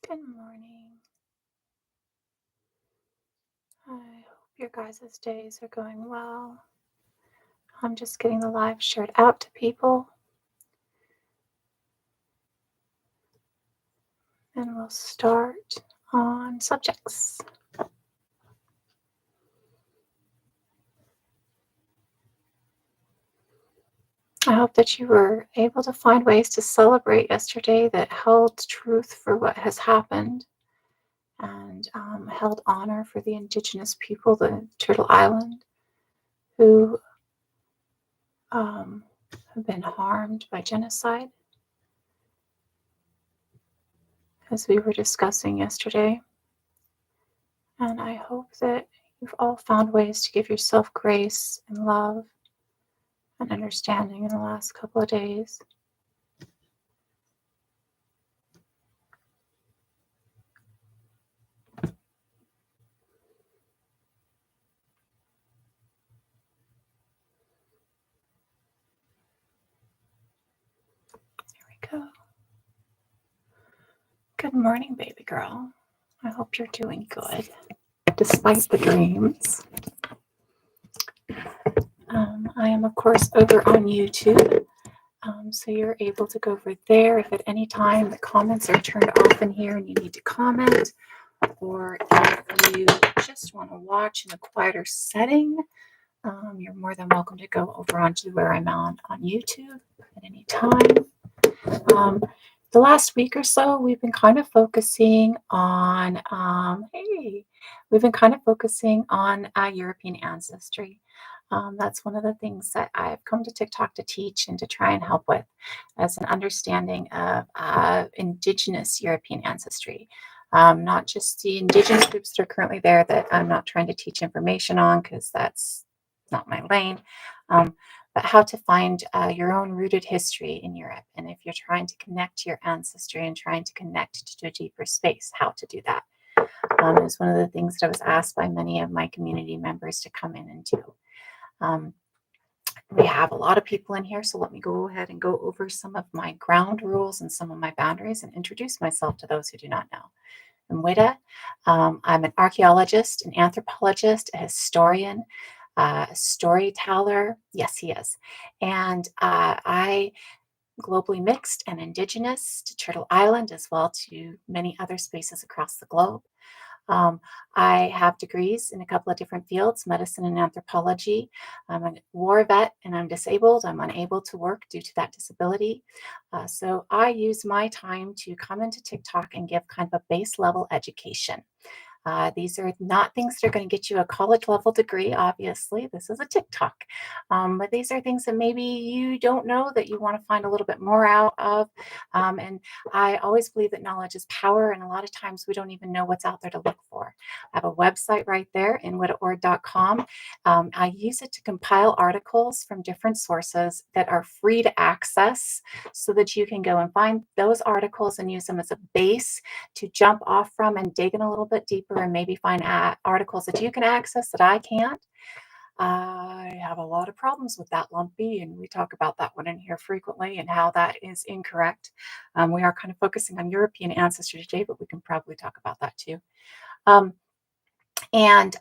Good morning. I hope your guys' days are going well. I'm just getting the live shared out to people, and we'll start on subjects. I hope that you were able to find ways to celebrate yesterday that held truth for what has happened and held honor for the indigenous people, the Turtle Island, who have been harmed by genocide, as we were discussing yesterday. And I hope that you've all found ways to give yourself grace and love and understanding in the last couple of days. There we go. Good morning, baby girl. I hope you're doing good, despite the dreams. I am, of course, over on YouTube. So you're able to go over there if at any time the comments are turned off in here and you need to comment, or if you just want to watch in a quieter setting, you're more than welcome to go over onto where I'm on YouTube at any time. The last week or so, we've been kind of focusing on, European ancestry. That's one of the things that I've come to TikTok to teach and to try and help with as an understanding of Indigenous European ancestry. Not just the Indigenous groups that are currently there that I'm not trying to teach information on because that's not my lane, but how to find your own rooted history in Europe. And if you're trying to connect to your ancestry and trying to connect to a deeper space, how to do that. Is one of the things that I was asked by many of my community members to come in and do. We have a lot of people in here, so let me go ahead and go over some of my ground rules and some of my boundaries and introduce myself to those who do not know. I'm Widda. I'm an archaeologist, an anthropologist, a historian, a storyteller. Yes, he is. And I globally mixed and indigenous to Turtle Island as well to many other spaces across the globe. I have degrees in a couple of different fields, medicine and anthropology. I'm a war vet and I'm disabled. I'm unable to work due to that disability. So I use my time to come into TikTok and give kind of a base level education. These are not things that are going to get you a college level degree, obviously. This is a TikTok. But these are things that maybe you don't know that you want to find a little bit more out of. And I always believe that knowledge is power. And a lot of times we don't even know what's out there to look for. I have a website right there in widdaord.com. I use it to compile articles from different sources that are free to access so that you can go and find those articles and use them as a base to jump off from and dig in a little bit deeper and maybe find articles that you can access that I can't. I have a lot of problems with that, Lumpy, and we talk about that one in here frequently and how that is incorrect. We are kind of focusing on European ancestry today, but we can probably talk about that too. And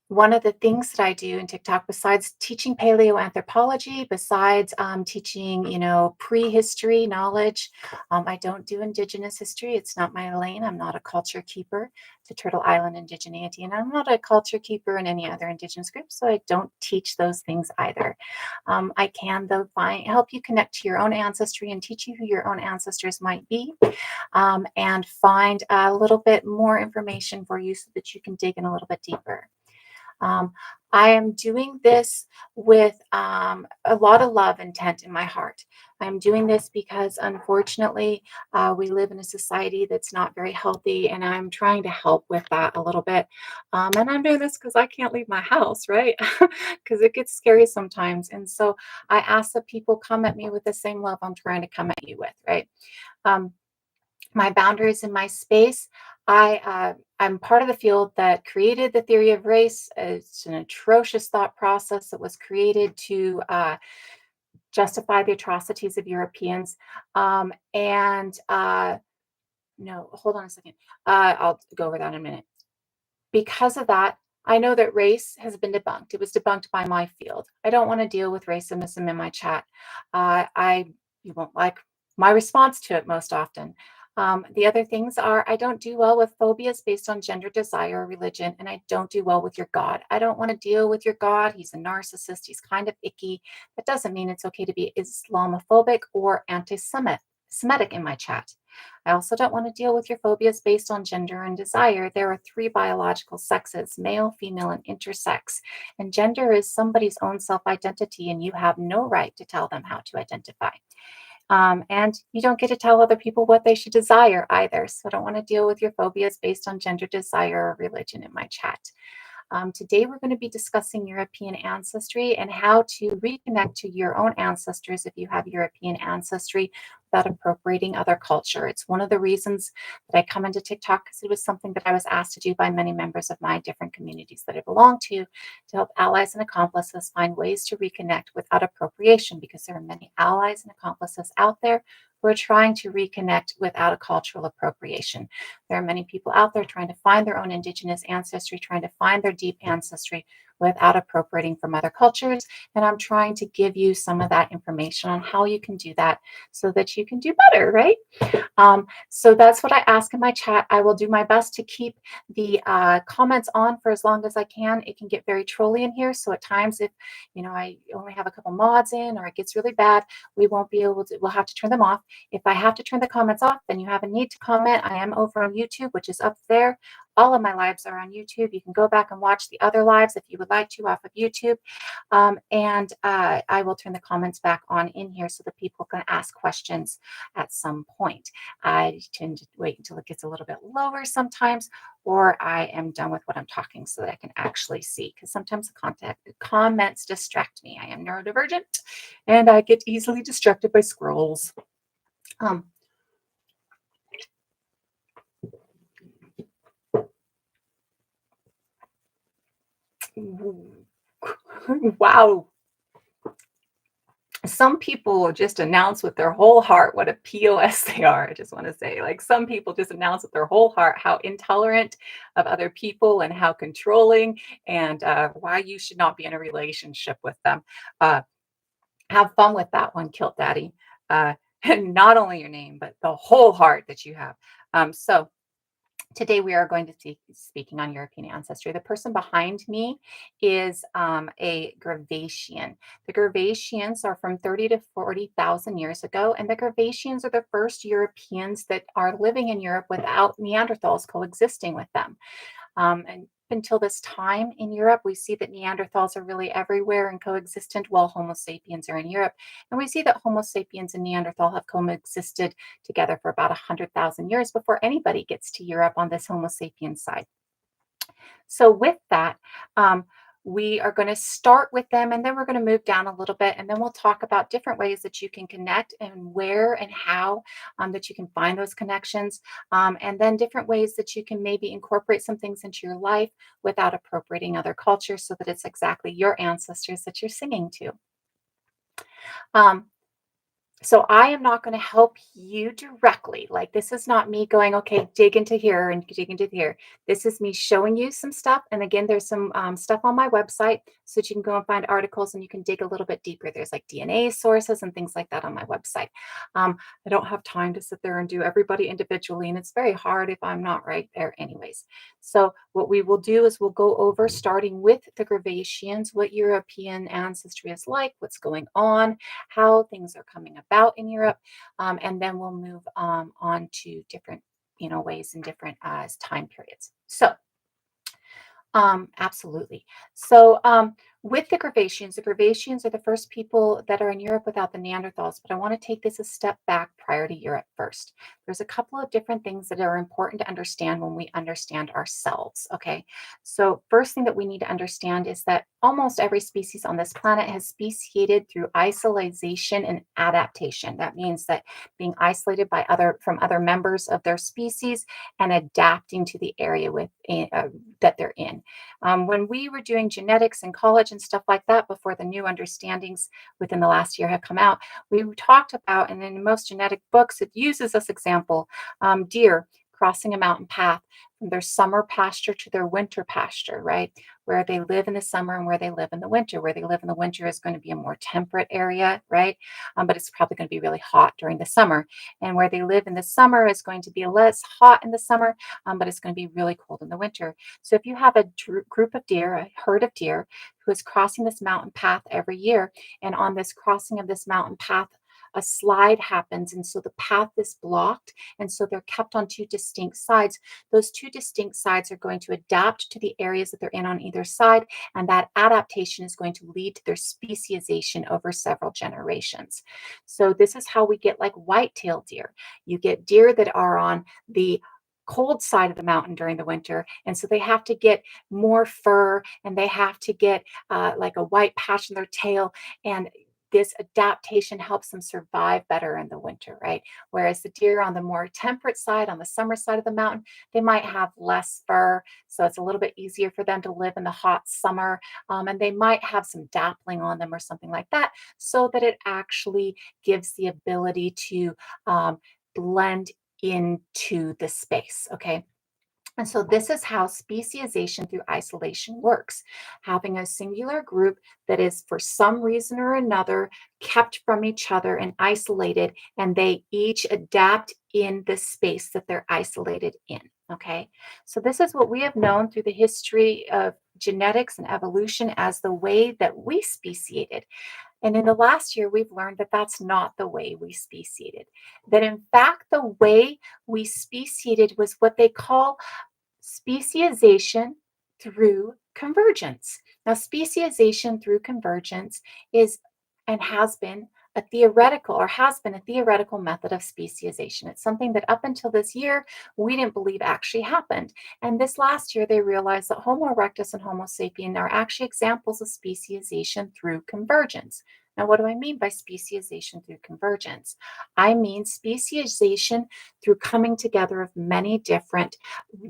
one of the things that I do in TikTok, besides teaching paleoanthropology, besides teaching, prehistory knowledge, I don't do Indigenous history. It's not my lane. I'm not a culture keeper to Turtle Island Indigeneity, and I'm not a culture keeper in any other Indigenous group, so I don't teach those things either. I can, though, help you connect to your own ancestry and teach you who your own ancestors might be, and find a little bit more information for you so that you can dig in a little bit deeper. I am doing this with a lot of love intent in my heart. I'm doing this because, unfortunately, we live in a society that's not very healthy, and I'm trying to help with that a little bit. And I'm doing this because I can't leave my house, right? Because it gets scary sometimes. And so I ask that people come at me with the same love I'm trying to come at you with, right? My boundaries in my space. I'm part of the field that created the theory of race. It's an atrocious thought process that was created to justify the atrocities of Europeans. And No, hold on a second. I'll go over that in a minute. Because of that, I know that race has been debunked. It was debunked by my field. I don't want to deal with racism in my chat. You won't like my response to it most often. The other things are I don't do well with phobias based on gender, desire, or religion, and I don't do well with your God. I don't want to deal with your God. He's a narcissist. He's kind of icky. That doesn't mean it's okay to be Islamophobic or anti-Semitic in my chat. I also don't want to deal with your phobias based on gender and desire. There are three biological sexes, male, female, and intersex. And gender is somebody's own self identity, and you have no right to tell them how to identify. And you don't get to tell other people what they should desire either. So I don't want to deal with your phobias based on gender, desire, or religion in my chat. Today, we're going to be discussing European ancestry and how to reconnect to your own ancestors if you have European ancestry without appropriating other culture. It's one of the reasons that I come into TikTok because it was something that I was asked to do by many members of my different communities that I belong to help allies and accomplices find ways to reconnect without appropriation because there are many allies and accomplices out there who are trying to reconnect without a cultural appropriation. There are many people out there trying to find their own indigenous ancestry, trying to find their deep ancestry without appropriating from other cultures. And I'm trying to give you some of that information on how you can do that so that you can do better, right? So that's what I ask in my chat. I will do my best to keep the comments on for as long as I can. It can get very trolly in here. So at times, if I only have a couple mods in or it gets really bad, we'll have to turn them off. If I have to turn the comments off, then you have a need to comment. I am over on YouTube, which is up there. All of my lives are on YouTube. You can go back and watch the other lives if you would like to off of YouTube. And I will turn the comments back on in here so that people can ask questions at some point. I tend to wait until it gets a little bit lower sometimes, or I am done with what I'm talking so that I can actually see. Because sometimes the comments distract me. I am neurodivergent, and I get easily distracted by scrolls. Um, wow. Some people just announce with their whole heart what a POS they are. I just want to say, like, some people just announce with their whole heart how intolerant of other people and how controlling and why you should not be in a relationship with them. Uh, have fun with that one, Kilt Daddy. And not only your name, but the whole heart that you have. So today we are going to be speaking on European ancestry. The person behind me is a Gravatian. The Gravatians are from 30 to 40,000 years ago, and the Gravatians are the first Europeans that are living in Europe without Neanderthals coexisting with them. And until this time in Europe, we see that Neanderthals are really everywhere and coexistent while Homo sapiens are in Europe. And we see that Homo sapiens and Neanderthal have coexisted together for about 100,000 years before anybody gets to Europe on this Homo sapiens side. So with that, we are going to start with them and then we're going to move down a little bit and then we'll talk about different ways that you can connect and where and how that you can find those connections, and then different ways that you can maybe incorporate some things into your life without appropriating other cultures so that it's exactly your ancestors that you're singing to. Um, so I am not going to help you directly. Like, this is not me going, okay, dig into here and dig into here. This is me showing you some stuff. And again, there's some stuff on my website so that you can go and find articles and you can dig a little bit deeper. There's like DNA sources and things like that on my website. I don't have time to sit there and do everybody individually. And it's very hard if I'm not right there anyways. So what we will do is we'll go over starting with the Gravatians, what European ancestry is like, what's going on, how things are coming about in Europe, and then we'll move on to different, ways and different time periods. So, absolutely. So, with the Gravatians are the first people that are in Europe without the Neanderthals. But I want to take this a step back prior to Europe first. There's a couple of different things that are important to understand when we understand ourselves. Okay. So, first thing that we need to understand is that almost every species on this planet has speciated through isolation and adaptation. That means that being isolated from other members of their species and adapting to the area that they're in. When we were doing genetics in college and and stuff like that before the new understandings within the last year have come out. We talked about, and in most genetic books, it uses this example, deer crossing a mountain path from their summer pasture to their winter pasture, right? Where they live in the summer and where they live in the winter. Where they live in the winter is going to be a more temperate area, right? But it's probably going to be really hot during the summer. And where they live in the summer is going to be less hot in the summer, but it's going to be really cold in the winter. So if you have a group of deer, a herd of deer, who is crossing this mountain path every year, and on this crossing of this mountain path, a slide happens, and so the path is blocked, and so they're kept on two distinct sides. Those two distinct sides are going to adapt to the areas that they're in on either side, and that adaptation is going to lead to their speciation over several generations. So this is how we get like white-tailed deer. You get deer that are on the cold side of the mountain during the winter, and so they have to get more fur, and they have to get like a white patch in their tail, and this adaptation helps them survive better in the winter, right? Whereas the deer on the more temperate side, on the summer side of the mountain, they might have less fur, so it's a little bit easier for them to live in the hot summer, and they might have some dappling on them or something like that, so that it actually gives the ability to blend into the space, okay? And so this is how speciation through isolation works. Having a singular group that is for some reason or another kept from each other and isolated, and they each adapt in the space that they're isolated in. Okay. So this is what we have known through the history of genetics and evolution as the way that we speciated. And in the last year, we've learned that that's not the way we speciated. That in fact, the way we speciated was what they call speciation through convergence. Now, speciation through convergence is and has been a theoretical method of speciation. It's something that up until this year, we didn't believe actually happened. And this last year, they realized that Homo erectus and Homo sapien are actually examples of speciation through convergence. Now, what do I mean by speciation through convergence? I mean speciation through coming together of many different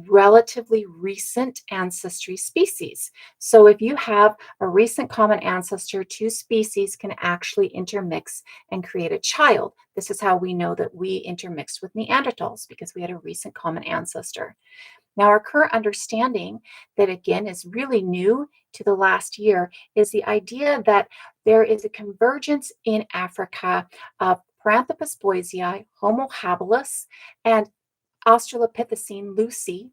relatively recent ancestry species. So if you have a recent common ancestor, two species can actually intermix and create a child. This is how we know that we intermixed with Neanderthals, because we had a recent common ancestor. Now, our current understanding, that again is really new to the last year, is the idea that there is a convergence in Africa of Paranthropus boisei, Homo habilis, and Australopithecine lucy,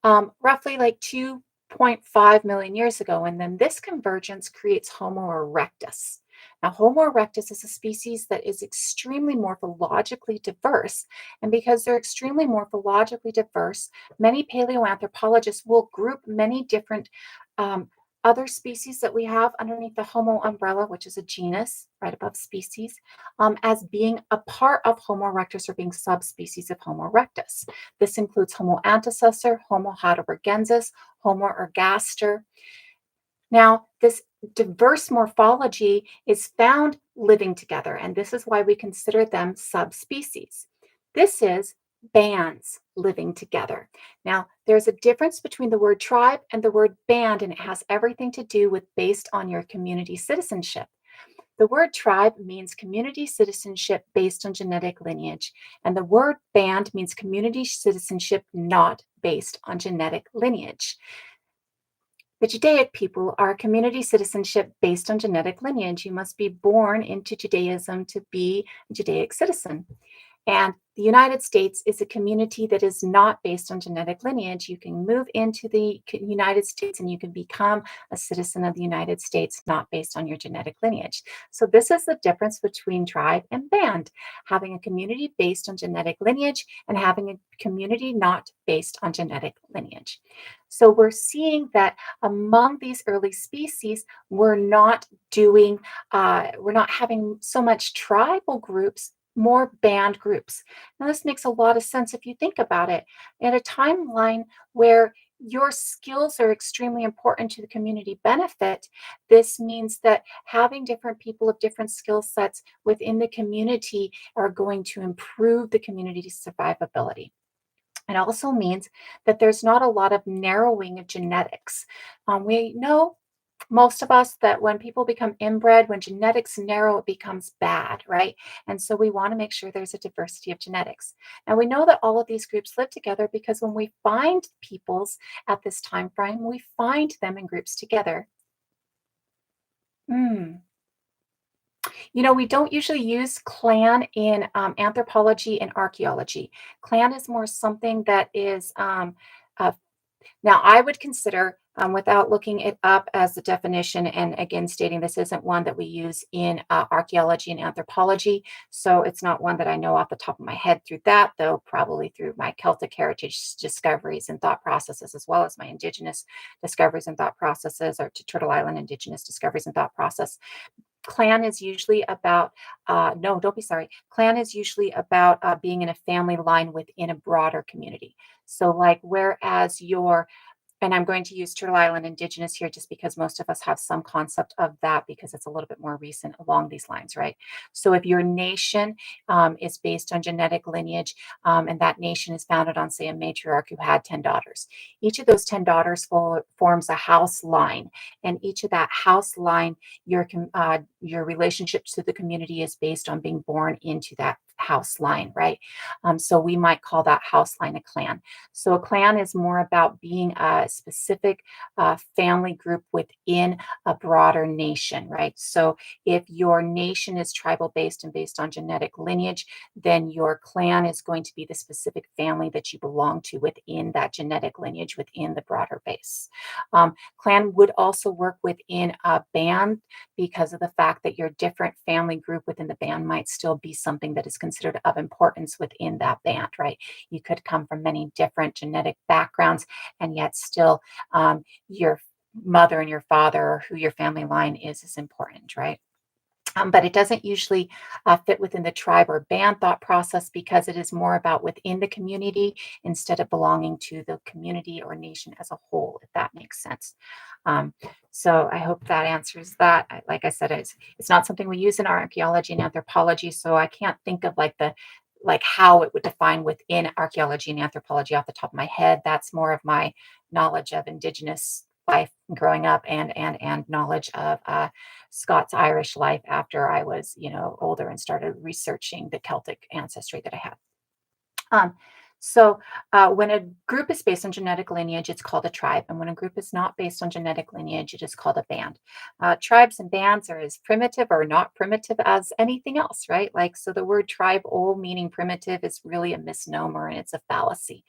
roughly like 2.5 million years ago. And then this convergence creates Homo erectus. Now, Homo erectus is a species that is extremely morphologically diverse. And because they're extremely morphologically diverse, many paleoanthropologists will group many different other species that we have underneath the Homo umbrella, which is a genus right above species, as being a part of Homo erectus or being subspecies of Homo erectus. This includes Homo antecessor, Homo heidelbergensis, Homo ergaster. Now, this diverse morphology is found living together, and this is why we consider them subspecies. This is bands living together. Now, there's a difference between the word tribe and the word band, and it has everything to do with based on your community citizenship. The word tribe means community citizenship based on genetic lineage, and the word band means community citizenship not based on genetic lineage. The Judaic people are community citizenship based on genetic lineage. You must be born into Judaism to be a Judaic citizen. And the United States is a community that is not based on genetic lineage. You can move into the United States and you can become a citizen of the United States, not based on your genetic lineage. So this is the difference between tribe and band, having a community based on genetic lineage and having a community not based on genetic lineage. So we're seeing that among these early species, we're not having so much tribal groups, more band groups. Now, this makes a lot of sense if you think about it. In a timeline where your skills are extremely important to the community benefit, this means that having different people of different skill sets within the community are going to improve the community's survivability. It also means that there's not a lot of narrowing of genetics. We know most of us that when people become inbred, when genetics narrow, it becomes bad, right? And so we want to make sure there's a diversity of genetics. Now we know that all of these groups live together because when we find peoples at this time frame, we find them in groups together. Mm. We don't usually use clan in anthropology and archaeology. Clan is more something that is uh, now, I would consider, without looking it up as the definition, and again, stating this isn't one that we use in archaeology and anthropology, so it's not one that I know off the top of my head through that, though probably through my Celtic heritage discoveries and thought processes, as well as my Indigenous discoveries and thought processes, or to Turtle Island Indigenous discoveries and thought process. Clan is usually about, no, don't be sorry. Clan is usually about being in a family line within a broader community. So, like, whereas your and I'm going to use Turtle Island Indigenous here just because most of us have some concept of that because it's a little bit more recent along these lines, right? So if your nation is based on genetic lineage and that nation is founded on, say, a matriarch who had 10 daughters, each of those 10 daughters forms a house line. And each of that house line, your relationship to the community is based on being born into that house line, right? So we might call that house line a clan. So a clan is more about being a specific family group within a broader nation, right? So if your nation is tribal based and based on genetic lineage, then your clan is going to be the specific family that you belong to within that genetic lineage within the broader base. Clan would also work within a band because of the fact that your different family group within the band might still be something that is considered of importance within that band, right? You could come from many different genetic backgrounds, and yet still your mother and your father, or who your family line is important, right? But it doesn't usually fit within the tribe or band thought process because it is more about within the community instead of belonging to the community or nation as a whole, if that makes sense. Um, so I hope that answers that. Like I said, it's not something we use in our archaeology and anthropology, so I can't think of like how it would define within archaeology and anthropology off the top of my head. That's more of my knowledge of indigenous life growing up and knowledge of Scots Irish life after I was, older and started researching the Celtic ancestry that I had. Um, so when a group is based on genetic lineage, it's called a tribe. And when a group is not based on genetic lineage, it is called a band. Tribes and bands are as primitive or not primitive as anything else, right? Like, so the word tribe, old meaning primitive, is really a misnomer and it's a fallacy.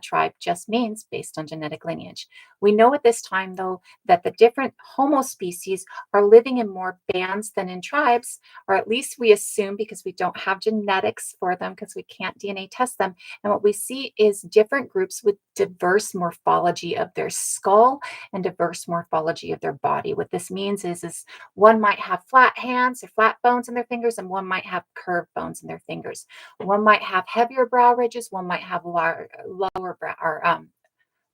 Tribe just means based on genetic lineage. We know at this time, though, that the different Homo species are living in more bands than in tribes, or at least we assume because we don't have genetics for them because we can't DNA test them. And what we see is different groups with diverse morphology of their skull and diverse morphology of their body. What this means is one might have flat hands or flat bones in their fingers, and one might have curved bones in their fingers. One might have heavier brow ridges, one might have lower brow or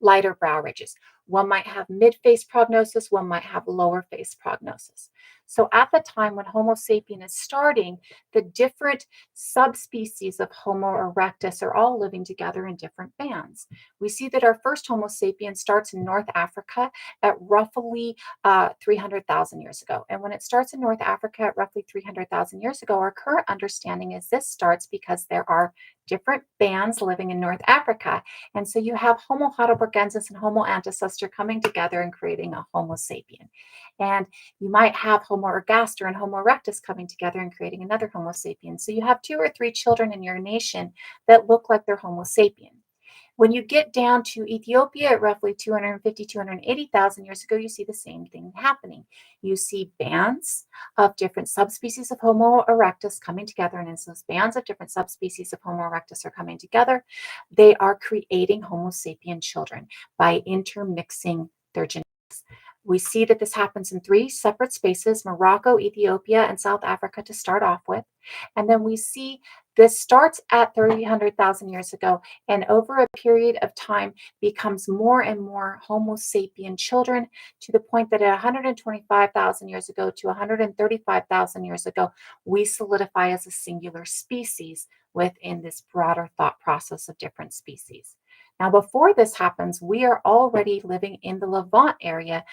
lighter brow ridges. One might have mid-face prognosis, one might have lower face prognosis. So at the time when Homo sapien is starting, the different subspecies of Homo erectus are all living together in different bands. We see that our first Homo sapien starts in North Africa at roughly 300,000 years ago. And when it starts in North Africa at roughly 300,000 years ago, our current understanding is this starts because there are different bands living in North Africa. And so you have Homo heidelbergensis and Homo ancestor coming together and creating a Homo sapien. And you might have Homo ergaster and Homo erectus coming together and creating another Homo sapien. So you have 2 or 3 children in your nation that look like they're Homo sapien. When you get down to Ethiopia at roughly 250, 280,000 years ago, you see the same thing happening. You see bands of different subspecies of Homo erectus coming together, and as those bands of different subspecies of Homo erectus are coming together, they are creating Homo sapien children by intermixing their genetics. We see that this happens in 3 separate spaces: Morocco, Ethiopia, and South Africa to start off with. And then we see this starts at 300,000 years ago, and over a period of time becomes more and more Homo sapien children, to the point that at 125,000 years ago to 135,000 years ago, we solidify as a singular species within this broader thought process of different species. Now, before this happens, we are already living in the Levant area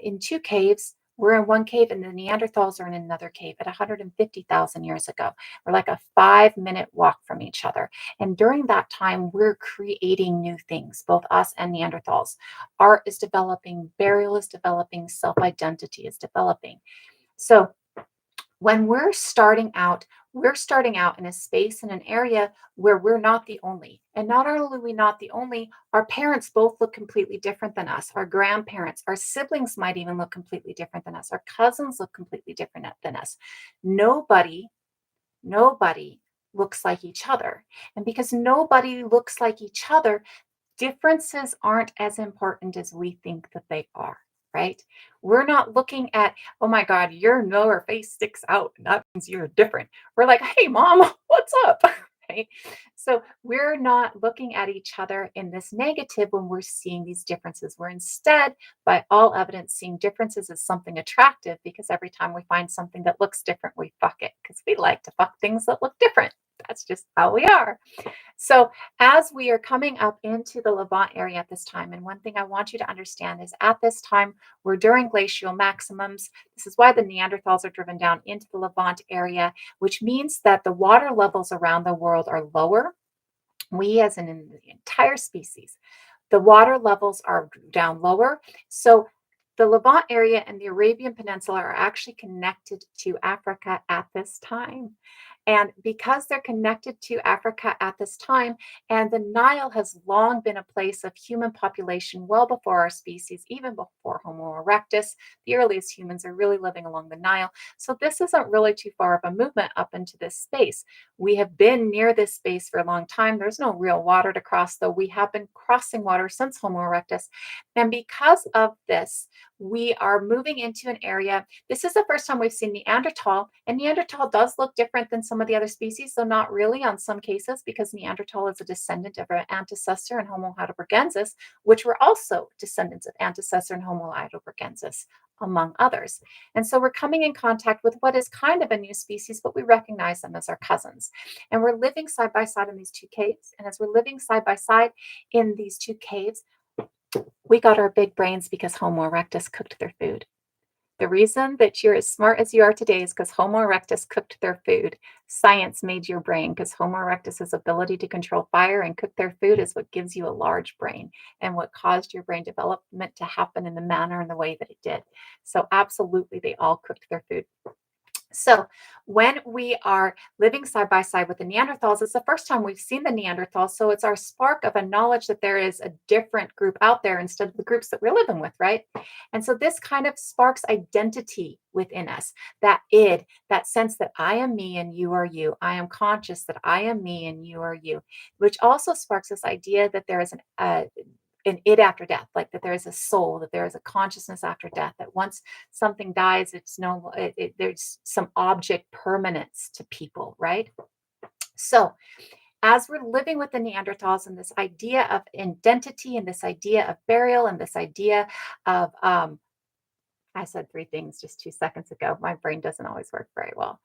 in two caves. We're in one cave, and the Neanderthals are in another cave at 150,000 years ago. We're like a 5-minute walk from each other. And during that time, we're creating new things, both us and Neanderthals. Art is developing, burial is developing, self identity is developing. So, when we're starting out in a space in an area where we're not the only. And not only are we not the only, our parents both look completely different than us. Our grandparents, our siblings might even look completely different than us. Our cousins look completely different than us. Nobody, nobody looks like each other. And because nobody looks like each other, differences aren't as important as we think that they are, right? We're not looking at, oh my God, your lower face sticks out, and that means you're different. We're like, hey, mom, what's up? Right? So we're not looking at each other in this negative when we're seeing these differences. We're instead, by all evidence, seeing differences as something attractive because every time we find something that looks different, we fuck it because we like to fuck things that look different. That's just how we are. So, as we are coming up into the Levant area at this time, and one thing I want you to understand is at this time, we're during glacial maximums. This is why the Neanderthals are driven down into the Levant area, which means that the water levels around the world are lower. We, as in the entire species, the water levels are down lower. So, the Levant area and the Arabian Peninsula are actually connected to Africa at this time. And because they're connected to Africa at this time, and the Nile has long been a place of human population well before our species, even before Homo erectus, the earliest humans are really living along the Nile. So this isn't really too far of a movement up into this space. We have been near this space for a long time. There's no real water to cross, though we have been crossing water since Homo erectus. And because of this, we are moving into an area. This is the first time we've seen Neanderthal, and Neanderthal does look different than some of the other species, though not really on some cases, because Neanderthal is a descendant of an ancestor in Homo heidelbergensis, which were also descendants of ancestor in Homo heidelbergensis, among others. And so we're coming in contact with what is kind of a new species, but we recognize them as our cousins. And we're living side by side in these two caves. And as we're living side by side in these two caves, we got our big brains because Homo erectus cooked their food. The reason that you're as smart as you are today is because Homo erectus cooked their food. Science made your brain because Homo erectus's ability to control fire and cook their food is what gives you a large brain and what caused your brain development to happen in the manner and the way that it did. So absolutely, they all cooked their food. So, when we are living side by side with the Neanderthals, it's the first time we've seen the Neanderthals. So, it's our spark of a knowledge that there is a different group out there instead of the groups that we're living with, right? And so, this kind of sparks identity within us, that id, that sense that I am me and you are you. I am conscious that I am me and you are you, which also sparks this idea that there is an id after death, like that there is a soul, that there is a consciousness after death, that once something dies, there's some object permanence to people, right? So as we're living with the Neanderthals and this idea of identity and this idea of burial and this idea of I said three things just 2 seconds ago. My brain doesn't always work very well.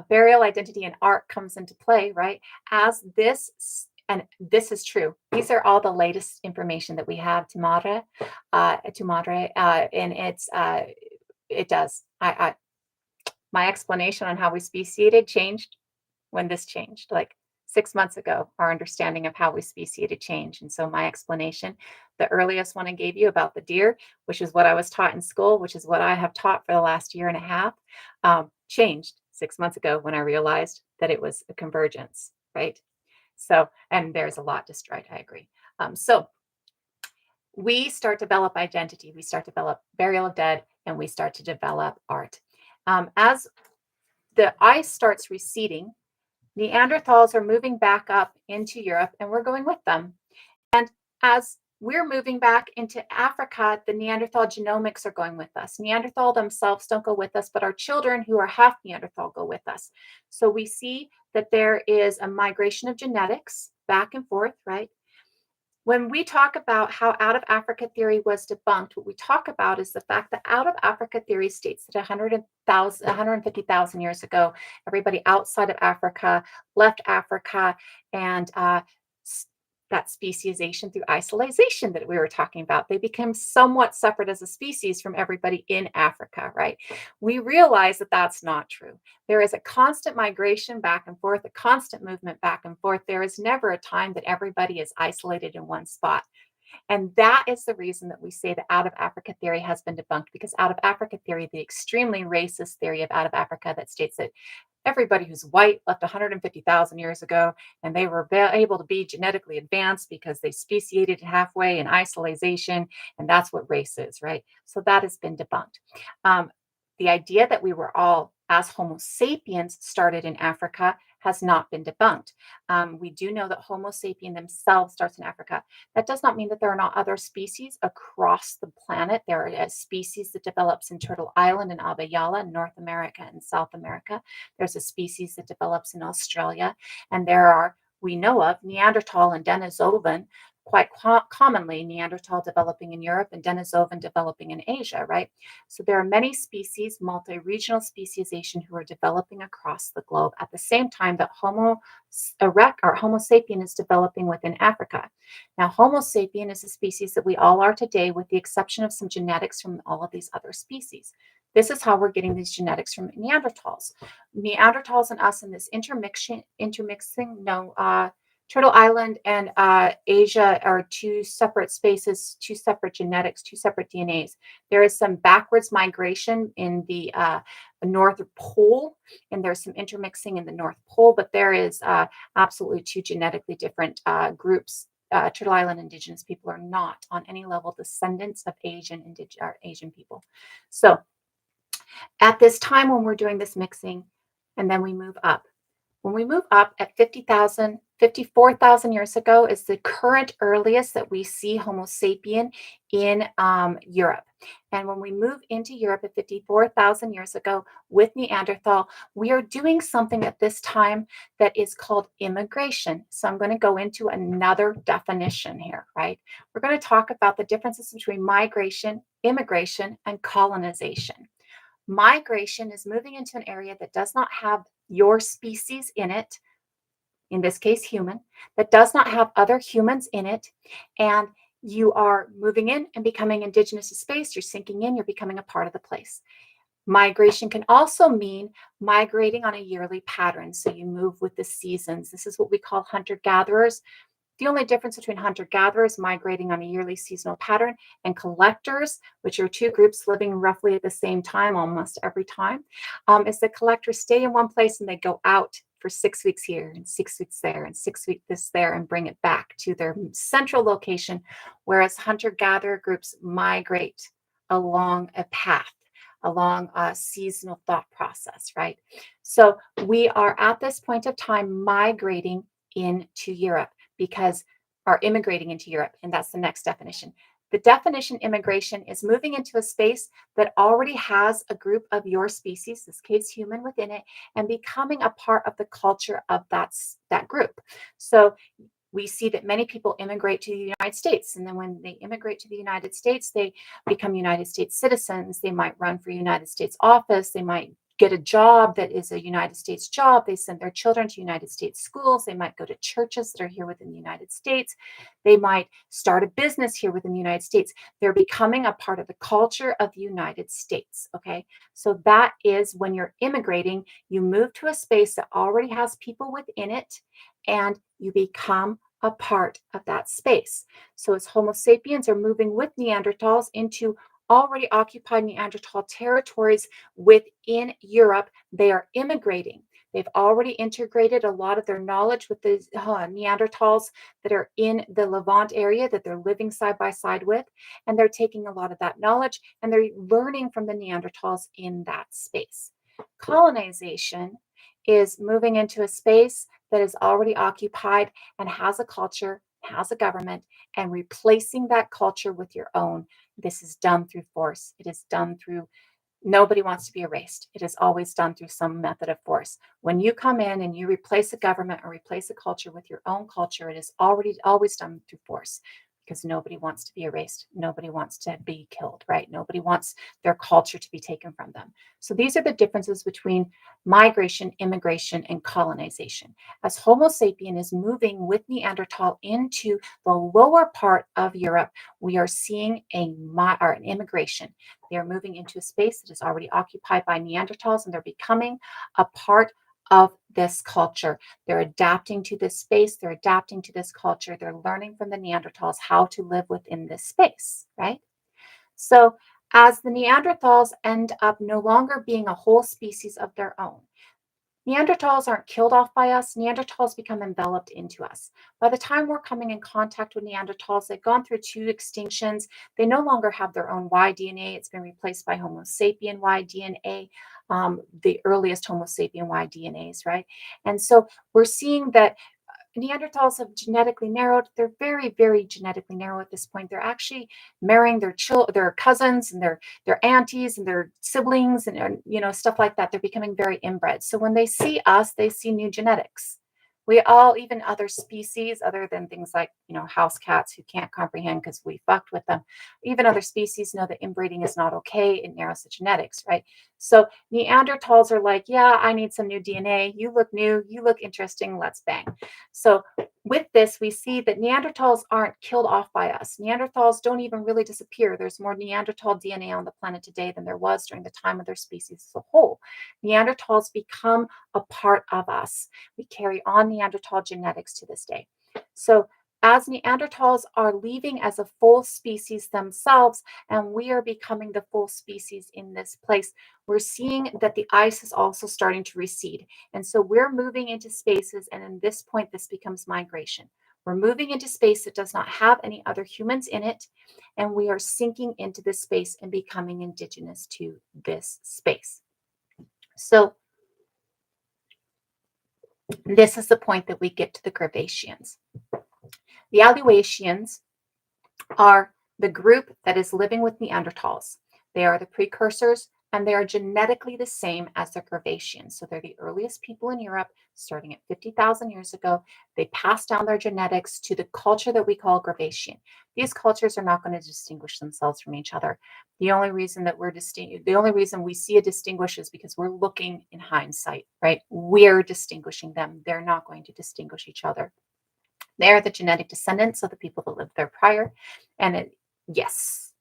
Burial, identity, and art comes into play, right? As this, and this is true. These are all the latest information that we have and it does. My explanation on how we speciated changed when this changed. Like 6 months ago, our understanding of how we speciated changed. And so my explanation, the earliest one I gave you about the deer, which is what I was taught in school, which is what I have taught for the last year and a half, changed 6 months ago when I realized that it was a convergence, right? So, and there's a lot destroyed, I agree. So we start to develop identity, we start to develop burial of dead, and we start to develop art. As the ice starts receding, Neanderthals are moving back up into Europe, and we're going with them. And as we're moving back into Africa, the Neanderthal genomics are going with us. Neanderthal themselves don't go with us, but our children who are half Neanderthal go with us. So we see that there is a migration of genetics back and forth, right? When we talk about how out of Africa theory was debunked, what we talk about is the fact that out of Africa theory states that 150,000 years ago, everybody outside of Africa left Africa and that speciation through isolation that we were talking about. They became somewhat separate as a species from everybody in Africa, right? We realize that that's not true. There is a constant migration back and forth, a constant movement back and forth. There is never a time that everybody is isolated in one spot. And that is the reason that we say the out of Africa theory has been debunked, because out of Africa theory, the extremely racist theory of out of Africa that states that everybody who's white left 150,000 years ago, and they were able to be genetically advanced because they speciated halfway in isolation, and that's what race is, right? So that has been debunked. Um, the idea that we were all, as Homo sapiens, started in Africa has not been debunked. We do know that Homo sapien themselves starts in Africa. That does not mean that there are not other species across the planet. There are a species that develops in Turtle Island and Abya, North America and South America. There's a species that develops in Australia. And there are, we know of, Neanderthal and Denisovan, quite commonly Neanderthal developing in Europe and Denisovan developing in Asia, right? So there are many species, multi-regional speciation, who are developing across the globe at the same time that Homo erect or Homo sapien is developing within Africa. Now, Homo sapien is a species that we all are today, with the exception of some genetics from all of these other species. This is how we're getting these genetics from Neanderthals. Neanderthals and us in this intermixing, Turtle Island and Asia are two separate spaces, two separate genetics, two separate DNAs. There is some backwards migration in the North Pole, and there's some intermixing in the North Pole, but there is absolutely two genetically different groups. Turtle Island indigenous people are not on any level descendants of Asian people. So at this time when we're doing this mixing, and then we move up. When we move up at 50,000, 54,000 years ago is the current earliest that we see Homo sapien in Europe. And when we move into Europe at 54,000 years ago with Neanderthal, we are doing something at this time that is called immigration. So I'm going to go into another definition here, right? We're going to talk about the differences between migration, immigration, and colonization. Migration is moving into an area that does not have your species in it, in this case, human, that does not have other humans in it, and you are moving in and becoming indigenous to space. You're sinking in, you're becoming a part of the place. Migration can also mean migrating on a yearly pattern. So you move with the seasons. This is what we call hunter-gatherers. The only difference between hunter-gatherers migrating on a yearly seasonal pattern and collectors, which are two groups living roughly at the same time almost every time, is that collectors stay in one place and they go out for 6 weeks here and 6 weeks there and 6 weeks this there and bring it back to their central location, whereas hunter-gatherer groups migrate along a path, along a seasonal thought process, right? So we are at this point of time migrating into Europe, because are immigrating into Europe. And that's the next definition. The definition immigration is moving into a space that already has a group of your species, this case human, within it, and becoming a part of the culture of that group. So we see that many people immigrate to the United States. And then when they immigrate to the United States, they become United States citizens. They might run for United States office. They might get a job that is a United States job. They send their children to United States schools. They might go to churches that are here within the United States. They might start a business here within the United States. They're becoming a part of the culture of the United States. Okay. So that is when you're immigrating, you move to a space that already has people within it, and you become a part of that space. So as Homo sapiens are moving with Neanderthals into already occupied Neanderthal territories within Europe, they are immigrating. They've already integrated a lot of their knowledge with the Neanderthals that are in the Levant area that they're living side by side with. And they're taking a lot of that knowledge and they're learning from the Neanderthals in that space. Colonization is moving into a space that is already occupied and has a culture, has a government, and replacing that culture with your own. This is done through force. It is done through, nobody wants to be erased. It is always done through some method of force. When you come in and you replace a government or replace a culture with your own culture, it is already always done through force, because nobody wants to be erased. Nobody wants to be killed, right? Nobody wants their culture to be taken from them. So these are the differences between migration, immigration, and colonization. As Homo sapien is moving with Neanderthal into the lower part of Europe, we are seeing an immigration. They are moving into a space that is already occupied by Neanderthals, and they're becoming a part of this culture. They're adapting to this space. They're adapting to this culture. They're learning from the Neanderthals how to live within this space, right? So as the Neanderthals end up no longer being a whole species of their own, Neanderthals aren't killed off by us. Neanderthals become enveloped into us. By the time we're coming in contact with Neanderthals, they've gone through 2 extinctions. They no longer have their own Y DNA. It's been replaced by Homo sapien Y DNA, the earliest Homo sapien Y DNAs, right? And so we're seeing that Neanderthals have genetically narrowed. They're very, very genetically narrow at this point. They're actually marrying their cousins and their aunties and their siblings and stuff like that. They're becoming very inbred. So when they see us, they see new genetics. We all, even other species, other than things like house cats who can't comprehend because we fucked with them, even other species know that inbreeding is not okay. It narrows the genetics, right? So Neanderthals are like, yeah, I need some new DNA. You look new. You look interesting. Let's bang. So with this, we see that Neanderthals aren't killed off by us. Neanderthals don't even really disappear. There's more Neanderthal DNA on the planet today than there was during the time of their species as a whole. Neanderthals become a part of us. We carry on Neanderthal genetics to this day. So as Neanderthals are leaving as a full species themselves, and we are becoming the full species in this place, we're seeing that the ice is also starting to recede. And so we're moving into spaces, and in this point, this becomes migration. We're moving into space that does not have any other humans in it, and we are sinking into this space and becoming indigenous to this space. So this is the point that we get to the Gravaceans. The Aluatians are the group that is living with Neanderthals. They are the precursors, and they are genetically the same as the Gravaceans. So they're the earliest people in Europe, starting at 50,000 years ago. They passed down their genetics to the culture that we call Gravatian. These cultures are not going to distinguish themselves from each other. The only reason we see a distinguish is because we're looking in hindsight, right? We're distinguishing them. They're not going to distinguish each other. They're the genetic descendants of the people that lived there prior. Yes.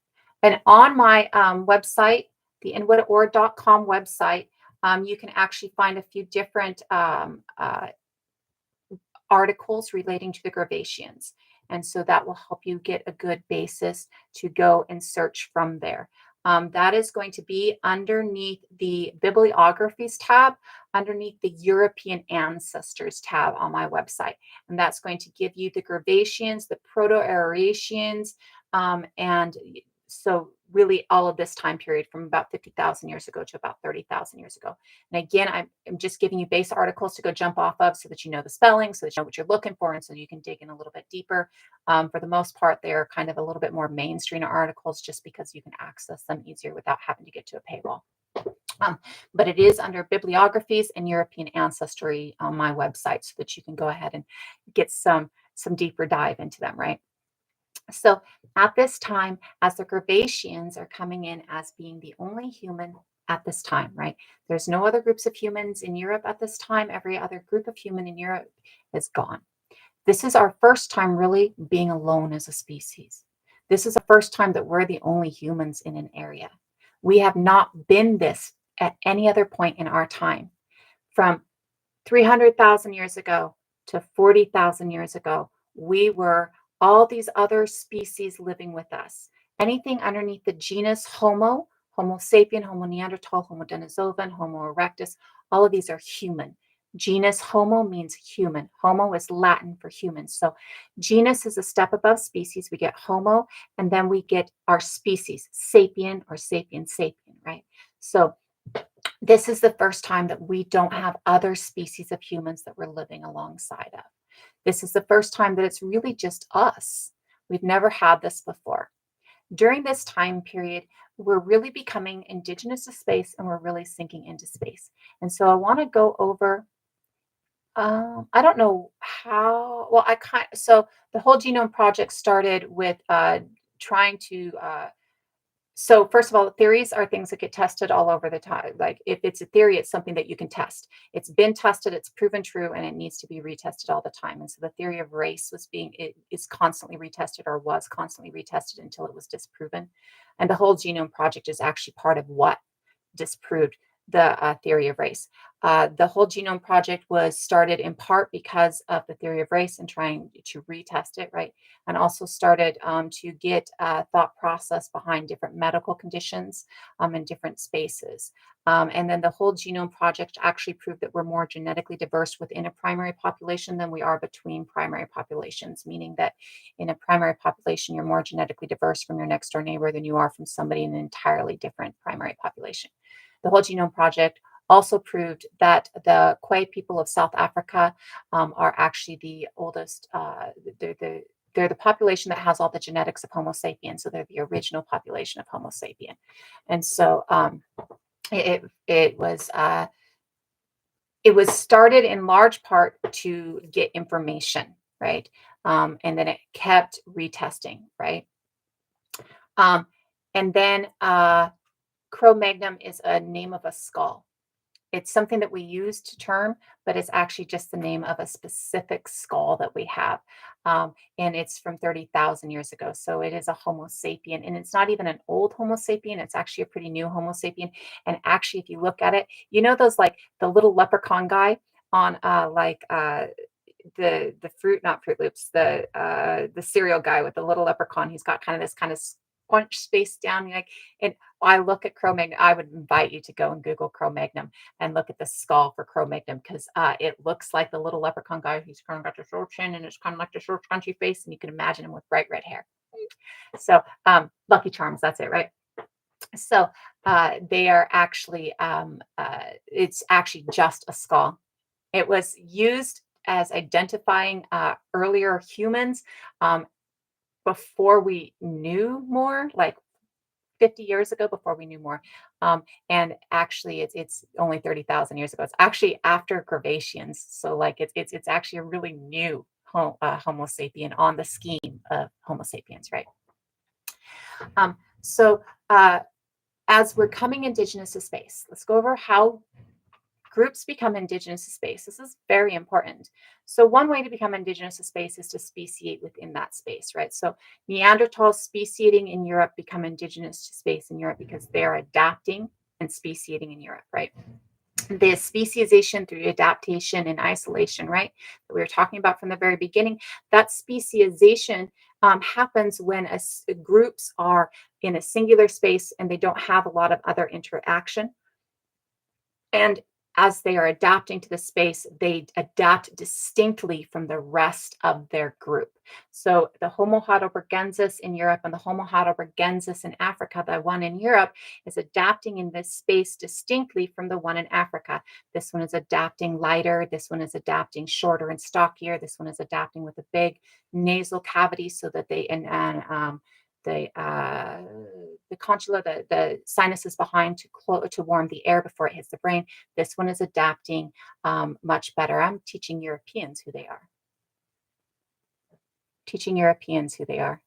And on my website, the widdaord.com website, you can actually find a few different articles relating to the Gravaceans. And so that will help you get a good basis to go and search from there. That is going to be underneath the bibliographies tab, underneath the European ancestors tab on my website. And that's going to give you the Gravaceans, the Proto-Eurasians, and so really all of this time period from about 50,000 years ago to about 30,000 years ago. And again, I'm just giving you base articles to go jump off of so that you know the spelling, so that you know what you're looking for, and so you can dig in a little bit deeper. For the most part, they're kind of a little bit more mainstream articles just because you can access them easier without having to get to a paywall. But it is under bibliographies and European ancestry on my website so that you can go ahead and get some deeper dive into them, right? So at this time, as the Gravaceans are coming in as being the only human at this time, right? There's no other groups of humans in Europe at this time. Every other group of human in Europe is gone. This is our first time really being alone as a species. This is the first time that we're the only humans in an area. We have not been this at any other point in our time. From 300,000 years ago to 40,000 years ago, we were all these other species living with us. Anything underneath the genus Homo, Homo sapien, Homo neanderthal, Homo denisovan, Homo erectus, all of these are human. Genus Homo means human. Homo is Latin for human. So genus is a step above species. We get Homo, and then we get our species, sapien or sapien sapien, right? So this is the first time that we don't have other species of humans that we're living alongside of. This is the first time that it's really just us. We've never had this before. During this time period, we're really becoming indigenous to space, and we're really sinking into space. And so I want to go over I don't know how. Well, so the whole genome project started with trying to. So first of all, theories are things that get tested all over the time. Like if it's a theory, it's something that you can test. It's been tested, it's proven true, and it needs to be retested all the time. And so the theory of race it is constantly retested or was constantly retested until it was disproven. And the whole genome project is actually part of what disproved the theory of race. The whole genome project was started in part because of the theory of race and trying to retest it, right? And also started to get thought process behind different medical conditions in different spaces. And then the whole genome project actually proved that we're more genetically diverse within a primary population than we are between primary populations, meaning that in a primary population, you're more genetically diverse from your next door neighbor than you are from somebody in an entirely different primary population. The whole genome project also proved that the Khoi people of South Africa are actually the oldest. They're the population that has all the genetics of Homo sapien, so they're the original population of Homo sapien. And so it was started in large part to get information, right? And then it kept retesting, right? Um, and then Cro-Magnon is a name of a skull. It's something that we use to term, but it's actually just the name of a specific skull that we have. And it's from 30,000 years ago. So it is a Homo sapien. And it's not even an old Homo sapien. It's actually a pretty new Homo sapien. And actually, if you look at it, you know those like the little leprechaun guy on the fruit, not Fruit Loops, the cereal guy with the little leprechaun. He's got kind of this kind of squunch space down. Like, and I look at Cro-Magnon. I would invite you to go and Google Cro-Magnon and look at the skull for Cro-Magnon because it looks like the little leprechaun guy. He's kind of got the short chin and it's kind of like the short, scrunchy face, and you can imagine him with bright red hair. So, Lucky Charms, that's it, right? So, they are actually, it's actually just a skull. It was used as identifying earlier humans um, before we knew more, like 50 years ago, before we knew more. And actually, it's only 30,000 years ago. It's actually after Gravatians, so like it's actually a really new Homo sapien on the scheme of Homo sapiens, right? So as we're coming indigenous to space, let's go over how groups become indigenous to space. This is very important. So one way to become indigenous to space is to speciate within that space, right? So Neanderthals speciating in Europe become indigenous to space in Europe because they're adapting and speciating in Europe, right? The speciation through adaptation and isolation, right? That we were talking about from the very beginning. That speciation happens when groups are in a singular space and they don't have a lot of other interaction. And as they are adapting to the space, they adapt distinctly from the rest of their group. So the Homo heidelbergensis in Europe and the Homo heidelbergensis in Africa, the one in Europe, is adapting in this space distinctly from the one in Africa. This one is adapting lighter. This one is adapting shorter and stockier. This one is adapting with a big nasal cavity so that they the condyla, the sinuses behind to warm the air before it hits the brain. This one is adapting much better. I'm teaching Europeans who they are. Teaching Europeans who they are.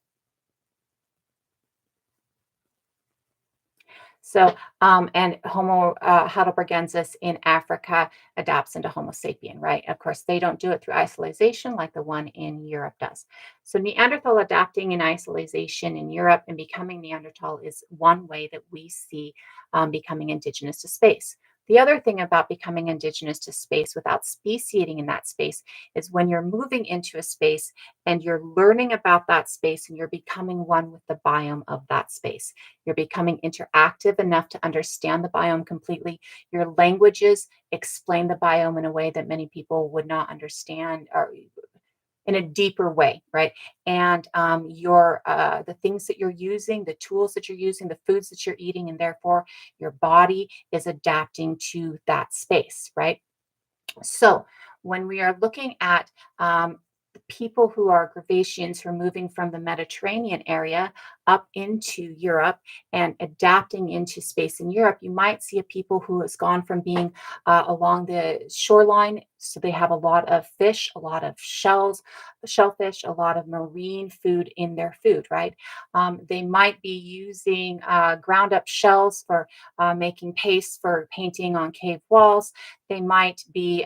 So, and Homo heidelbergensis in Africa adapts into Homo sapien, right? Of course, they don't do it through isolation like the one in Europe does. So, Neanderthal adapting in isolation in Europe and becoming Neanderthal is one way that we see becoming indigenous to space. The other thing about becoming indigenous to space without speciating in that space is when you're moving into a space and you're learning about that space and you're becoming one with the biome of that space. You're becoming interactive enough to understand the biome completely. Your languages explain the biome in a way that many people would not understand or in a deeper way, right? And the things that you're using, the tools that you're using, the foods that you're eating, and therefore your body is adapting to that space, right? So when we are looking at the people who are Gravatians who are moving from the Mediterranean area up into Europe and adapting into space in Europe, you might see a people who has gone from being along the shoreline. So they have a lot of fish, a lot of shellfish, a lot of marine food in their food, right? They might be using ground up shells for making paste for painting on cave walls. They might be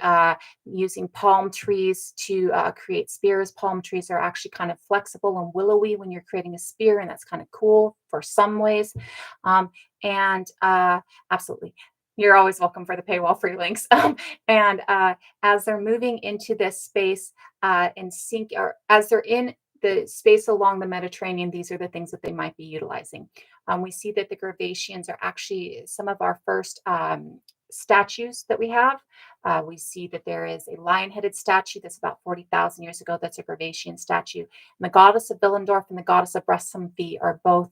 using palm trees to create spears. Palm trees are actually kind of flexible and willowy when you're creating a spear, and that's kind of cool for some ways. Um, and Absolutely. You're always welcome for the paywall free links. And As they're moving into this space and sink, or as they're in the space along the Mediterranean, these are the things that they might be utilizing. We see that the Gravatians are actually some of our first statues that we have. We see that there is a lion-headed statue that's about 40,000 years ago. That's a Gravatian statue. And the goddess of Willendorf and the goddess of Bressamfie are both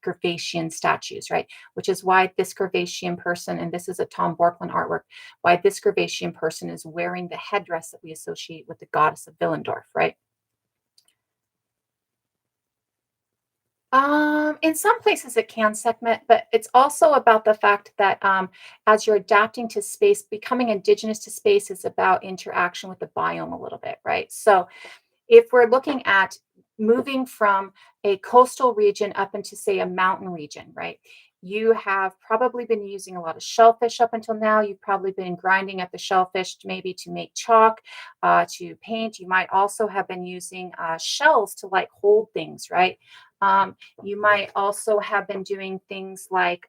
Gravatian statues, right? Which is why this Gravatian person, and this is a Tom Borklin artwork, why this Gravatian person is wearing the headdress that we associate with the goddess of Willendorf, right? In some places it can segment, but it's also about the fact that as you're adapting to space, becoming indigenous to space is about interaction with the biome a little bit, right? So if we're looking at moving from a coastal region up into, say, a mountain region, right? You have probably been using a lot of shellfish up until now. You've probably been grinding up the shellfish maybe to make chalk, to paint. You might also have been using shells to like hold things, right? You might also have been doing things like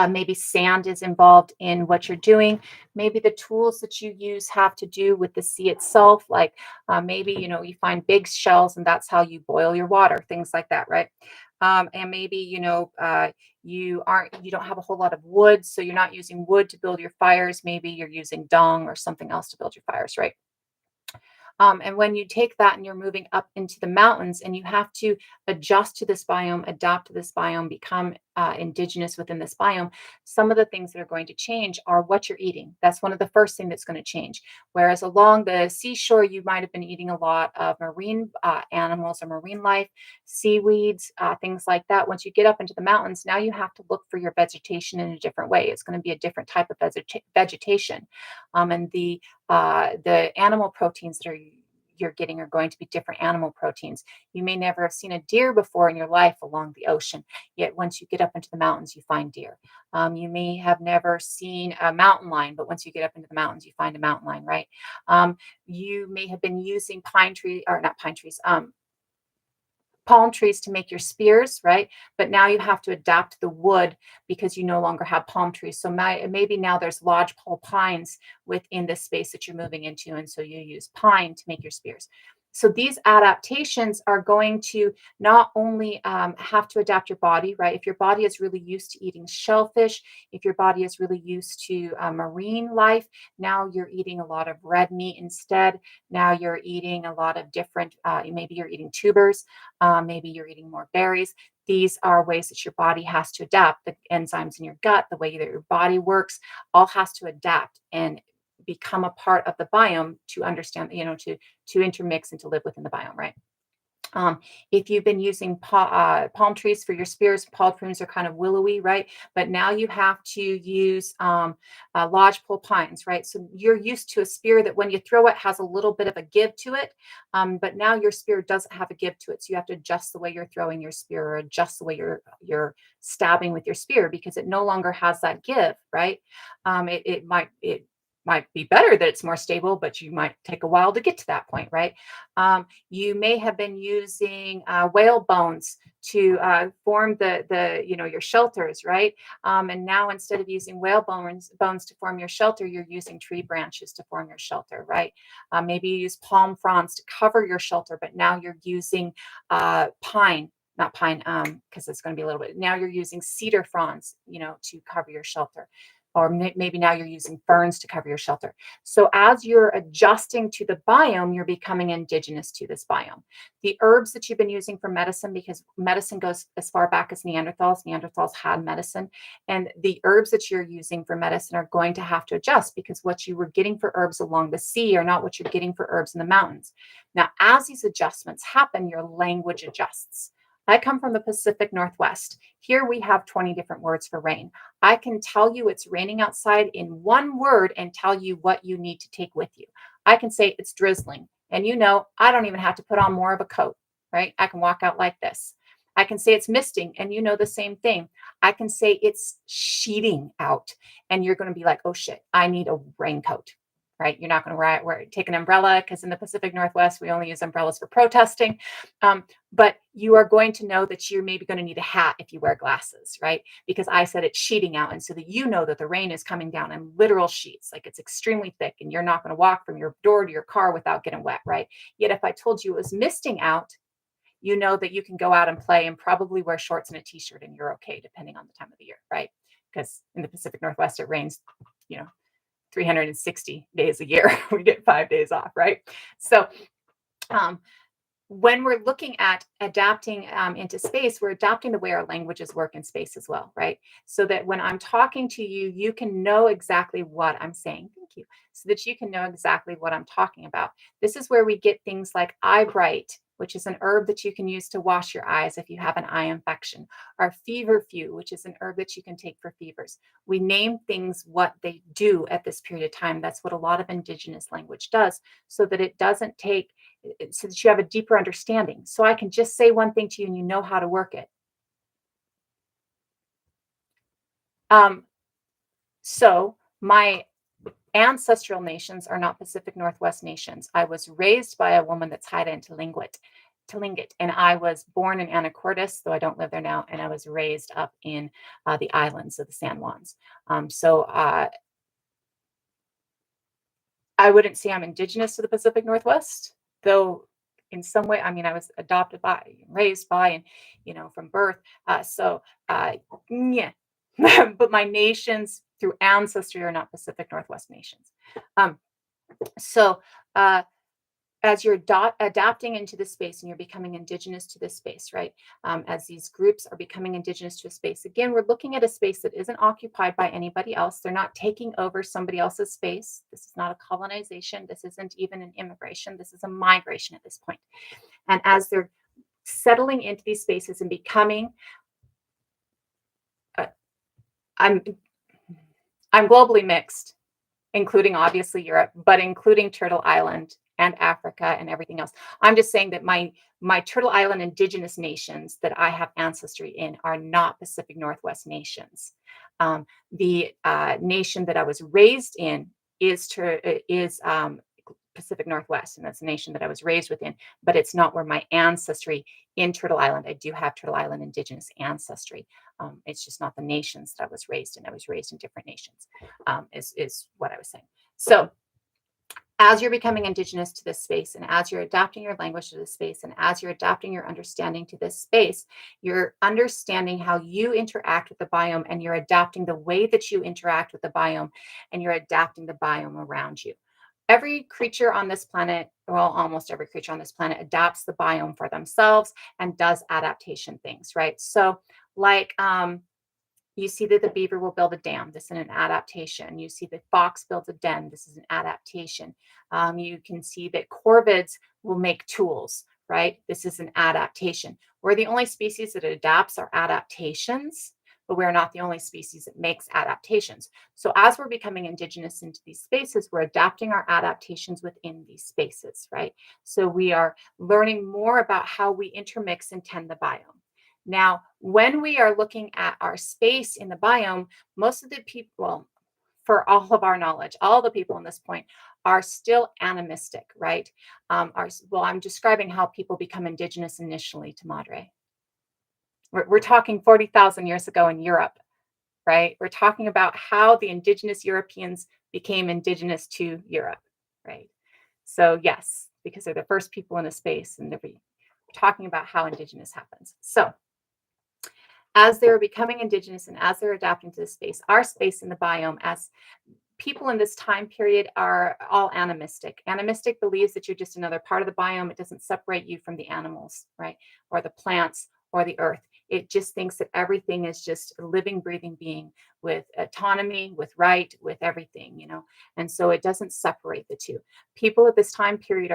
maybe sand is involved in what you're doing. Maybe the tools that you use have to do with the sea itself. Like maybe, you find big shells and that's how you boil your water, things like that, right? And maybe, you don't have a whole lot of wood. So you're not using wood to build your fires. Maybe you're using dung or something else to build your fires, right? And when you take that and you're moving up into the mountains and you have to adjust to this biome, adapt to this biome, become indigenous within this biome, some of the things that are going to change are what you're eating. That's one of the first thing that's going to change. Whereas along the seashore, you might have been eating a lot of marine animals or marine life, seaweeds, things like that. Once you get up into the mountains, now you have to look for your vegetation in a different way. It's going to be a different type of vegetation. And the animal proteins that you're getting are going to be different animal proteins. You may never have seen a deer before in your life along the ocean, yet once you get up into the mountains, you find deer. You may have never seen a mountain lion, but once you get up into the mountains, you find a mountain lion, right? You may have been using pine tree, or not pine trees, palm trees to make your spears, right? But now you have to adapt the wood because you no longer have palm trees. So maybe now there's lodgepole pines within the space that you're moving into. And so you use pine to make your spears. So these adaptations are going to not only have to adapt your body, right? If your body is really used to eating shellfish, if your body is really used to marine life, now you're eating a lot of red meat instead. Now you're eating a lot of different, maybe you're eating tubers, maybe you're eating more berries. These are ways that your body has to adapt. The enzymes in your gut, the way that your body works, all has to adapt and become a part of the biome to understand, to intermix and to live within the biome, right? If you've been using palm trees for your spears, palm trees are kind of willowy, right? But now you have to use lodgepole pines, right? So you're used to a spear that when you throw it has a little bit of a give to it, but now your spear doesn't have a give to it. So you have to adjust the way you're throwing your spear or adjust the way you're stabbing with your spear because it no longer has that give, right? It might be better that it's more stable, but you might take a while to get to that point, right? You may have been using whale bones to form your shelters, right? And now instead of using whale bones to form your shelter, you're using tree branches to form your shelter, right? Maybe you use palm fronds to cover your shelter, but now you're using pine. Not pine, because it's going to be a little bit. Now you're using cedar fronds, to cover your shelter, or maybe now you're using ferns to cover your shelter. So as you're adjusting to the biome, you're becoming indigenous to this biome. The herbs that you've been using for medicine, because medicine goes as far back as Neanderthals. Neanderthals had medicine. And the herbs that you're using for medicine are going to have to adjust because what you were getting for herbs along the sea are not what you're getting for herbs in the mountains. Now, as these adjustments happen, your language adjusts. I come from the Pacific Northwest. Here we have 20 different words for rain. I can tell you it's raining outside in one word and tell you what you need to take with you. I can say it's drizzling, and I don't even have to put on more of a coat, right? I can walk out like this. I can say it's misting, and the same thing. I can say it's sheeting out, and you're going to be like, oh shit, I need a raincoat, right? You're not going to take an umbrella because in the Pacific Northwest, we only use umbrellas for protesting. But you are going to know that you're maybe going to need a hat if you wear glasses, right? Because I said it's sheeting out. And so that that the rain is coming down in literal sheets, like it's extremely thick, and you're not going to walk from your door to your car without getting wet, right? Yet if I told you it was misting out, you know that you can go out and play and probably wear shorts and a t-shirt and you're okay, depending on the time of the year, right? Because in the Pacific Northwest, it rains, you know, 360 days a year. We get 5 days off, right? So, um, when we're looking at adapting into space, we're adapting the way our languages work in space as well, right? So that when I'm talking to you, you can know exactly what I'm saying. Thank you. So that you can know exactly what I'm talking about. This is where we get things like eye bright, which is an herb that you can use to wash your eyes if you have an eye infection, or feverfew, which is an herb that you can take for fevers. We name things what they do at this period of time. That's what a lot of indigenous language does, so that it doesn't take so that you have a deeper understanding. So I can just say one thing to you and you know how to work it. So my ancestral nations are not Pacific Northwest nations. I was raised by a woman that's Haida and Tlingit, and I was born in Anacortes, though I don't live there now, and I was raised up in the islands of the San Juans. So I wouldn't say I'm indigenous to the Pacific Northwest, though in some way, I mean, I was adopted by, raised by, and from birth. Yeah, but my nations through ancestry are not Pacific Northwest nations. Um, so uh, as you're adapting into this space and you're becoming indigenous to this space, right? As these groups are becoming indigenous to a space, again, we're looking at a space that isn't occupied by anybody else. They're not taking over somebody else's space. This is not a colonization. This isn't even an immigration. This is a migration at this point. And as they're settling into these spaces and becoming, uh, I'm globally mixed, including obviously Europe, but including Turtle Island and Africa and everything else. I'm just saying that my Turtle Island indigenous nations that I have ancestry in are not Pacific Northwest nations. The nation that I was raised in is Pacific Northwest, and that's a nation that I was raised within, but it's not where my ancestry in Turtle Island. I do have Turtle Island indigenous ancestry. It's just not the nations that I was raised in. I was raised in different nations, is what I was saying. So as you're becoming indigenous to this space, and as you're adapting your language to this space, and as you're adapting your understanding to this space, you're understanding how you interact with the biome, and you're adapting the way that you interact with the biome, and you're adapting the biome around you. Every creature on this planet, well, almost every creature on this planet adapts the biome for themselves and does adaptation things, right? So like you see that the beaver will build a dam. This is an adaptation. You see the fox builds a den. This is an adaptation. You can see that corvids will make tools, right? This is an adaptation. We're the only species that adapts our adaptations, but we're not the only species that makes adaptations. So as we're becoming indigenous into these spaces, we're adapting our adaptations within these spaces, right? So we are learning more about how we intermix and tend the biome. Now, when we are looking at our space in the biome, most of the people, well, for all of our knowledge, all the people in this point are still animistic, right? I'm describing how people become indigenous initially to Madre. We're talking 40,000 years ago in Europe, right? We're talking about how the indigenous Europeans became indigenous to Europe, right? So yes, because they're the first people in a space, and we're talking about how indigenous happens. So as they're becoming indigenous and as they're adapting to the space, our space in the biome, as people in this time period are all animistic. Animistic believes that you're just another part of the biome. It doesn't separate you from the animals, right? Or the plants or the earth. It just thinks that everything is just a living, breathing being with autonomy, with right, with everything, And so it doesn't separate the two. People at this time period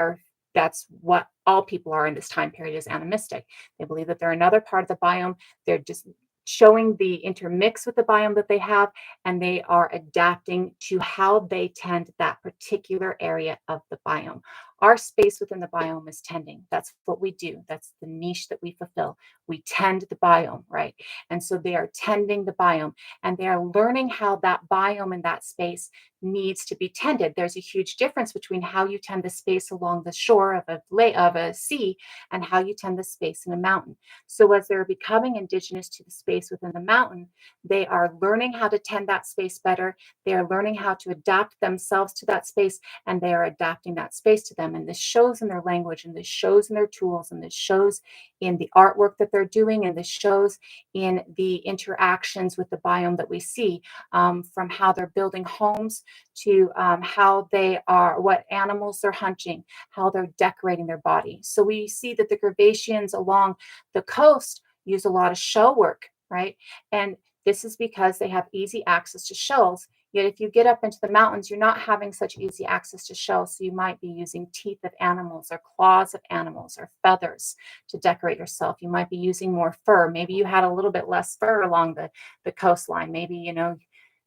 that's what all people are in this time period, is animistic. They believe that they're another part of the biome. They're just showing the intermix with the biome that they have, and they are adapting to how they tend that particular area of the biome. Our space within the biome is tending. That's what we do. That's the niche that we fulfill. We tend the biome, right? And so they are tending the biome, and they are learning how that biome in that space needs to be tended. There's a huge difference between how you tend the space along the shore of a sea and how you tend the space in a mountain. So as they're becoming indigenous to the space within the mountain, they are learning how to tend that space better. They are learning how to adapt themselves to that space, and they are adapting that space to them. And this shows in their language, and this shows in their tools, and this shows in the artwork that they're doing, and this shows in the interactions with the biome that we see, from how they're building homes to how they are, what animals they're hunting, how they're decorating their body. So we see that the Gravacians along the coast use a lot of shell work, right? And this is because they have easy access to shells. Yet if you get up into the mountains, you're not having such easy access to shells. So you might be using teeth of animals or claws of animals or feathers to decorate yourself. You might be using more fur. Maybe you had a little bit less fur along the coastline. Maybe,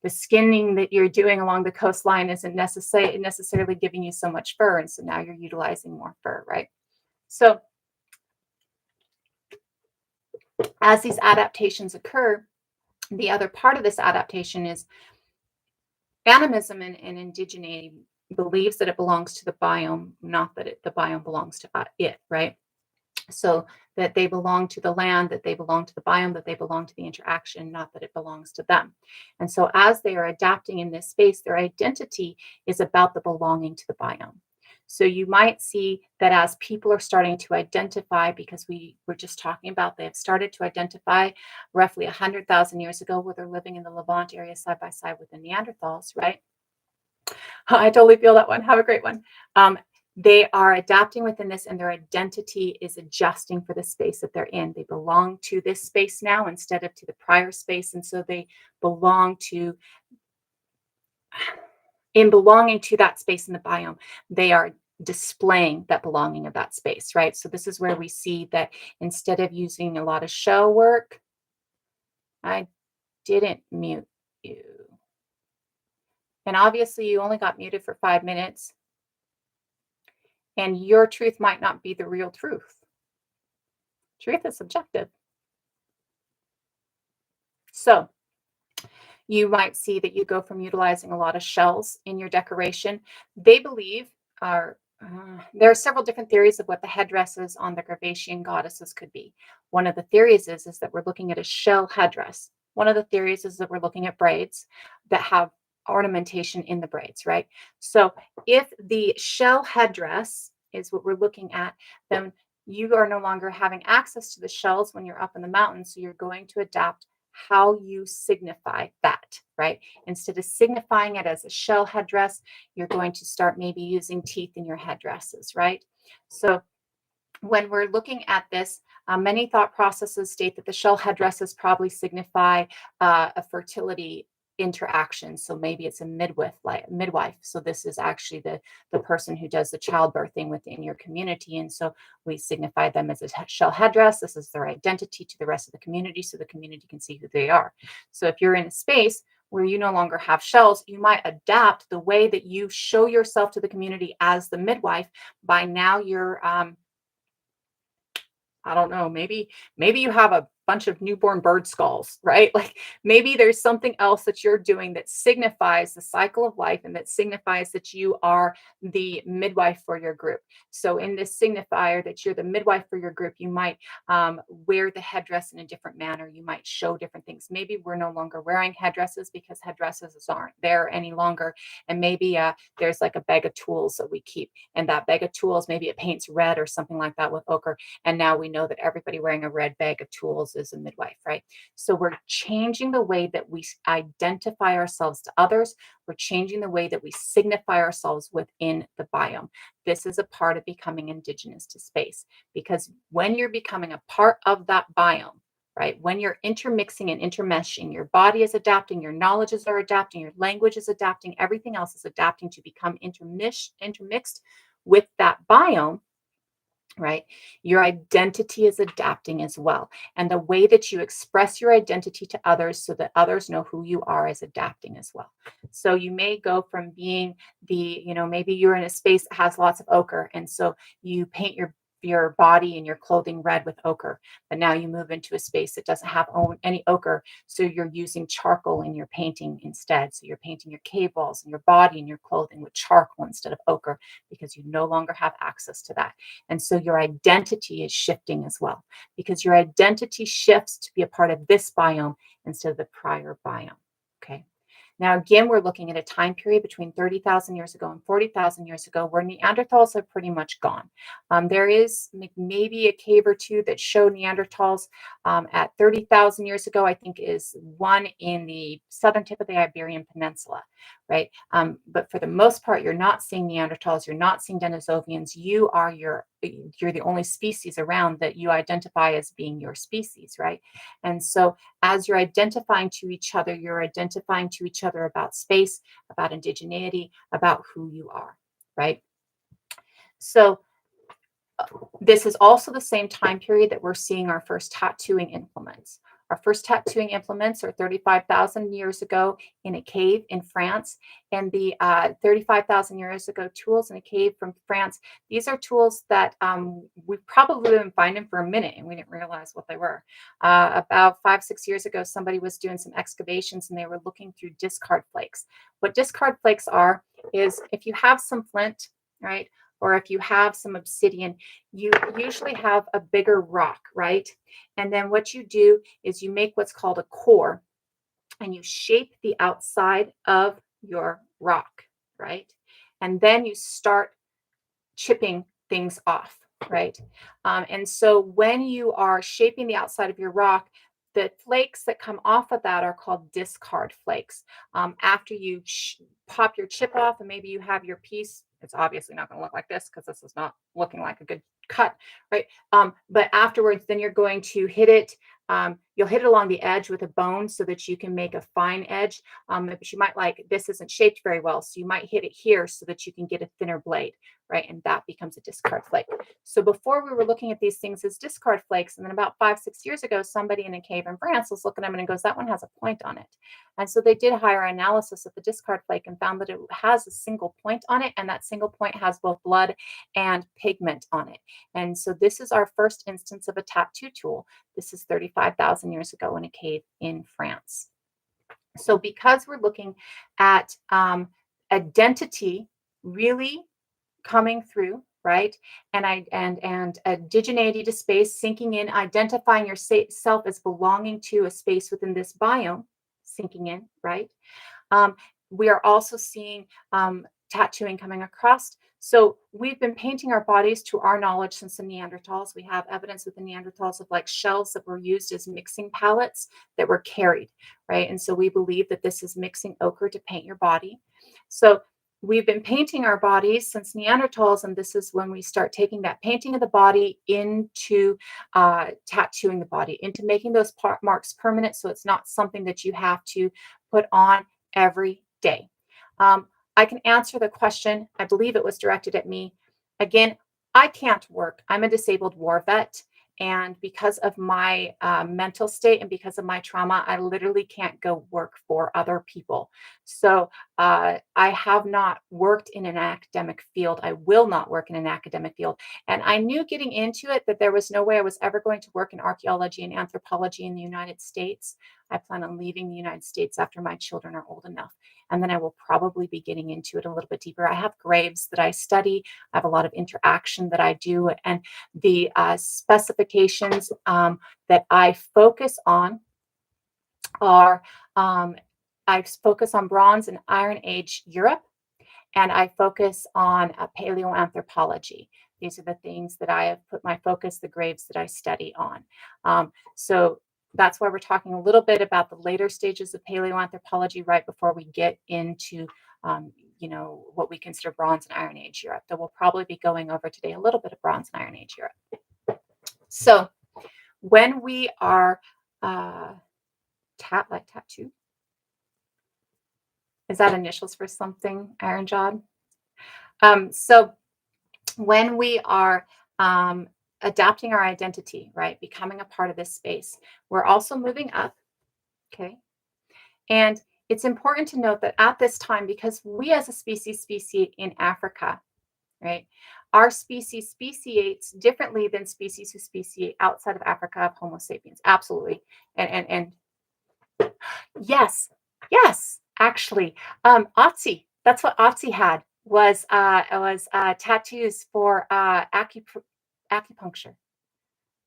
the skinning that you're doing along the coastline isn't necessarily giving you so much fur. And so now you're utilizing more fur, right? So as these adaptations occur, the other part of this adaptation is animism and indigeneity believes that it belongs to the biome, not that the biome belongs to it, right? So that they belong to the land, that they belong to the biome, that they belong to the interaction, not that it belongs to them. And so as they are adapting in this space, their identity is about the belonging to the biome. So you might see that as people are starting to identify, because we were just talking about, they have started to identify roughly 100,000 years ago, where they're living in the Levant area side by side with the Neanderthals, right? I totally feel that one. Have a great one. They are adapting within this, and their identity is adjusting for the space that they're in. They belong to this space now instead of to the prior space. And so they belong to, in belonging to that space in the biome, they are displaying that belonging of that space, right? So this is where we see that instead of using a lot of shell work, I didn't mute you. And obviously you only got muted for 5 minutes. And your truth might not be the real truth. Truth is subjective. So you might see that you go from utilizing a lot of shells in your decoration. They believe there are several different theories of what the headdresses on the Gravacian goddesses could be. One of the theories is that we're looking at a shell headdress. One of the theories is that we're looking at braids that have ornamentation in the braids, right? So if the shell headdress is what we're looking at, then you are no longer having access to the shells when you're up in the mountains. So you're going to adapt how you signify that, right? Instead of signifying it as a shell headdress, you're going to start maybe using teeth in your headdresses, right? So when we're looking at this, many thought processes state that the shell headdresses probably signify a fertility interaction. So maybe it's a midwife. So this is actually the person who does the childbirthing within your community. And so we signify them as a shell headdress. This is their identity to the rest of the community, so the community can see who they are. So if you're in a space where you no longer have shells, you might adapt the way that you show yourself to the community as the midwife. By now you're I don't know, maybe you have a bunch of newborn bird skulls, right? Like maybe there's something else that you're doing that signifies the cycle of life, and that signifies that you are the midwife for your group. So in this signifier that you're the midwife for your group, you might wear the headdress in a different manner. You might show different things. Maybe we're no longer wearing headdresses because headdresses aren't there any longer. And maybe there's like a bag of tools that we keep, and that bag of tools, maybe it paints red or something like that with ochre. And now we know that everybody wearing a red bag of tools is a midwife, right? So we're changing the way that we identify ourselves to others. We're changing the way that we signify ourselves within the biome. This is a part of becoming indigenous to space, because when you're becoming a part of that biome, right? When you're intermixing and intermeshing, your body is adapting, your knowledges are adapting, your language is adapting, everything else is adapting to become intermixed with that biome. right? Your identity is adapting as well. And the way that you express your identity to others so that others know who you are is adapting as well. So you may go from being maybe you're in a space that has lots of ochre. And so you paint your body and your clothing red with ochre, but now you move into a space that doesn't have any ochre, so you're using charcoal in your painting instead. So you're painting your cave walls and your body and your clothing with charcoal instead of ochre, because you no longer have access to that. And so your identity is shifting as well, because your identity shifts to be a part of this biome instead of the prior biome. Okay. Now, again, we're looking at a time period between 30,000 years ago and 40,000 years ago where Neanderthals are pretty much gone. There is maybe a cave or two that show Neanderthals at 30,000 years ago, I think is one in the southern tip of the Iberian Peninsula, right? But for the most part, you're not seeing Neanderthals, you're not seeing Denisovians. You're the only species around that you identify as being your species, right? And so as you're identifying to each other, you're identifying to each other about space, about indigeneity, about who you are, right? So this is also the same time period that we're seeing our first tattooing implements. Our first tattooing implements are 35,000 years ago in a cave in France. And the 35,000 years ago tools in a cave from France, these are tools that we probably been finding for a minute and we didn't realize what they were. About 5-6 years ago, somebody was doing some excavations and they were looking through discard flakes. What discard flakes are is if you have some flint, right? Or if you have some obsidian, you usually have a bigger rock, right? And then what you do is you make what's called a core and you shape the outside of your rock, right? And then you start chipping things off, right? And so when you are shaping the outside of your rock, the flakes that come off of that are called discard flakes. After you pop your chip off and maybe you have your piece, it's obviously not going to look like this because this is not looking like a good cut, right? But afterwards, then you're going to hit it. You'll hit it along the edge with a bone so that you can make a fine edge. But you might this isn't shaped very well, so you might hit it here so that you can get a thinner blade, right? And that becomes a discard flake. So before we were looking at these things as discard flakes, and then about 5-6 years ago, somebody in a cave in France was looking at them and goes, that one has a point on it. And so they did a higher analysis of the discard flake and found that it has a single point on it, and that single point has both blood and pigment on it. And so this is our first instance of a tattoo tool. This is 35,000 years ago in a cave in France. So because we're looking at identity really coming through, right? And indigeneity to space, sinking in, identifying yourself as belonging to a space within this biome, sinking in, right? We are also seeing tattooing coming across. So we've been painting our bodies to our knowledge since the Neanderthals. We have evidence with the Neanderthals of shells that were used as mixing palettes that were carried, right? And so we believe that this is mixing ochre to paint your body. So we've been painting our bodies since Neanderthals, and this is when we start taking that painting of the body into tattooing the body, into making those marks permanent, so it's not something that you have to put on every day. I can answer the question. I believe it was directed at me. Again, I can't work. I'm a disabled war vet. And because of my mental state and because of my trauma, I literally can't go work for other people. So I have not worked in an academic field. I will not work in an academic field. And I knew getting into it that there was no way I was ever going to work in archaeology and anthropology in the United States. I plan on leaving the United States after my children are old enough. And then I will probably be getting into it a little bit deeper. I have graves that I study. I have a lot of interaction that I do. And the specifications that I focus on are I focus on Bronze and Iron Age Europe, and I focus on paleoanthropology. These are the things that I have put my focus, the graves that I study on. So that's why we're talking a little bit about the later stages of paleoanthropology right before we get into what we consider Bronze and Iron Age Europe. Though we'll probably be going over today a little bit of Bronze and Iron Age Europe. So when we are tattoo, is that initials for something, Iron Jod? So when we are um, adapting our identity, right? Becoming a part of this space. We're also moving up, okay? And it's important to note that at this time, because we as a species in Africa, right? Our species speciates differently than species who speciate outside of Africa of Homo sapiens. Absolutely. And yes, yes, actually. That's what Otzi had was tattoos for acupuncture.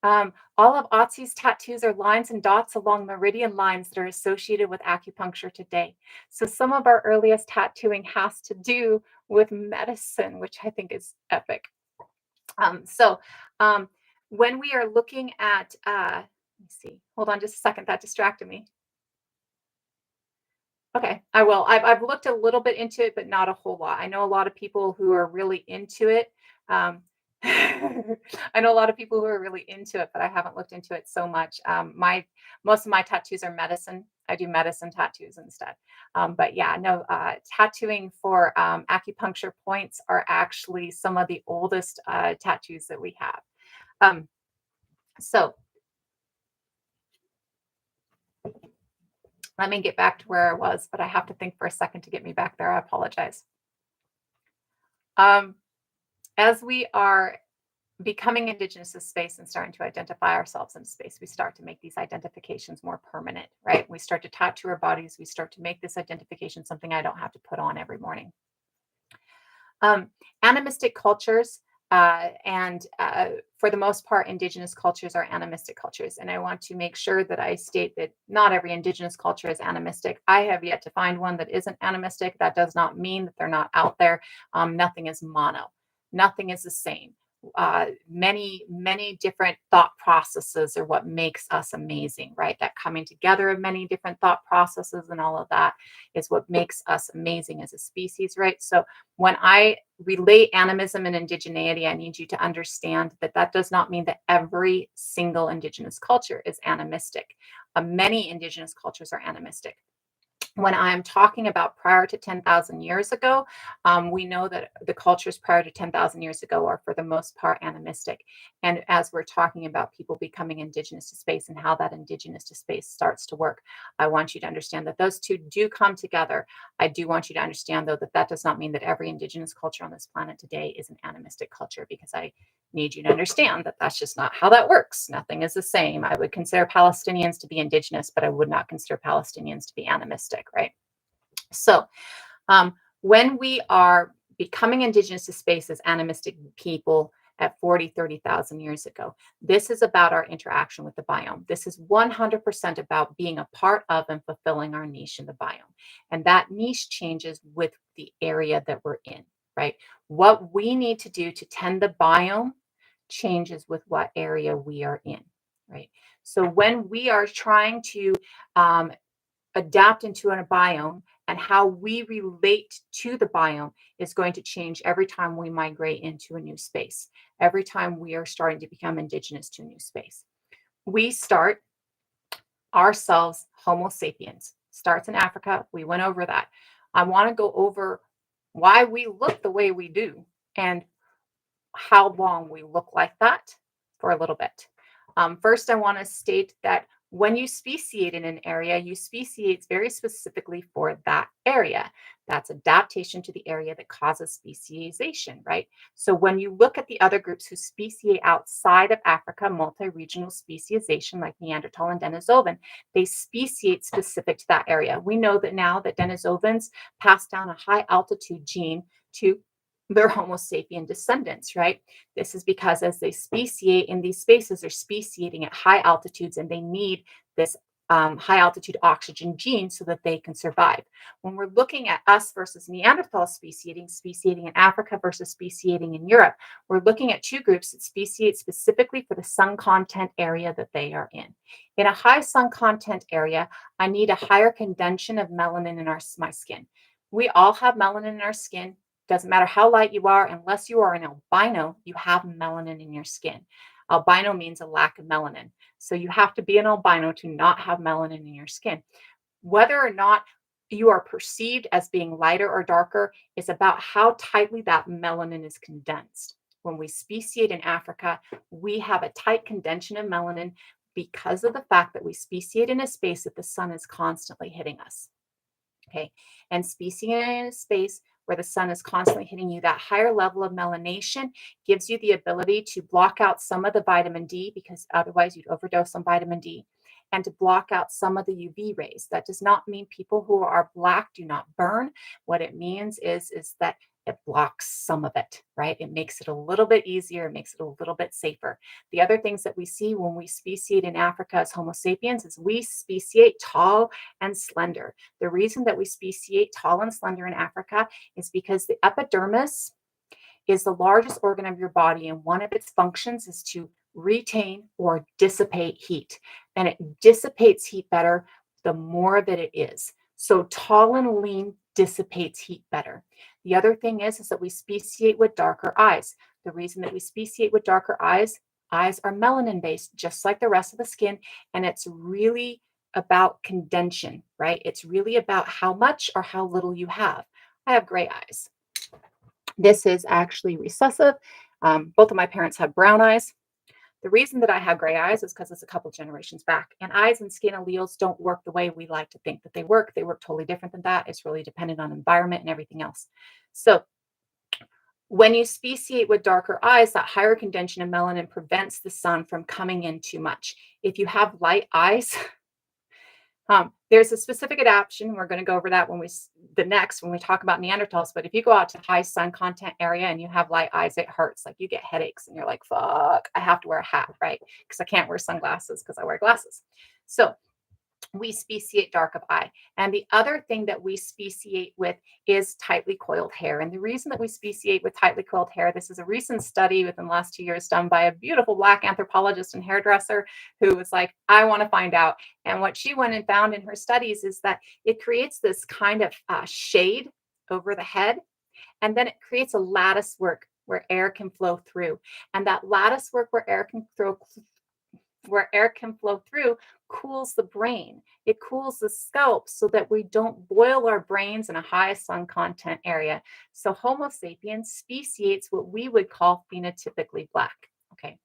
All of Otzi's tattoos are lines and dots along meridian lines that are associated with acupuncture today. So some of our earliest tattooing has to do with medicine, which I think is epic. So when we are looking at, let me see, hold on just a second, that distracted me. Okay, I will. I've looked a little bit into it, but not a whole lot. I know a lot of people who are really into it. I know a lot of people who are really into it, but I haven't looked into it so much. My most of my tattoos are medicine. I do medicine tattoos instead. But yeah, no, tattooing for acupuncture points are actually some of the oldest tattoos that we have. Um, so let me get back to where I was, but I have to think for a second to get me back there. I apologize. Um, as we are becoming indigenous to space and starting to identify ourselves in space, we start to make these identifications more permanent, right? We start to tattoo our bodies. We start to make this identification something I don't have to put on every morning. Um, Animistic cultures, and for the most part, indigenous cultures are animistic cultures. And I want to make sure that I state that not every indigenous culture is animistic. I have yet to find one that isn't animistic. That does not mean that they're not out there. Nothing is mono, nothing is the same. Many different thought processes are what makes us amazing, right? That coming together of many different thought processes and all of that is what makes us amazing as a species, right? So when I relate animism and indigeneity, I need you to understand that that does not mean that every single indigenous culture is animistic. Many indigenous cultures are animistic. When I'm talking about prior to 10,000 years ago, we know that the cultures prior to 10,000 years ago are, for the most part, animistic. And as we're talking about people becoming indigenous to space and how that indigenous to space starts to work, I want you to understand that those two do come together. I do want you to understand, though, that that does not mean that every indigenous culture on this planet today is an animistic culture, because I need you to understand that that's just not how that works. Nothing is the same. I would consider Palestinians to be indigenous, but I would not consider Palestinians to be animistic, right? So when we are becoming indigenous to space as animistic people at 40, 30,000 years ago, this is about our interaction with the biome. This is 100% about being a part of and fulfilling our niche in the biome. And that niche changes with the area that we're in, right? What we need to do to tend the biome changes with what area we are in, right? So when we are trying to um, adapt into a biome, and how we relate to the biome is going to change every time we migrate into a new space, every time we are starting to become indigenous to a new space. We start ourselves, Homo sapiens, starts in Africa. We went over that. I want to go over why we look the way we do and how long we look like that for a little bit. First, I want to state that when you speciate in an area, you speciate very specifically for that area. That's adaptation to the area that causes speciation, right? So when you look at the other groups who speciate outside of Africa, multi-regional speciation like Neanderthal and Denisovan, they speciate specific to that area. We know that now that Denisovans pass down a high altitude gene to their Homo sapien descendants, right? This is because as they speciate in these spaces, they're speciating at high altitudes and they need this high altitude oxygen gene so that they can survive. When we're looking at us versus Neanderthal speciating in Africa versus speciating in Europe, we're looking at two groups that speciate specifically for the sun content area that they are in. In a high sun content area, I need a higher condensation of melanin in my skin. We all have melanin in our skin. Doesn't matter how light you are, unless you are an albino, you have melanin in your skin. Albino means a lack of melanin. So you have to be an albino to not have melanin in your skin. Whether or not you are perceived as being lighter or darker is about how tightly that melanin is condensed. when we speciate in Africa, we have a tight condension of melanin because of the fact that we speciate in a space that the sun is constantly hitting us. Okay. And speciating in a space where the sun is constantly hitting you, that higher level of melanation gives you the ability to block out some of the vitamin D, because otherwise you'd overdose on vitamin D, and to block out some of the UV rays. That does not mean people who are black do not burn. What it means is that it blocks some of it, right? It makes it a little bit easier, it makes it a little bit safer. The other things that we see when we speciate in Africa as Homo sapiens is we speciate tall and slender. The reason that we speciate tall and slender in Africa is because the epidermis is the largest organ of your body, and one of its functions is to retain or dissipate heat. And it dissipates heat better the more that it is. So tall and lean dissipates heat better. The other thing is that we speciate with darker eyes. The reason that we speciate with darker eyes are melanin based, just like the rest of the skin, and it's really about condension, right? It's really about how much or how little you have. I have gray eyes. This is actually recessive. Both of my parents have brown eyes. The reason that I have gray eyes is because it's a couple generations back. And eyes and skin alleles don't work the way we like to think that they work. They work totally different than that. It's really dependent on environment and everything else. So when you speciate with darker eyes, that higher condension of melanin prevents the sun from coming in too much. If you have light eyes, there's a specific adaptation. We're going to go over that when we talk about Neanderthals. But if you go out to high sun content area and you have light eyes, it hurts. Like you get headaches and you're like, fuck, I have to wear a hat, right? Because I can't wear sunglasses because I wear glasses. So we speciate dark of eye. And the other thing that we speciate with is tightly coiled hair. And the reason that we speciate with tightly coiled hair, this is a recent study within the last 2 years done by a beautiful Black anthropologist and hairdresser who was like, I want to find out. And what she went and found in her studies is that it creates this kind of shade over the head. And then it creates a lattice work where air can flow through. And that lattice work where air can flow through cools the brain. It cools the scalp so that we don't boil our brains in a high sun content area. So Homo sapiens speciates what we would call phenotypically Black. Okay.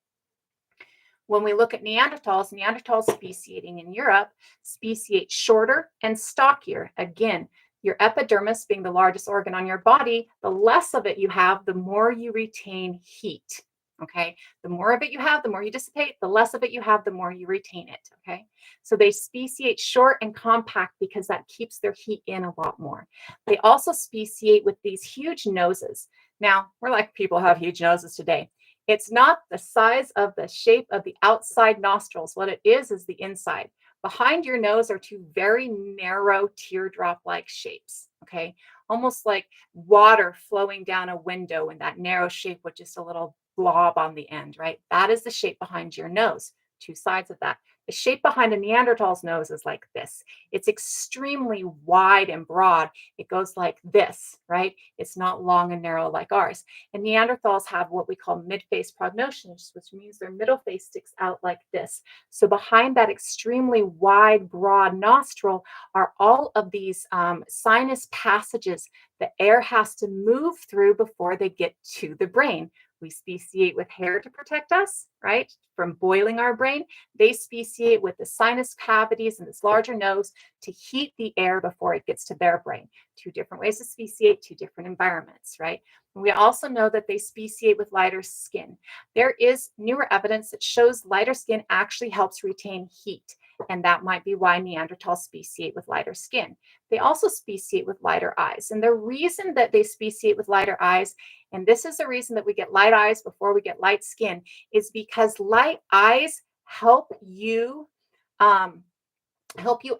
When we look at Neanderthals speciating in Europe speciate shorter and stockier. Again, your epidermis being the largest organ on your body, the less of it you have, the more you retain heat. Okay. The more of it you have, the more you dissipate. The less of it you have, the more you retain it. Okay. So they speciate short and compact because that keeps their heat in a lot more. They also speciate with these huge noses. Now, we're like people have huge noses today. It's not the size of the shape of the outside nostrils. What it is the inside. Behind your nose are two very narrow teardrop-like shapes. Okay. Almost like water flowing down a window in that narrow shape with just a little blob on the end, right? That is the shape behind your nose, two sides of that. The shape behind a Neanderthal's nose is like this. It's extremely wide and broad. It goes like this, right? It's not long and narrow like ours. And Neanderthals have what we call mid-face prognosis, which means their middle face sticks out like this. So behind that extremely wide, broad nostril are all of these sinus passages that air has to move through before they get to the brain. We speciate with hair to protect us, right, from boiling our brain. They speciate with the sinus cavities and this larger nose to heat the air before it gets to their brain. Two different ways to speciate, two different environments, right? And we also know that they speciate with lighter skin. There is newer evidence that shows lighter skin actually helps retain heat. And that might be why Neanderthals speciate with lighter skin. They also speciate with lighter eyes. And the reason that they speciate with lighter eyes, and this is the reason that we get light eyes before we get light skin, is because light eyes help you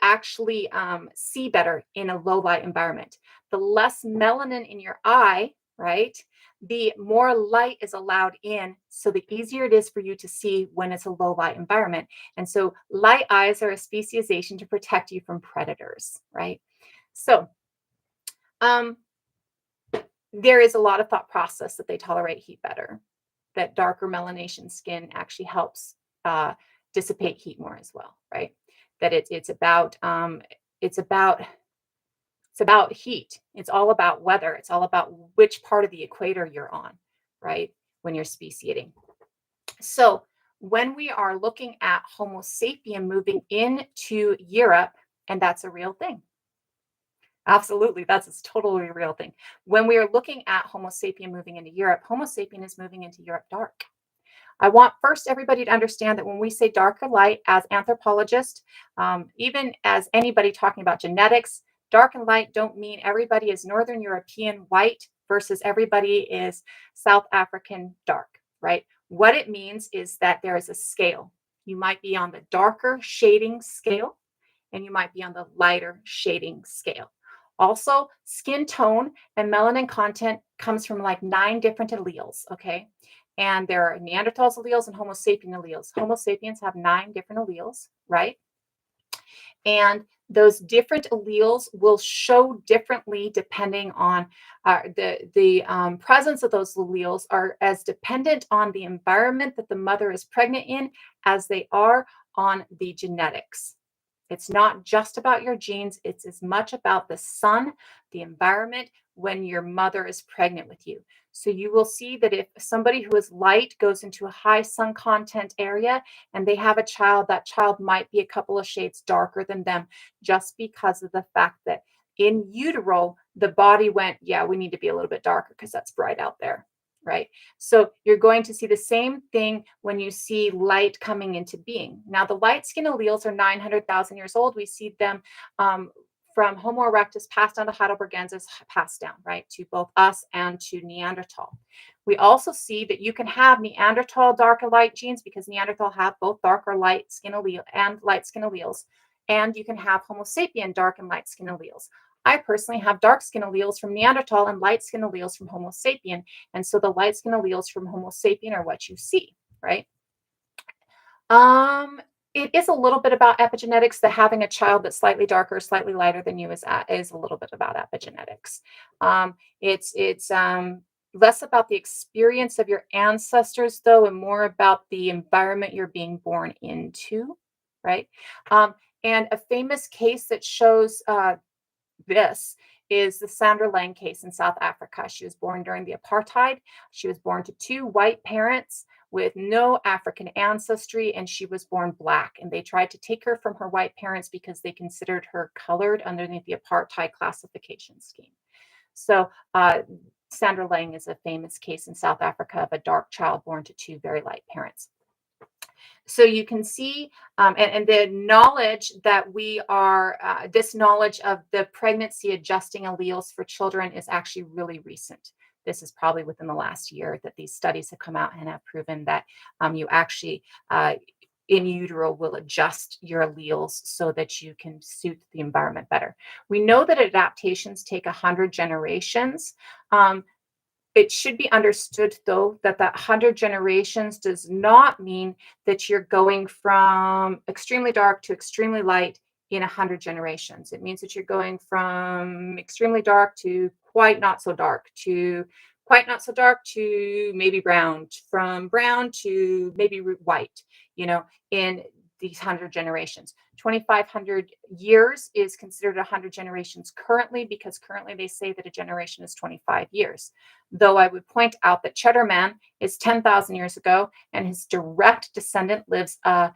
actually see better in a low light environment. The less melanin in your eye, right, the more light is allowed in, so the easier it is for you to see when it's a low light environment. And so light eyes are a speciation to protect you from predators, right? So there is a lot of thought process that they tolerate heat better, that darker melanation skin actually helps dissipate heat more as well, right? That it's about heat. It's all about weather. It's all about which part of the equator you're on, right? when you're speciating. So when we are looking at Homo sapien moving into Europe, and that's a real thing. Absolutely, that's a totally real thing. When we are looking at Homo sapien moving into Europe, Homo sapien is moving into Europe dark. I want first everybody to understand that when we say dark or light, as anthropologists, even as anybody talking about genetics, dark and light don't mean everybody is Northern European white versus everybody is South African dark, right? What it means is that there is a scale. You might be on the darker shading scale, and you might be on the lighter shading scale. Also, skin tone and melanin content comes from like 9 different alleles, okay? And there are Neanderthals alleles and Homo sapien alleles. Homo sapiens have 9 different alleles, right? And those different alleles will show differently depending on the presence of those alleles are as dependent on the environment that the mother is pregnant in as they are on the genetics. It's not just about your genes, it's as much about the sun, the environment when your mother is pregnant with you. So you will see that if somebody who is light goes into a high sun content area and they have a child, that child might be a couple of shades darker than them just because of the fact that in utero, the body went, yeah, we need to be a little bit darker because that's bright out there, right? So you're going to see the same thing when you see light coming into being. Now, the light skin alleles are 900,000 years old. We see them from Homo erectus passed on to Heidelbergensis, passed down, right, to both us and to Neanderthal. We also see that you can have Neanderthal dark or light genes because Neanderthal have both dark or light skin allele and light skin alleles. And you can have Homo sapien dark and light skin alleles. I personally have dark skin alleles from Neanderthal and light skin alleles from Homo sapien. And so the light skin alleles from Homo sapien are what you see, right? It is a little bit about epigenetics, that having a child that's slightly darker, slightly lighter than you is a little bit about epigenetics. It's less about the experience of your ancestors, though, and more about the environment you're being born into, right? And a famous case that shows this is the Sandra Lang case in South Africa. She was born during the apartheid. She was born to 2 white parents with no African ancestry, and she was born black. And they tried to take her from her white parents because they considered her colored underneath the apartheid classification scheme. So Sandra Lang is a famous case in South Africa of a dark child born to 2 very light parents. So you can see, and the knowledge that we are, this knowledge of the pregnancy adjusting alleles for children is actually really recent. This is probably within the last year that these studies have come out and have proven that you actually in utero will adjust your alleles so that you can suit the environment better. We know that adaptations take 100 generations. It should be understood, though, that 100 generations does not mean that you're going from extremely dark to extremely light in 100 generations. It means that you're going from extremely dark to quite not so dark, to quite not so dark to maybe brown, from brown to maybe white, in these 100 generations. 2,500 years is considered 100 generations currently, because currently they say that a generation is 25 years. Though I would point out that Cheddar Man is 10,000 years ago, and his direct descendant lives a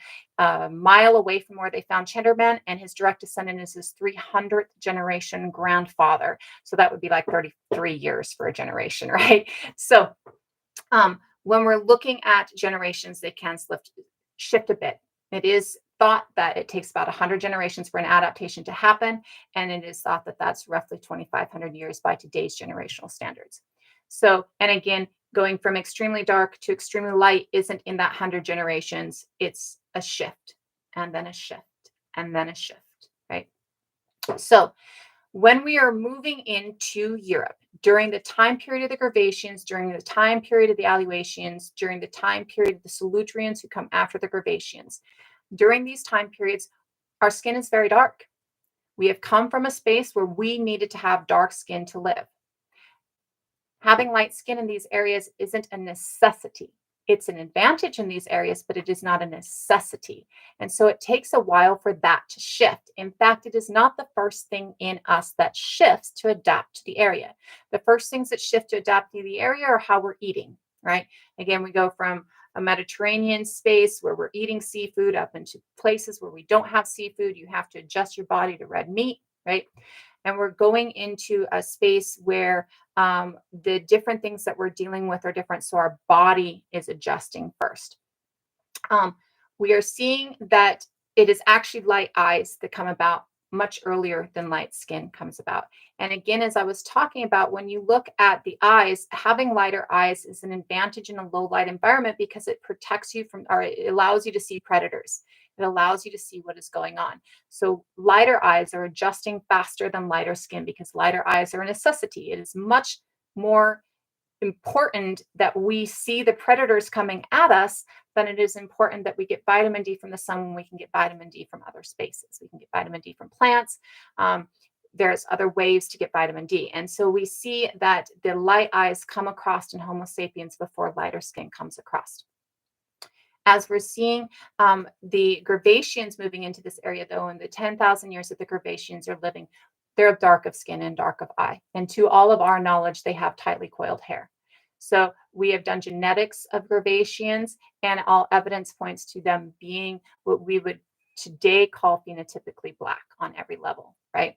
mile away from where they found Cheddar Man, and his direct descendant is his 300th generation grandfather. So that would be like 33 years for a generation, right? So when we're looking at generations, they can shift a bit. It is thought that it takes about 100 generations for an adaptation to happen, and it is thought that that's roughly 2,500 years by today's generational standards. So, and again, going from extremely dark to extremely light isn't in that 100 generations. It's a shift, and then a shift, and then a shift, right? So, when we are moving into Europe, during the time period of the Gravachians, during the time period of the Aluatians, during the time period of the Solutreans who come after the Gravachians, during these time periods, our skin is very dark. We have come from a space where we needed to have dark skin to live. Having light skin in these areas isn't a necessity. It's an advantage in these areas, but it is not a necessity. And so it takes a while for that to shift. In fact, it is not the first thing in us that shifts to adapt to the area. The first things that shift to adapt to the area are how we're eating. right? Again, we go from a Mediterranean space where we're eating seafood up into places where we don't have seafood. You have to adjust your body to red meat, right? And we're going into a space where the different things that we're dealing with are different. So our body is adjusting first. Um, we are seeing that it is actually light eyes that come about much earlier than light skin comes about. And again, as I was talking about, when you look at the eyes, having lighter eyes is an advantage in a low light environment because it protects you from, or it allows you to see predators. It allows you to see what is going on. So lighter eyes are adjusting faster than lighter skin because lighter eyes are a necessity. It is much more important that we see the predators coming at us than it is important that we get vitamin D from the sun when we can get vitamin D from other spaces. We can get vitamin D from plants. There's other ways to get vitamin D. And so we see that the light eyes come across in Homo sapiens before lighter skin comes across. As we're seeing the Gravaceans moving into this area, though, in the 10,000 years that the Gravaceans are living, they're dark of skin and dark of eye. And to all of our knowledge, they have tightly coiled hair. So we have done genetics of Gravaceans, and all evidence points to them being what we would today call phenotypically black on every level, right?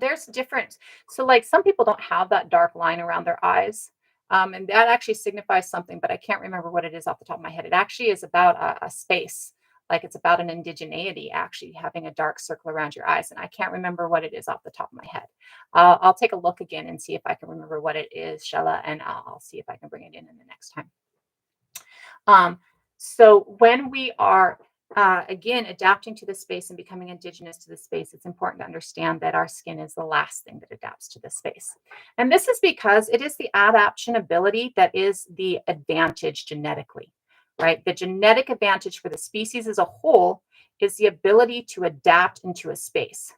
There's different. So, like, some people don't have that dark line around their eyes. And that actually signifies something, but I can't remember what it is off the top of my head. It actually is about a space, like it's about an indigeneity, actually having a dark circle around your eyes. And I can't remember what it is off the top of my head. I'll take a look again and see if I can remember what it is, Shella, and I'll see if I can bring it in the next time. So when we are again adapting to the space and becoming indigenous to the space, it's important to understand that our skin is the last thing that adapts to the space. And this is because it is the adaptation ability that is the advantage genetically, right? The genetic advantage for the species as a whole is the ability to adapt into a space.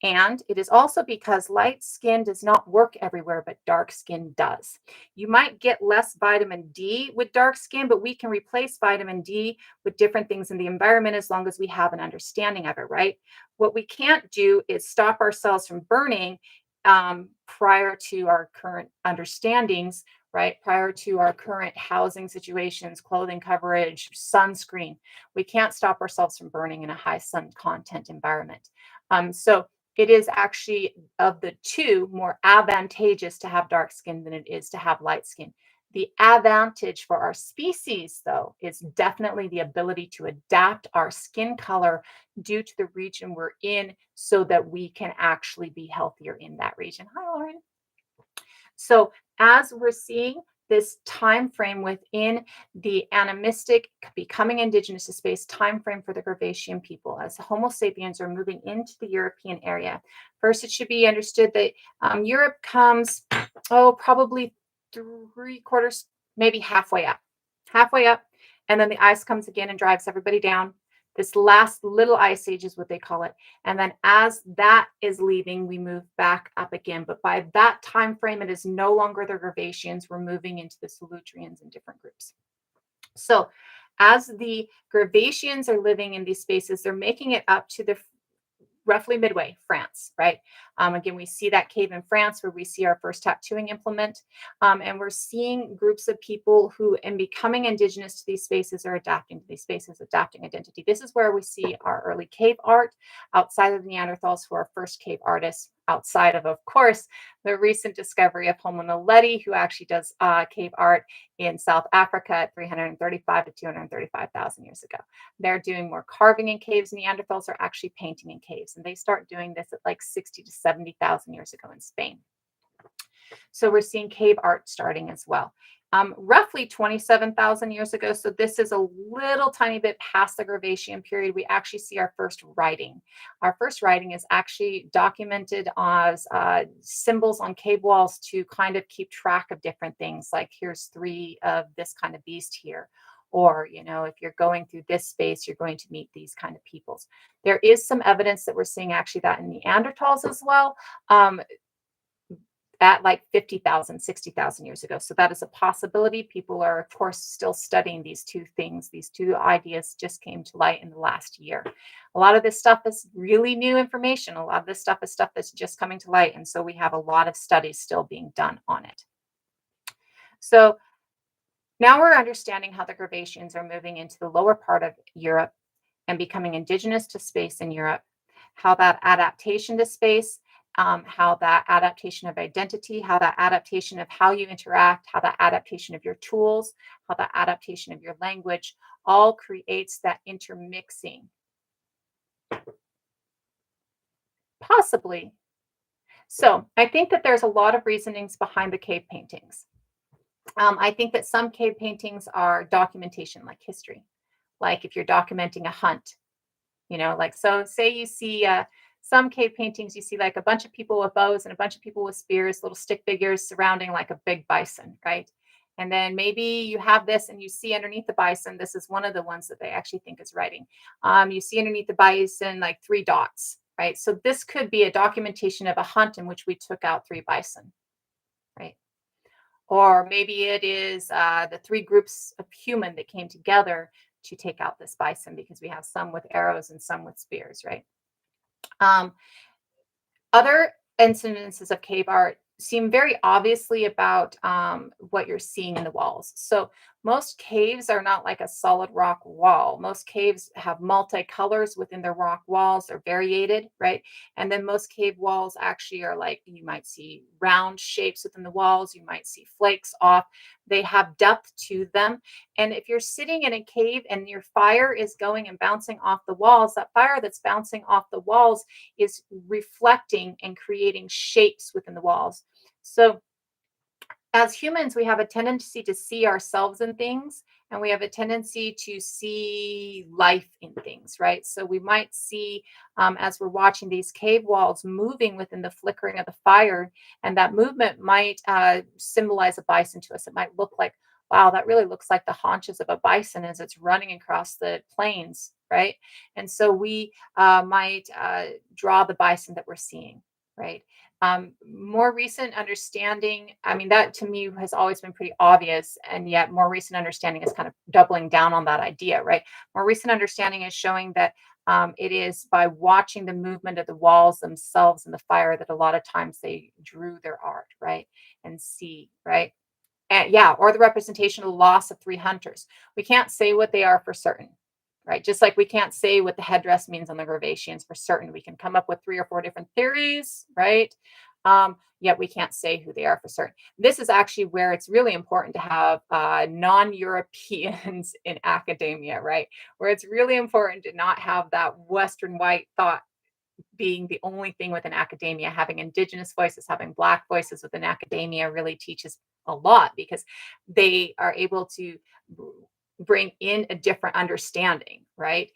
And it is also because light skin does not work everywhere, but dark skin does. You might get less vitamin D with dark skin, but we can replace vitamin D with different things in the environment as long as we have an understanding of it, right? What we can't do is stop ourselves from burning prior to our current understandings, right? Prior to our current housing situations, clothing coverage, sunscreen. We can't stop ourselves from burning in a high sun content environment. So it is actually, of the two, more advantageous to have dark skin than it is to have light skin. The advantage for our species, though, is definitely the ability to adapt our skin color due to the region we're in so that we can actually be healthier in that region. Hi, Lauren. So as we're seeing this time frame within the animistic becoming indigenous to space time frame for the Gravacean people, as Homo sapiens are moving into the European area. First, it should be understood that Europe comes, probably 3/4, maybe halfway up, and then the ice comes again and drives everybody down. This last little ice age is what they call it. And then as that is leaving, we move back up again. But by that time frame, it is no longer the Gravaceans. We're moving into the Solutreans and different groups. So as the Gravaceans are living in these spaces, they're making it up to the roughly midway, France, right? Again, we see that cave in France where we see our first tattooing implement. And we're seeing groups of people who, in becoming indigenous to these spaces, are adapting to these spaces, adapting identity. This is where we see our early cave art outside of the Neanderthals, who are first cave artists, outside of course, the recent discovery of Homo naledi, who actually does cave art in South Africa at 335 to 235,000 years ago. They're doing more carving in caves. Neanderthals are actually painting in caves, and they start doing this at like 60 to 70,000 years ago in Spain. So we're seeing cave art starting as well. Roughly 27,000 years ago, so this is a little tiny bit past the Gravacean period, we actually see our first writing. Our first writing is actually documented as symbols on cave walls to kind of keep track of different things, like here's 3 of this kind of beast here. Or, if you're going through this space, you're going to meet these kind of peoples. There is some evidence that we're seeing actually that in Neanderthals as well. At like 50,000, 60,000 years ago. So that is a possibility. People are, of course, still studying these two things. These two ideas just came to light in the last year. A lot of this stuff is really new information. A lot of this stuff is stuff that's just coming to light. And so we have a lot of studies still being done on it. So now we're understanding how the Gravatians are moving into the lower part of Europe and becoming indigenous to space in Europe, how that adaptation to space, how that adaptation of identity, how that adaptation of how you interact, how that adaptation of your tools, how that adaptation of your language all creates that intermixing. Possibly. So I think that there's a lot of reasonings behind the cave paintings. I think that some cave paintings are documentation, like history. Like if you're documenting a hunt, like, so say you see some cave paintings, you see like a bunch of people with bows and a bunch of people with spears, little stick figures surrounding like a big bison, right? And then maybe you have this and you see underneath the bison, this is one of the ones that they actually think is writing. You see underneath the bison like three dots, right? So this could be a documentation of a hunt in which we took out three bison, right? Or maybe it is the three groups of human that came together to take out this bison, because we have some with arrows and some with spears, right? Um, Other incidences of cave art seem very obviously about what you're seeing in the walls. So most caves are not like a solid rock wall. Most caves have multicolors within their rock walls. They're variated, right? And then most cave walls actually are like, you might see round shapes within the walls. You might see flakes off. They have depth to them. And if you're sitting in a cave and your fire is going and bouncing off the walls, that fire that's bouncing off the walls is reflecting and creating shapes within the walls. So as humans, we have a tendency to see ourselves in things, and we have a tendency to see life in things, right? So we might see, as we're watching these cave walls moving within the flickering of the fire, and that movement might symbolize a bison to us. It might look like, wow, that really looks like the haunches of a bison as it's running across the plains, right? And so we might draw the bison that we're seeing, right? More recent understanding, I mean, that to me has always been pretty obvious, and yet more recent understanding is kind of doubling down on that idea, right? More recent understanding is showing that it is by watching the movement of the walls themselves and the fire that a lot of times they drew their art, right? And see, right? And yeah, or the representation of the loss of three hunters. We can't say what they are for certain, right? Just like we can't say what the headdress means on the Gravatians for certain. We can come up with three or four different theories, right? Yet we can't say who they are for certain. This is actually where it's really important to have non-Europeans in academia, right? Where it's really important to not have that Western white thought being the only thing within academia. Having indigenous voices, having Black voices within academia really teaches a lot, because they are able to bring in a different understanding, right?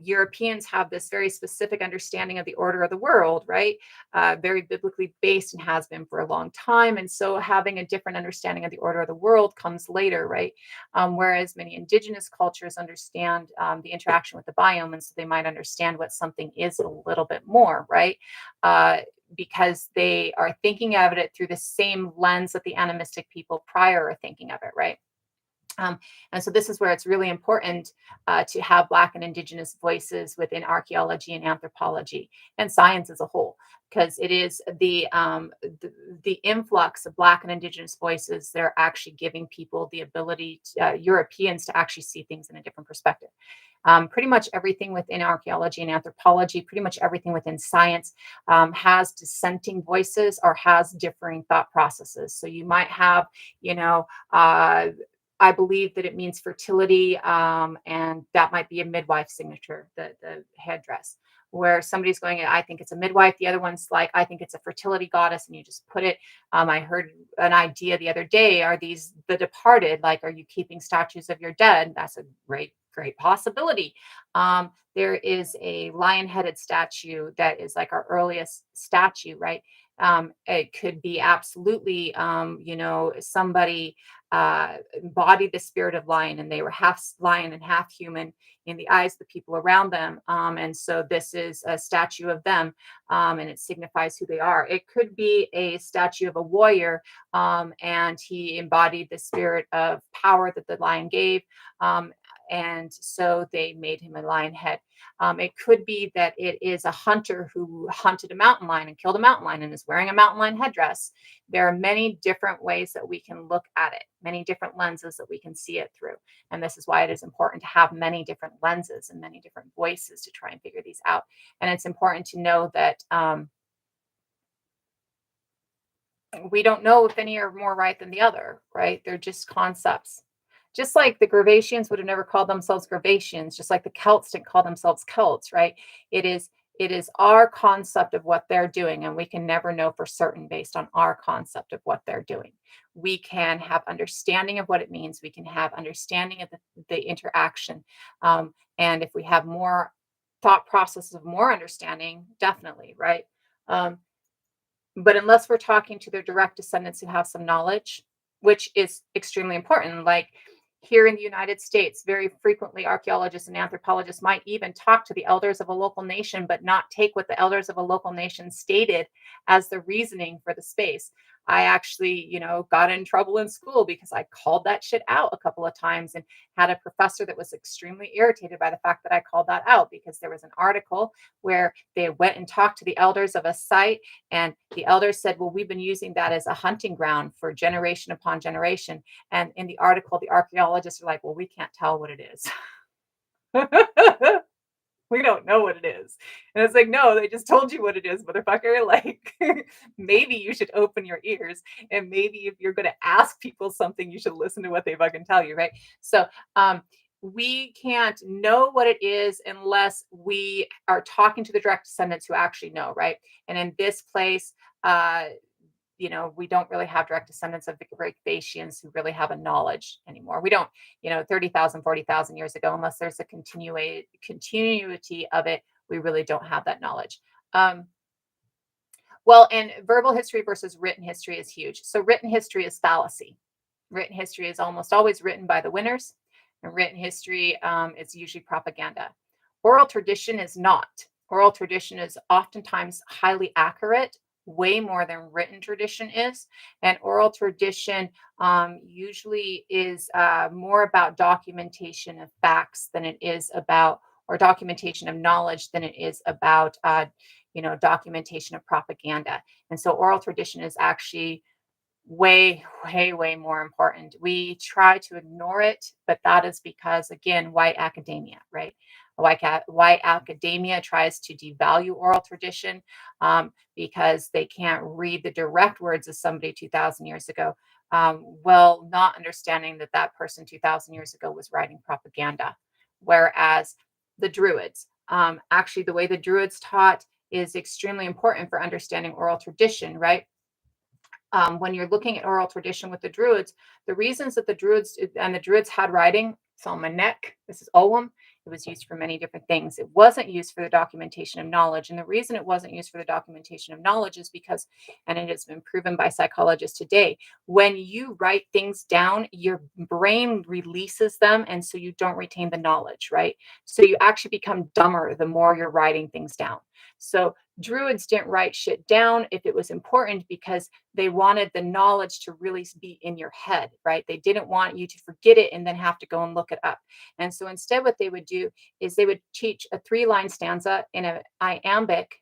Europeans have this very specific understanding of the order of the world, right? Very biblically based, and has been for a long time. And so having a different understanding of the order of the world comes later, right? Whereas many indigenous cultures understand the interaction with the biome. And so they might understand what something is a little bit more, right? Because they are thinking of it through the same lens that the animistic people prior are thinking of it, right? And so this is where it's really important to have Black and Indigenous voices within archaeology and anthropology and science as a whole, because it is the influx of Black and Indigenous voices that are actually giving people the ability, Europeans, to actually see things in a different perspective. Pretty much everything within archaeology and anthropology, pretty much everything within science has dissenting voices or has differing thought processes. So you might have, you know, I believe that it means fertility, and that might be a midwife signature, the headdress, where somebody's going, I think it's a midwife. The other one's like, I think it's a fertility goddess, and you just put it. I heard an idea the other day. Are these the departed? Like, are you keeping statues of your dead? That's a great possibility. There is a lion-headed statue that is like our earliest statue, right? It could be absolutely, somebody embodied the spirit of lion, and they were half lion and half human in the eyes of the people around them. And so this is a statue of them, and it signifies who they are. It could be a statue of a warrior, and he embodied the spirit of power that the lion gave. And so they made him a lion head. It could be that it is a hunter who hunted a mountain lion and killed a mountain lion and is wearing a mountain lion headdress. There are many different ways that we can look at it, many different lenses that we can see it through. And this is why it is important to have many different lenses and many different voices to try and figure these out. And it's important to know that we don't know if any are more right than the other, right? They're just concepts. Just like the Gravatians would have never called themselves Gravatians, just like the Celts didn't call themselves Celts, right? It is it is our concept of what they're doing, and we can never know for certain based on our concept of what they're doing. We can have understanding of what it means. We can have understanding of the interaction, and if we have more thought processes of more understanding, definitely, right? Um, but unless we're talking to their direct descendants who have some knowledge, which is extremely important, like here in the United States, very frequently archaeologists and anthropologists might even talk to the elders of a local nation, but not take what the elders of a local nation stated as the reasoning for the space. I actually, got in trouble in school because I called that shit out a couple of times and had a professor that was extremely irritated by the fact that I called that out because there was an article where they went and talked to the elders of a site, and the elders said, well, we've been using that as a hunting ground for generation upon generation. And in the article, the archaeologists are like, well, we can't tell what it is. We don't know what it is. And it's like, no, they just told you what it is, motherfucker. Like, maybe you should open your ears. And maybe if you're going to ask people something, you should listen to what they fucking tell you, right? So, we can't know what it is unless we are talking to the direct descendants who actually know, right? And in this place, we don't really have direct descendants of the great Dacians who really have a knowledge anymore. We don't, 30,000, 40,000 years ago, unless there's a continuity of it, we really don't have that knowledge. Well, and verbal history versus written history is huge. So written history is fallacy. Written history is almost always written by the winners, and written history is usually propaganda. Oral tradition is not. Oral tradition is oftentimes highly accurate, way more than written tradition is. And oral tradition usually is more about documentation of facts than it is about, or documentation of knowledge than it is about, documentation of propaganda. And so oral tradition is actually way, way, way more important. We try to ignore it, but that is because, again, white academia, right? White academia tries to devalue oral tradition because they can't read the direct words of somebody 2,000 years ago, well, not understanding that that person 2,000 years ago was writing propaganda. Whereas the Druids, actually, the way the Druids taught is extremely important for understanding oral tradition, right? When you're looking at oral tradition with the Druids, the reasons that the Druids had writing, it's on my neck. This is Ogham. It was used for many different things. It wasn't used for the documentation of knowledge. And the reason it wasn't used for the documentation of knowledge is because, and it has been proven by psychologists today, when you write things down, your brain releases them. And so you don't retain the knowledge, right? So you actually become dumber the more you're writing things down. So Druids didn't write shit down if it was important because they wanted the knowledge to really be in your head, right? They didn't want you to forget it and then have to go and look it up. And so instead, what they would do is they would teach a 3-line stanza in an iambic.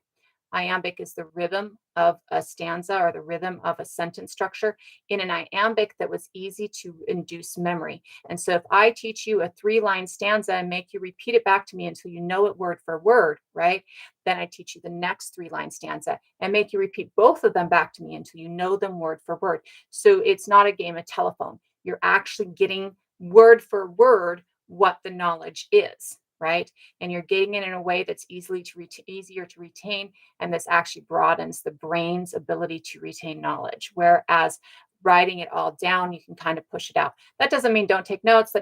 Iambic is the rhythm of a stanza or the rhythm of a sentence structure in an iambic that was easy to induce memory. And so if I teach you a 3-line stanza and make you repeat it back to me until you know it word for word, right? Then I teach you the next 3-line stanza and make you repeat both of them back to me until you know them word for word. So it's not a game of telephone. You're actually getting word for word what the knowledge is, right? And you're getting it in a way that's easier to retain. And this actually broadens the brain's ability to retain knowledge. Whereas writing it all down, you can kind of push it out. That doesn't mean don't take notes.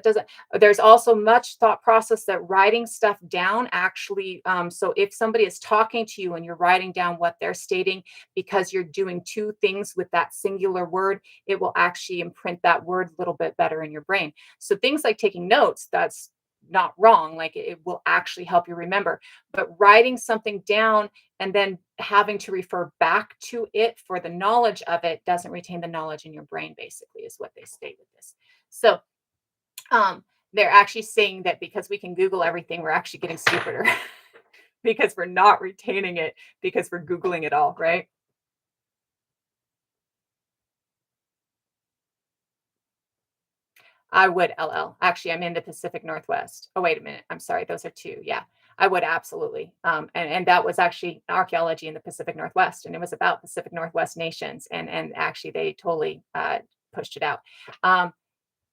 There's also much thought process that writing stuff down actually, so if somebody is talking to you and you're writing down what they're stating because you're doing two things with that singular word, it will actually imprint that word a little bit better in your brain. So things like taking notes, that's not wrong. Like it will actually help you remember. But writing something down and then having to refer back to it for the knowledge of it doesn't retain the knowledge in your brain, basically, is what they state with this. So They're actually saying that because we can Google everything, we're actually getting stupider because we're not retaining it because we're Googling it all, right? I would LL. Actually, I'm in the Pacific Northwest. Oh, wait a minute. I'm sorry. Those are two. Yeah, I would absolutely. And that was actually archaeology in the Pacific Northwest, and it was about Pacific Northwest nations, and actually they totally pushed it out. Um,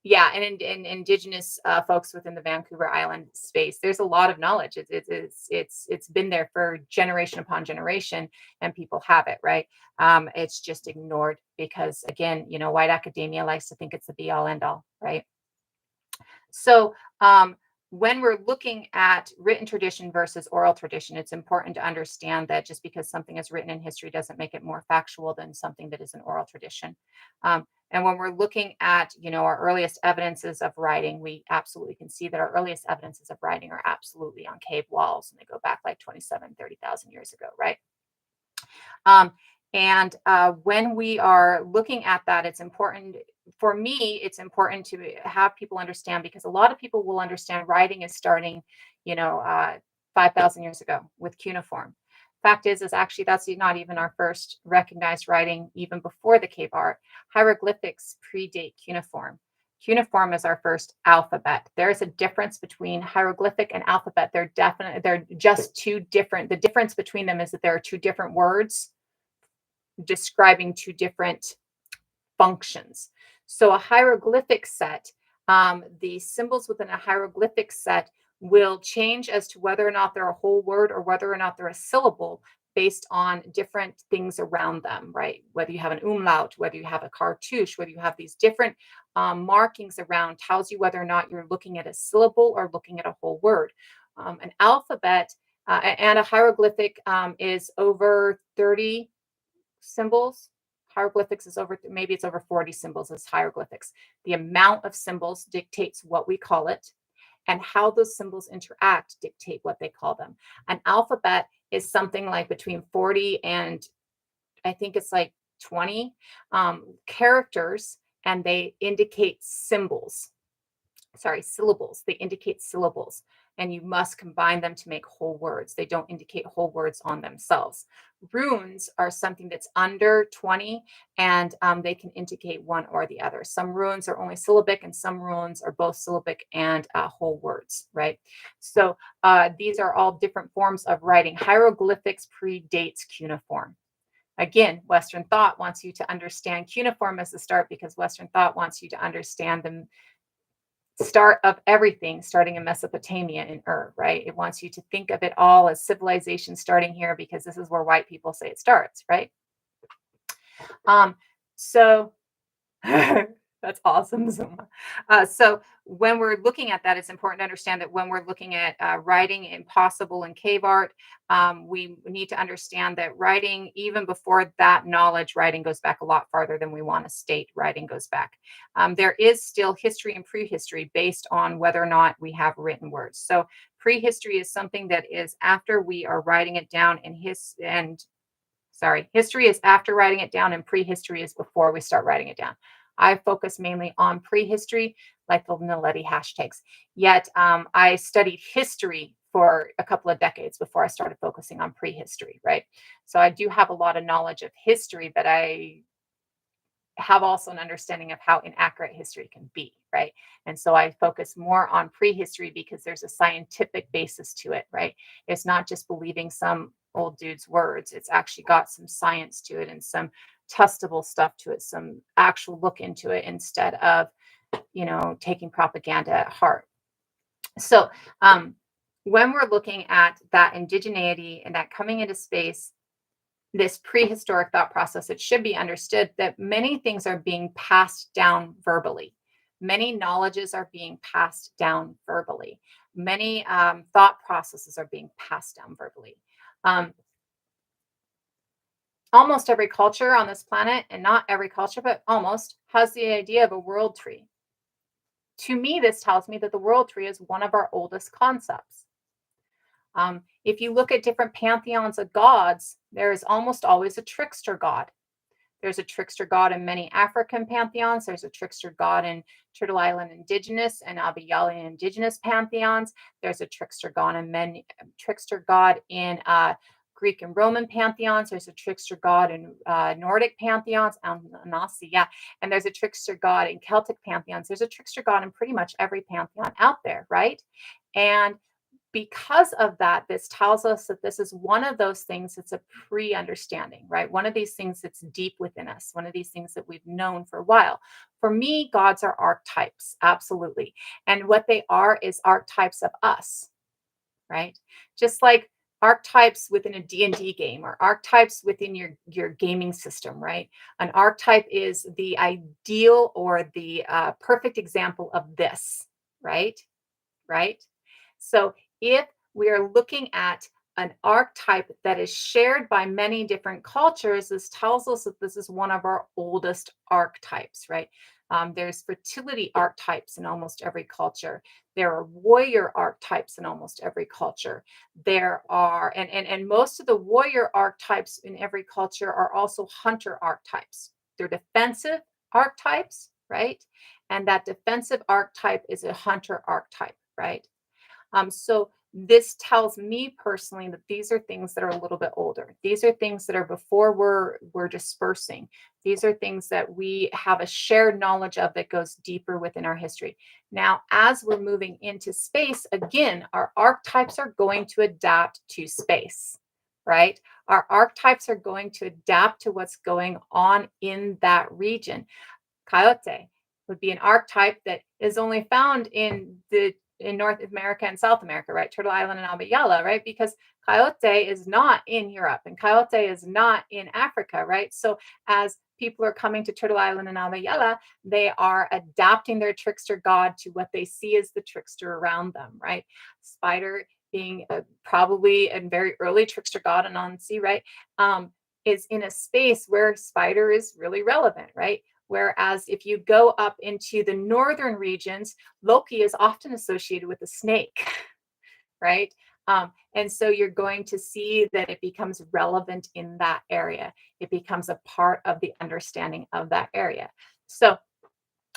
yeah, and indigenous folks within the Vancouver Island space, there's a lot of knowledge. It's been there for generation upon generation, and people have it, right. It's just ignored because, again, white academia likes to think it's the be all end all, right. So, when we're looking at written tradition versus oral tradition, it's important to understand that just because something is written in history doesn't make it more factual than something that is an oral tradition. And when we're looking at, our earliest evidences of writing, we absolutely can see that our earliest evidences of writing are absolutely on cave walls, and they go back like 27, 30,000 years ago, right? Um, and when we are looking at that, it's important for me, it's important to have people understand, because a lot of people will understand writing is starting, you know, uh, 5,000 years ago with cuneiform. Fact is actually that's not even our first recognized writing, even before the cave art. Hieroglyphics predate cuneiform. Cuneiform is our first alphabet. There's a difference between hieroglyphic and alphabet. They're just two different. The difference between them is that there are two different words describing two different functions. So a hieroglyphic set, the symbols within a hieroglyphic set will change as to whether or not they're a whole word or whether or not they're a syllable based on different things around them, right? Whether you have an umlaut, whether you have a cartouche, whether you have these different markings around, tells you whether or not you're looking at a syllable or looking at a whole word. An alphabet and a hieroglyphic is over 30 symbols. Hieroglyphics is over, maybe it's over 40 symbols as hieroglyphics. The amount of symbols dictates what we call it, and how those symbols interact dictate what they call them. An alphabet is something like between 40 and I think it's like 20 characters, and they indicate symbols, sorry, syllables. They indicate syllables, and you must combine them to make whole words. They don't indicate whole words on themselves. Runes are something that's under 20, and they can indicate one or the other. Some runes are only syllabic, and some runes are both syllabic and whole words, right? So these are all different forms of writing. Hieroglyphics predates cuneiform. Again, Western thought wants you to understand cuneiform as the start, because Western thought wants you to understand the start of everything starting in Mesopotamia in Ur, right? It wants you to think of it all as civilization starting here, because this is where white people say it starts, right? So that's awesome, Zuma. So when we're looking at that, it's important to understand that when we're looking at writing impossible and cave art, we need to understand that writing, even before that knowledge, writing goes back a lot farther than we want to state writing goes back. There is still history and prehistory based on whether or not we have written words. So prehistory is something that is after we are writing it down in history is after writing it down, and prehistory is before we start writing it down. I focus mainly on prehistory, like the Naledi hashtags. Yet I studied history for a couple of decades before I started focusing on prehistory, right? So I do have a lot of knowledge of history, but I have also an understanding of how inaccurate history can be, right? And so I focus more on prehistory because there's a scientific basis to it, right? It's not just believing some old dude's words. It's actually got some science to it and some testable stuff to it, some actual look into it, instead of, taking propaganda at heart. So when we're looking at that indigeneity and that coming into space, this prehistoric thought process, it should be understood that many things are being passed down verbally. Many knowledges are being passed down verbally. Many thought processes are being passed down verbally. Um, Almost every culture on this planet, and not every culture, but almost, has the idea of a world tree. To me, this tells me that the world tree is one of our oldest concepts. If you look at different pantheons of gods, there is almost always a trickster god. There's a trickster god in many African pantheons. There's a trickster god in Turtle Island indigenous and Abiyali indigenous pantheons. There's a trickster god in Greek and Roman pantheons. There's a trickster god in Nordic pantheons, Anansi, yeah. And there's a trickster god in Celtic pantheons. There's a trickster god in pretty much every pantheon out there, right? And because of that, this tells us that this is one of those things that's a pre-understanding, right? One of these things that's deep within us, one of these things that we've known for a while. For me, gods are archetypes, absolutely. And what they are is archetypes of us, right? Just like archetypes within a D&D game or archetypes within your gaming system, right? An archetype is the ideal or the perfect example of this, right? Right? So if we are looking at an archetype that is shared by many different cultures, this tells us that this is one of our oldest archetypes, right? There's fertility archetypes in almost every culture. There are warrior archetypes in almost every culture. There are, and most of the warrior archetypes in every culture are also hunter archetypes. They're defensive archetypes, right? And that defensive archetype is a hunter archetype, right? So this tells me personally that these are things that are a little bit older. These are things that are before we're dispersing. These are things that we have a shared knowledge of that goes deeper within our history. Now, as we're moving into space, again, our archetypes are going to adapt to space, right? Our archetypes are going to adapt to what's going on in that region. Coyote would be an archetype that is only found in North America and South America, right? Turtle Island and Abiyala, right? Because coyote is not in Europe and coyote is not in Africa, right? So as people are coming to Turtle Island and Abiyala, they are adapting their trickster god to what they see as the trickster around them, right? Spider being probably a very early trickster god in Anansi, right? Is in a space where spider is really relevant, right? Whereas if you go up into the northern regions, Loki is often associated with a snake, right? And so you're going to see that it becomes relevant in that area. It becomes a part of the understanding of that area. So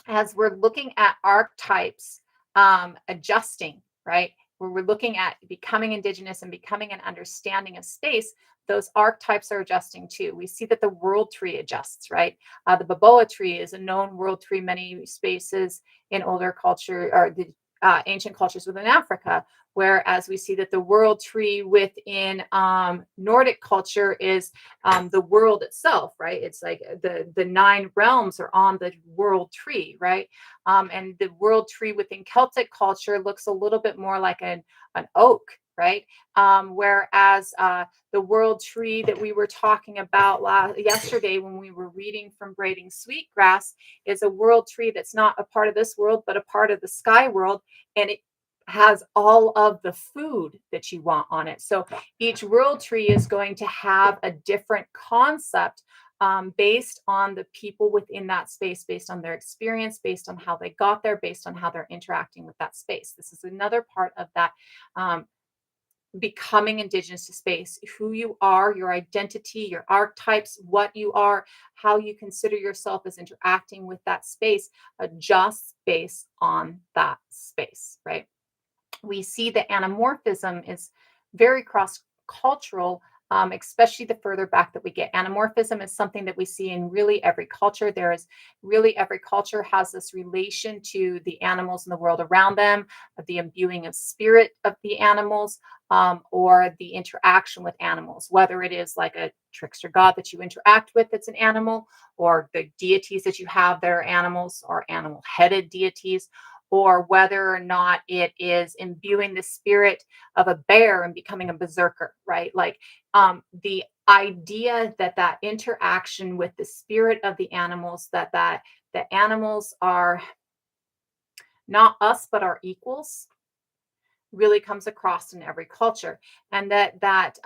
as we're looking at archetypes adjusting, right? Where we're looking at becoming indigenous and becoming an understanding of space, those archetypes are adjusting too. We see that the world tree adjusts, right? The baboa tree is a known world tree, many spaces in older culture or the ancient cultures within Africa. Whereas we see that the world tree within Nordic culture is the world itself, right? It's like the 9 realms are on the world tree, right? And the world tree within Celtic culture looks a little bit more like an oak, right? Whereas the world tree that we were talking about yesterday when we were reading from Braiding Sweetgrass is a world tree that's not a part of this world, but a part of the sky world. And it has all of the food that you want on it. So each world tree is going to have a different concept based on the people within that space, based on their experience, based on how they got there, based on how they're interacting with that space. This is another part of that becoming indigenous to space, who you are, your identity, your archetypes, what you are, how you consider yourself as interacting with that space, adjusts based on that space, right? We see that anamorphism is very cross-cultural, especially the further back that we get. Anamorphism is something that we see in really every culture. There is really every culture has this relation to the animals in the world around them, the imbuing of spirit of the animals, or the interaction with animals, whether it is like a trickster god that you interact with that's an animal, or the deities that you have that are animals or animal-headed deities, or whether or not it is imbuing the spirit of a bear and becoming a berserker, right? Like the idea that that interaction with the spirit of the animals, that the animals are not us but our equals, really comes across in every culture, and that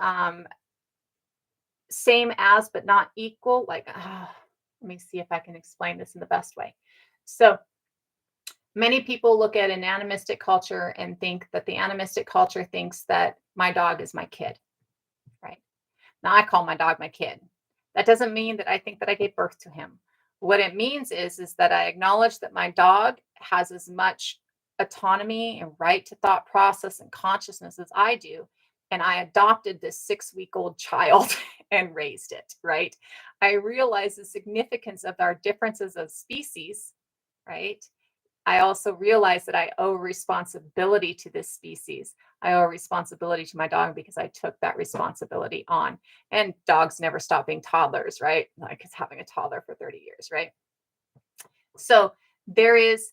same as but not equal. Like, let me see if I can explain this in the best way. So many people look at an animistic culture and think that the animistic culture thinks that my dog is my kid, right? Now I call my dog my kid. That doesn't mean that I think that I gave birth to him. What it means is that I acknowledge that my dog has as much autonomy and right to thought process and consciousness as I do. And I adopted this 6-week-old child and raised it, right? I realize the significance of our differences of species, right? I also realize that I owe responsibility to this species. I owe responsibility to my dog because I took that responsibility on. And dogs never stop being toddlers, right? Like it's having a toddler for 30 years, right? So there is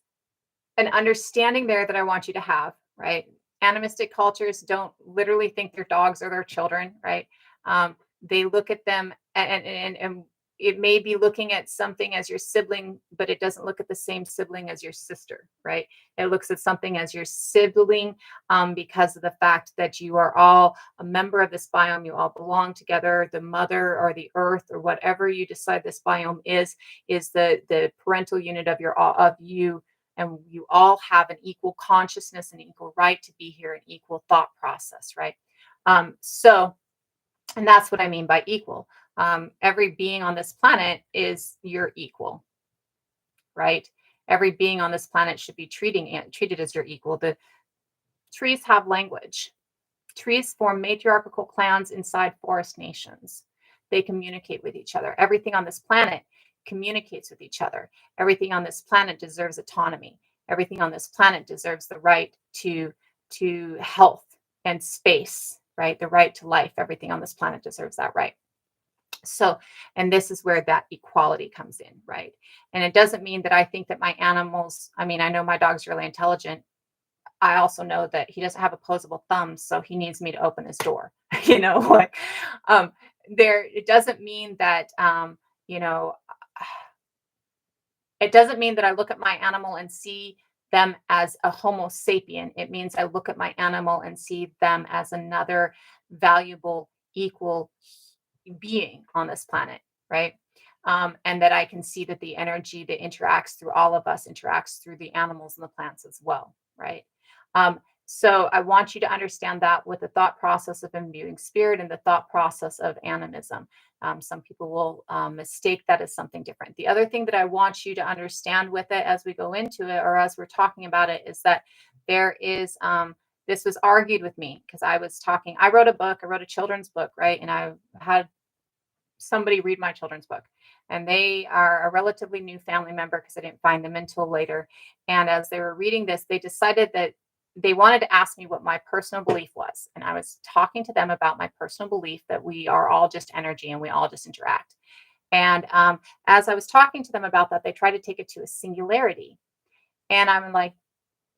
an understanding there that I want you to have, right? Animistic cultures don't literally think their dogs are their children, right? They look at them and it may be looking at something as your sibling, but it doesn't look at the same sibling as your sister, right? It looks at something as your sibling because of the fact that you are all a member of this biome. You all belong together. The mother or the earth or whatever you decide this biome is the parental unit of you, and you all have an equal consciousness and equal right to be here, an equal thought process, right? So, and that's what I mean by equal. Every being on this planet is your equal, right? Every being on this planet should be treated as your equal. The trees have language. Trees form matriarchal clans inside forest nations. They communicate with each other. Everything on this planet communicates with each other. Everything on this planet deserves autonomy. Everything on this planet deserves the right to health and space, right? The right to life. Everything on this planet deserves that right. So, and this is where that equality comes in, right? And it doesn't mean that I think that my animals, I mean, I know my dog's really intelligent. I also know that he doesn't have opposable thumbs, so he needs me to open his door. You know, like there, it doesn't mean that, you know, it doesn't mean that I look at my animal and see them as a Homo sapien. It means I look at my animal and see them as another valuable, equal being on this planet, right? And that I can see that the energy that interacts through all of us interacts through the animals and the plants as well, right? So I want you to understand that with the thought process of imbuing spirit and the thought process of animism. Some people will mistake that as something different. The other thing that I want you to understand with it as we go into it or as we're talking about it is that there is, this was argued with me because I was talking, I wrote a children's book, right? And I had somebody read my children's book. And they are a relatively new family member because I didn't find them until later. And as they were reading this, they decided that they wanted to ask me what my personal belief was. And I was talking to them about my personal belief that we are all just energy and we all just interact. And as I was talking to them about that, they tried to take it to a singularity. And I'm like,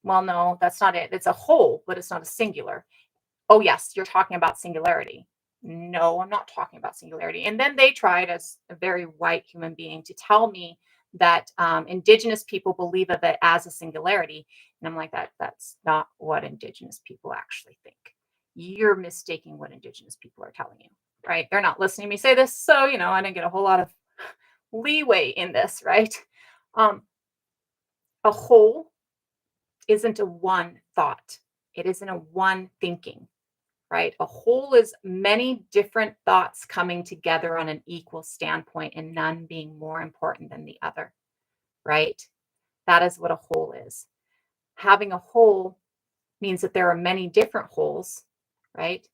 well, no, that's not it. It's a whole, but it's not a singular. Oh, yes, you're talking about singularity. No, I'm not talking about singularity. And then they tried, as a very white human being, to tell me that indigenous people believe of it as a singularity. And I'm like, that's not what indigenous people actually think. You're mistaking what indigenous people are telling you, right? They're not listening to me say this. So, you know, I didn't get a whole lot of leeway in this, right? A whole isn't a one thought. It isn't a one thinking, right? A whole is many different thoughts coming together on an equal standpoint and none being more important than the other, right? That is what a whole is. Having a whole means that there are many different wholes, right?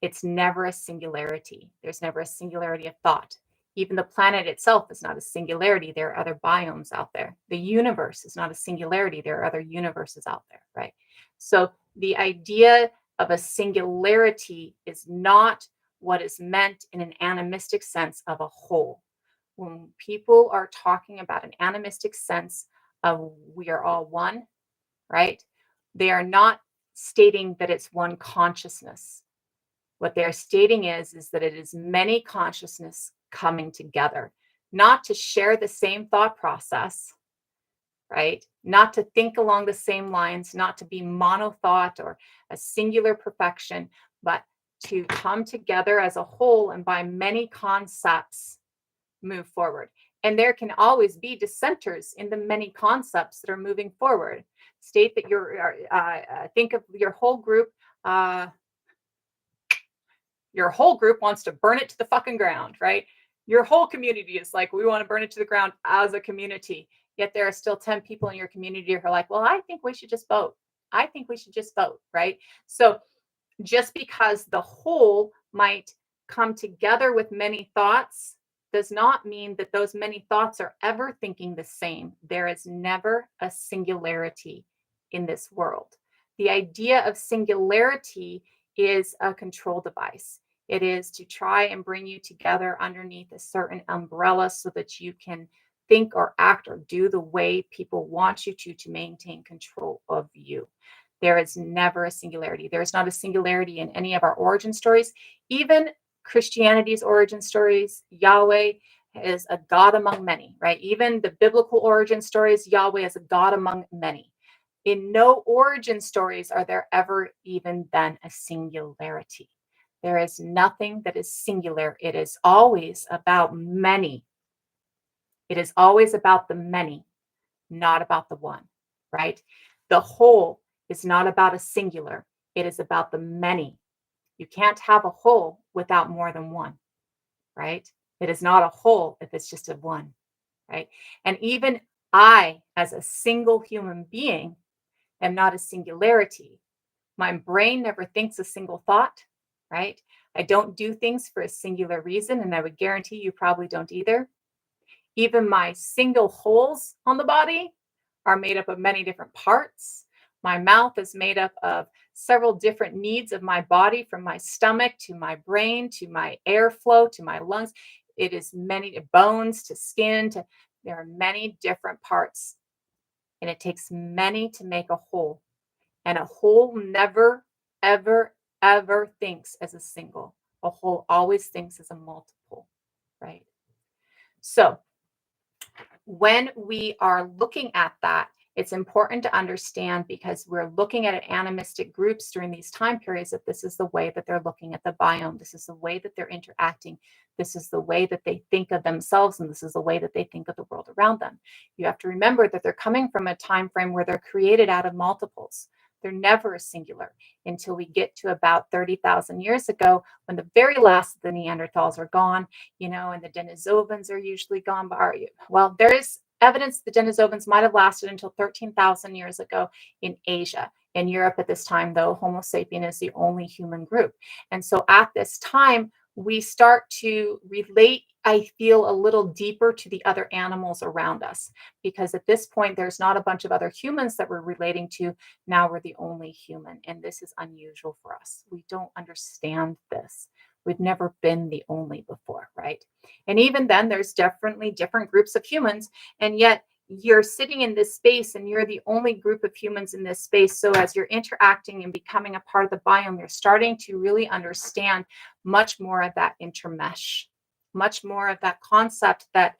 It's never a singularity. There's never a singularity of thought. Even the planet itself is not a singularity. There are other biomes out there. The universe is not a singularity. There are other universes out there, right? So the idea of a singularity is not what is meant in an animistic sense of a whole. When people are talking about an animistic sense of we are all one, right? They are not stating that it's one consciousness. What they're stating is that it is many consciousness coming together, not to share the same thought process, right? Not to think along the same lines, not to be monothought or a singular perfection, but to come together as a whole and by many concepts move forward. And there can always be dissenters in the many concepts that are moving forward. State that think of your whole group. Your whole group wants to burn it to the fucking ground, right? Your whole community is like, we want to burn it to the ground as a community. Yet there are still 10 people in your community who are like, well, I think we should just vote. I think we should just vote, right? So just because the whole might come together with many thoughts does not mean that those many thoughts are ever thinking the same. There is never a singularity in this world. The idea of singularity is a control device. It is to try and bring you together underneath a certain umbrella so that you can think or act or do the way people want you to maintain control of you. There is never a singularity. There is not a singularity in any of our origin stories. Even Christianity's origin stories, Yahweh is a God among many, right? Even the biblical origin stories, Yahweh is a God among many. In no origin stories are there ever even been a singularity. There is nothing that is singular. It is always about many. It is always about the many, not about the one, right? The whole is not about a singular, it is about the many. You can't have a whole without more than one, right? It is not a whole if it's just a one, right? And even I, as a single human being, am not a singularity. My brain never thinks a single thought, right? I don't do things for a singular reason, and I would guarantee you probably don't either. Even my single holes on the body are made up of many different parts. My mouth is made up of several different needs of my body, from my stomach to my brain to my airflow to my lungs. It is many bones to skin to there are many different parts, and it takes many to make a whole. And a whole never, ever, ever thinks as a single. A whole always thinks as a multiple, right? So when we are looking at that, it's important to understand, because we're looking at animistic groups during these time periods, that this is the way that they're looking at the biome. This is the way that they're interacting. This is the way that they think of themselves, and this is the way that they think of the world around them. You have to remember that they're coming from a time frame where they're created out of multiples. They're never a singular until we get to about 30,000 years ago, when the very last of the Neanderthals are gone, and the Denisovans are usually gone. Well, there is evidence the Denisovans might have lasted until 13,000 years ago in Asia. In Europe at this time, though, Homo sapien is the only human group. And so at this time, we start to relate, I feel, a little deeper to the other animals around us, because at this point, there's not a bunch of other humans that we're relating to. Now we're the only human, and this is unusual for us. We don't understand this. We've never been the only before, right? And even then, there's definitely different groups of humans, and yet you're sitting in this space and you're the only group of humans in this space. So as you're interacting and becoming a part of the biome, you're starting to really understand much more of that intermesh, much more of that concept that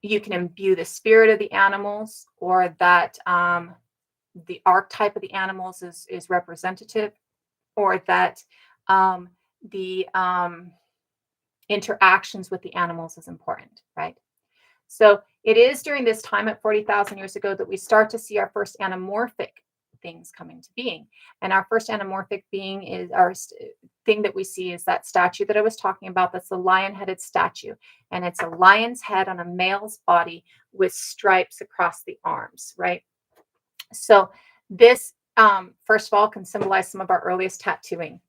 you can imbue the spirit of the animals, or that the archetype of the animals is representative, or that the interactions with the animals is important, right? So it is during this time at 40,000 years ago that we start to see our first anamorphic things coming to being. And our first anamorphic being is thing that we see is that statue that I was talking about. That's the lion-headed statue. And it's a lion's head on a male's body with stripes across the arms, right? So this, first of all, can symbolize some of our earliest tattooing.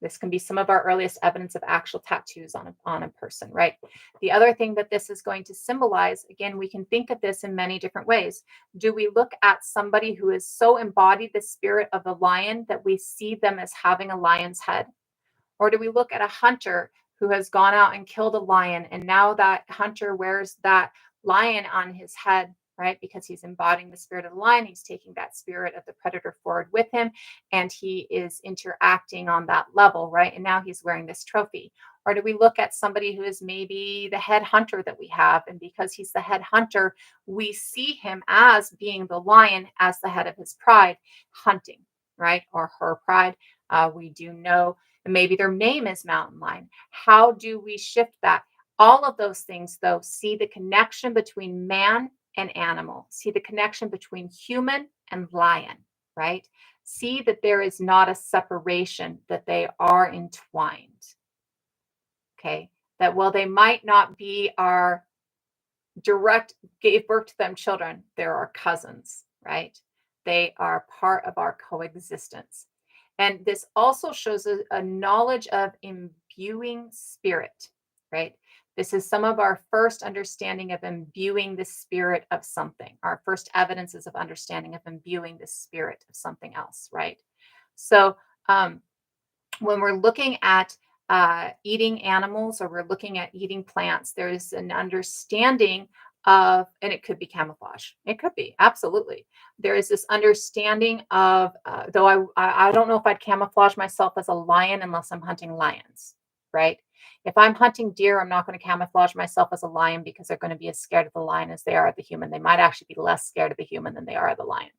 This can be some of our earliest evidence of actual tattoos on a person, right? The other thing that this is going to symbolize, again, we can think of this in many different ways. Do we look at somebody who has so embodied the spirit of the lion that we see them as having a lion's head? Or do we look at a hunter who has gone out and killed a lion, and now that hunter wears that lion on his head, right? Because he's embodying the spirit of the lion. He's taking that spirit of the predator forward with him, and he is interacting on that level, right? And now he's wearing this trophy. Or do we look at somebody who is maybe the head hunter that we have, and because he's the head hunter, we see him as being the lion, as the head of his pride, hunting, right? Or her pride. We do know, and maybe their name is Mountain Lion. How do we shift that? All of those things, though, see the connection between man and animal, see the connection between human and lion, right? See that there is not a separation, that they are entwined. Okay. That while they might not be our direct gave birth to them children, they're our cousins, right? They are part of our coexistence. And this also shows a knowledge of imbuing spirit, right? This is some of our first understanding of imbuing the spirit of something, our first evidences of understanding of imbuing the spirit of something else, right? So, when we're looking at eating animals or we're looking at eating plants, there's an understanding of, and it could be camouflage. It could be, absolutely. There is this understanding of, though I don't know if I'd camouflage myself as a lion unless I'm hunting lions, right? If I'm hunting deer, I'm not going to camouflage myself as a lion because they're going to be as scared of the lion as they are of the human. They might actually be less scared of the human than they are of the lion,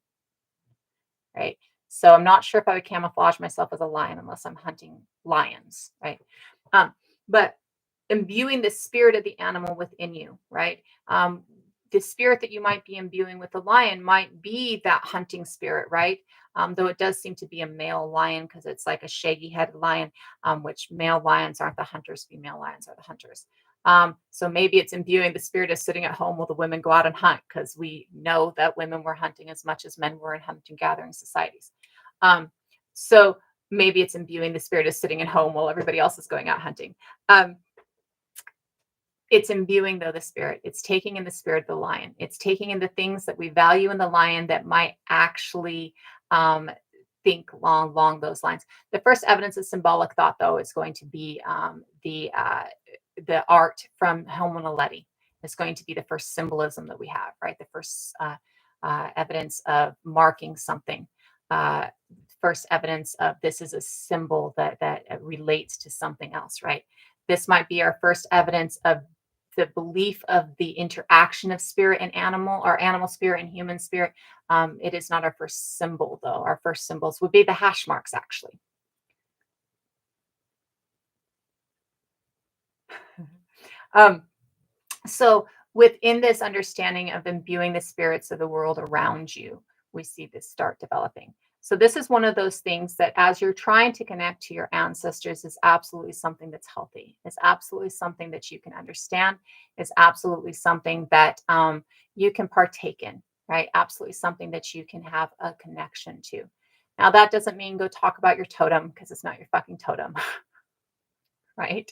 right? So I'm not sure if I would camouflage myself as a lion unless I'm hunting lions, right? But imbuing the spirit of the animal within you, right? The spirit that you might be imbuing with the lion might be that hunting spirit, right? Though it does seem to be a male lion because it's like a shaggy headed lion, which male lions aren't the hunters, female lions are the hunters. So maybe it's imbuing the spirit of sitting at home while the women go out and hunt because we know that women were hunting as much as men were in hunting gathering societies. So maybe it's imbuing the spirit of sitting at home while everybody else is going out hunting. It's imbuing, though, the spirit. It's taking in the spirit of the lion. It's taking in the things that we value in the lion that might actually think along those lines. The first evidence of symbolic thought, though, is going to be the art from Homo naledi. It's going to be the first symbolism that we have, right? The first evidence of marking something. First evidence of this is a symbol that relates to something else, right? This might be our first evidence of the belief of the interaction of spirit and animal, or animal spirit and human spirit. It is not our first symbol, though. Our first symbols would be the hash marks, actually. Um, so within this understanding of imbuing the spirits of the world around you, we see this start developing. So this is one of those things that as you're trying to connect to your ancestors is absolutely something that's healthy. It's absolutely something that you can understand. It's absolutely something that you can partake in, right? Absolutely something that you can have a connection to. Now that doesn't mean go talk about your totem because it's not your fucking totem, right?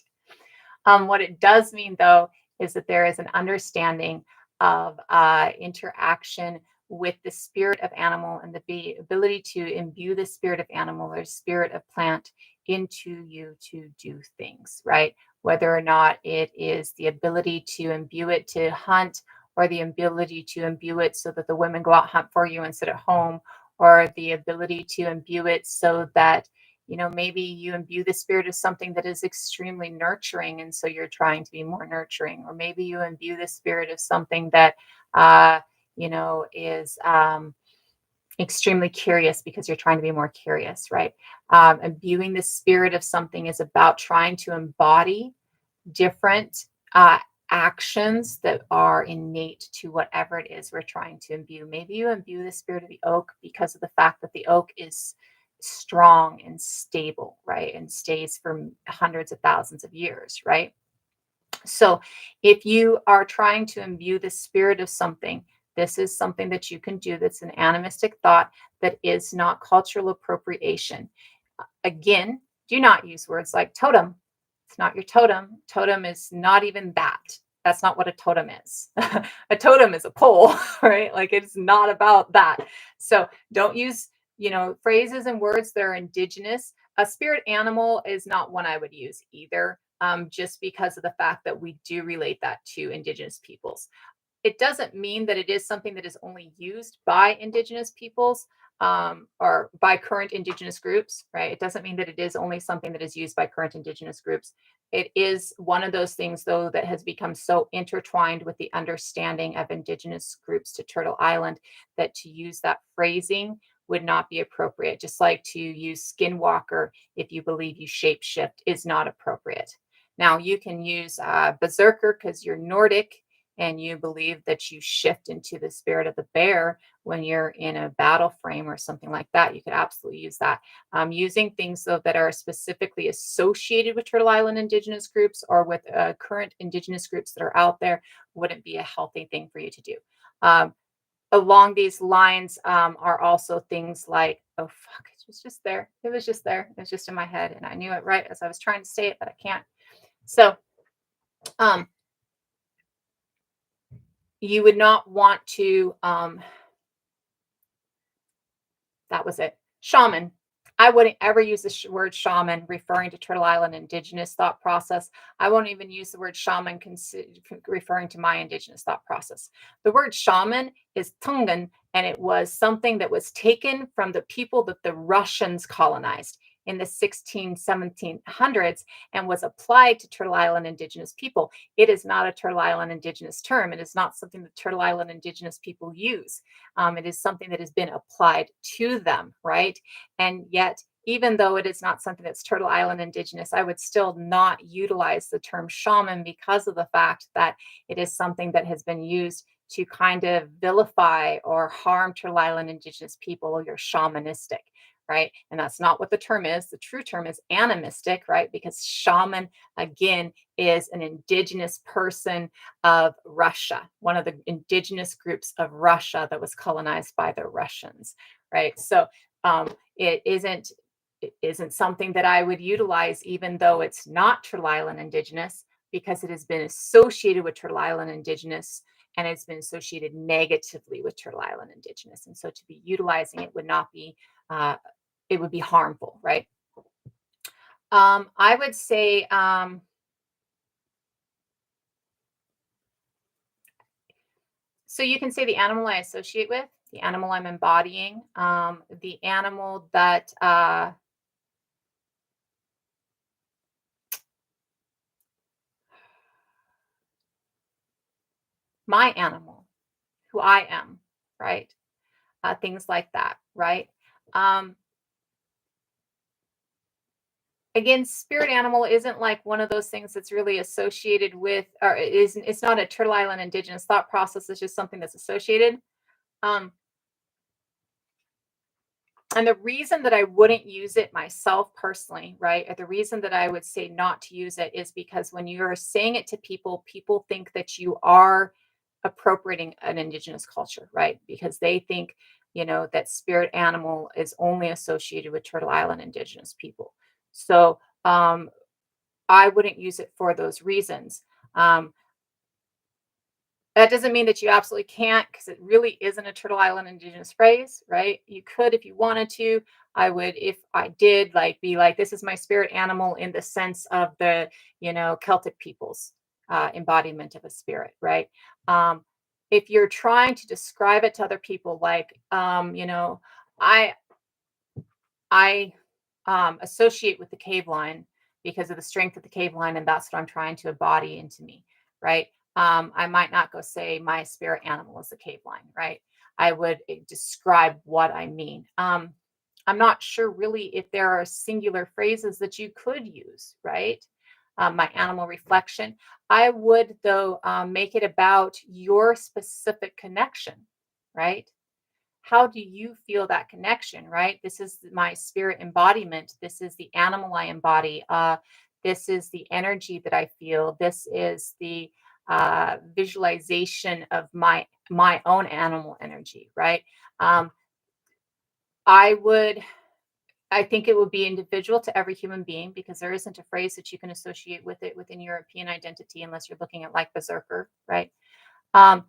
What it does mean, though, is that there is an understanding of interaction with the spirit of animal and the ability to imbue the spirit of animal or spirit of plant into you to do things, right? Whether or not it is the ability to imbue it to hunt, or the ability to imbue it so that the women go out hunt for you and sit at home, or the ability to imbue it so that maybe you imbue the spirit of something that is extremely nurturing, and so you're trying to be more nurturing. Or maybe you imbue the spirit of something that, is extremely curious because you're trying to be more curious, right? Imbuing the spirit of something is about trying to embody different actions that are innate to whatever it is we're trying to imbue. Maybe you imbue the spirit of the oak because of the fact that the oak is strong and stable, right? And stays for hundreds of thousands of years, right? So if you are trying to imbue the spirit of something, this is something that you can do that's an animistic thought that is not cultural appropriation. Again, do not use words like totem. It's not your totem. Totem is not even that. That's not what a totem is. A totem is a pole, right? Like it's not about that. So don't use, phrases and words that are indigenous. A spirit animal is not one I would use either, just because of the fact that we do relate that to indigenous peoples. It doesn't mean that it is something that is only used by indigenous peoples, or by current indigenous groups, right? It doesn't mean that it is only something that is used by current indigenous groups. It is one of those things, though, that has become so intertwined with the understanding of indigenous groups to Turtle Island that to use that phrasing would not be appropriate. Just like to use skinwalker if you believe you shapeshift is not appropriate. Now you can use berserker because you're Nordic and you believe that you shift into the spirit of the bear when you're in a battle frame or something like that, you could absolutely use that. Using things though that are specifically associated with Turtle Island Indigenous groups or with current Indigenous groups that are out there wouldn't be a healthy thing for you to do. Um, Along these lines are also things like, oh fuck, it was just there. It was just there. It was just in my head, and I knew it right as I was trying to say it, but I can't. So um, you would not want to. That was it. Shaman. I wouldn't ever use the word shaman referring to Turtle Island Indigenous thought process. I won't even use the word shaman referring to my Indigenous thought process. The word shaman is Tungan, and it was something that was taken from the people that the Russians colonized in the 1700s and was applied to Turtle Island Indigenous people. It is not a Turtle Island Indigenous term. It is not something that Turtle Island Indigenous people use. It is something that has been applied to them, right? And yet, even though it is not something that's Turtle Island Indigenous, I would still not utilize the term shaman because of the fact that it is something that has been used to kind of vilify or harm Turtle Island Indigenous people. You're shamanistic, right? And that's not what the term is. The true term is animistic, right? Because shaman, again, is an indigenous person of Russia, one of the indigenous groups of Russia that was colonized by the Russians, right? So it isn't something that I would utilize, even though it's not Turtle Island Indigenous, because it has been associated with Turtle Island Indigenous and it's been associated negatively with Turtle Island Indigenous. And so to be utilizing it would not be, it would be harmful, right? I would say, so you can say the animal I associate with, the animal I'm embodying, the animal that, my animal, who I am, right? Things like that, right? Um, Again, spirit animal isn't like one of those things that's really associated with, or it's not a Turtle Island Indigenous thought process. It's just something that's associated. Um, and the reason that I wouldn't use it myself personally, right, or the reason that I would say not to use it is because when you're saying it to people, people think that you are appropriating an indigenous culture, right? Because they think, that spirit animal is only associated with Turtle Island Indigenous people. So I wouldn't use it for those reasons. Um, that doesn't mean that you absolutely can't, because it really isn't a Turtle Island Indigenous phrase, right? You could if you wanted to. I would, if I did, like be like, this is my spirit animal in the sense of the, Celtic peoples embodiment of a spirit, right? Um, if you're trying to describe it to other people, like, I I associate with the cave line because of the strength of the cave line, and that's what I'm trying to embody into me, right? I might not go say my spirit animal is the cave line, right? I would describe what I mean. I'm not sure really if there are singular phrases that you could use, right? My animal reflection. I would, though, make it about your specific connection, right? How do you feel that connection, right? This is my spirit embodiment. This is the animal I embody. This is the energy that I feel. This is the visualization of my own animal energy, right? um, I would, I think it would be individual to every human being, because there isn't a phrase that you can associate with it within European identity unless you're looking at like berserker, right? um,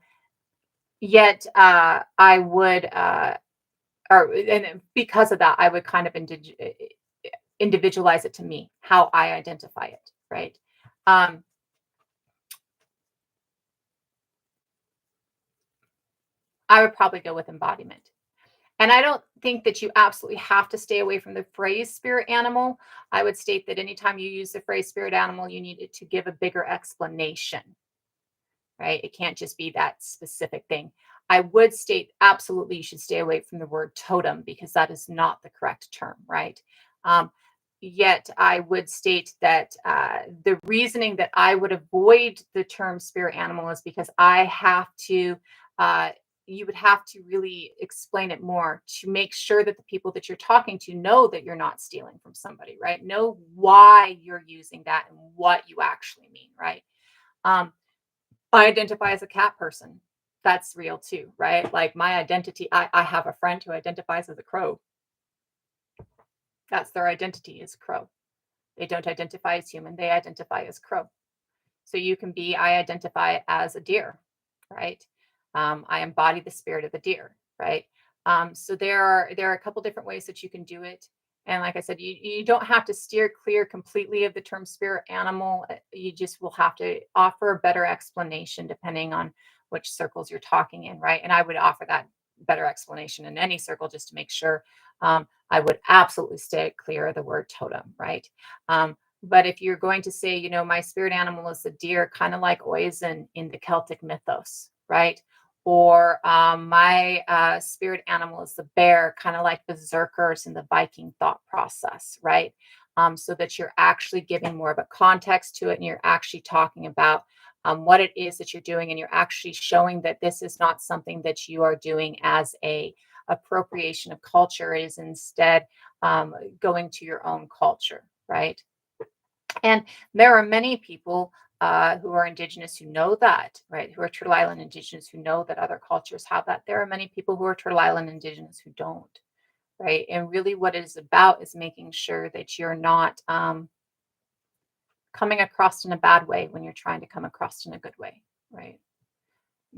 Yet I would, or and because of that, I would kind of individualize it to me, how I identify it, right? Um, I would probably go with embodiment. And I don't think that you absolutely have to stay away from the phrase spirit animal. I would state that anytime you use the phrase spirit animal, you need it to give a bigger explanation, right? It can't just be that specific thing. I would state absolutely you should stay away from the word totem, because that is not the correct term, right? Um, Yet I would state that the reasoning that I would avoid the term spirit animal is because I have to, uh, you would have to really explain it more to make sure that the people that you're talking to know that you're not stealing from somebody, right? Know why you're using that and what you actually mean, right? Um, I identify as a cat person. That's real too, right? Like my identity, I have a friend who identifies as a crow. That's their identity is crow. They don't identify as human, they identify as crow. So you can be, I identify as a deer, right? I embody the spirit of the deer, right? So there are a couple different ways that you can do it. And like I said, you don't have to steer clear completely of the term spirit animal. You just will have to offer a better explanation depending on which circles you're talking in, right? And I would offer that better explanation in any circle just to make sure. I would absolutely stay clear of the word totem, right? But if you're going to say, my spirit animal is the deer, kind of like Oisin in the Celtic mythos, right? Or my spirit animal is the bear, kind of like berserkers in the Viking thought process, right? So that you're actually giving more of a context to it and you're actually talking about what it is that you're doing and you're actually showing that this is not something that you are doing as a appropriation of culture. It is instead going to your own culture, right? And there are many people who are Indigenous who know that, right? Who are Turtle Island Indigenous who know that other cultures have that. There are many people who are Turtle Island Indigenous who don't, right? And really, what it is about is making sure that you're not coming across in a bad way when you're trying to come across in a good way, right?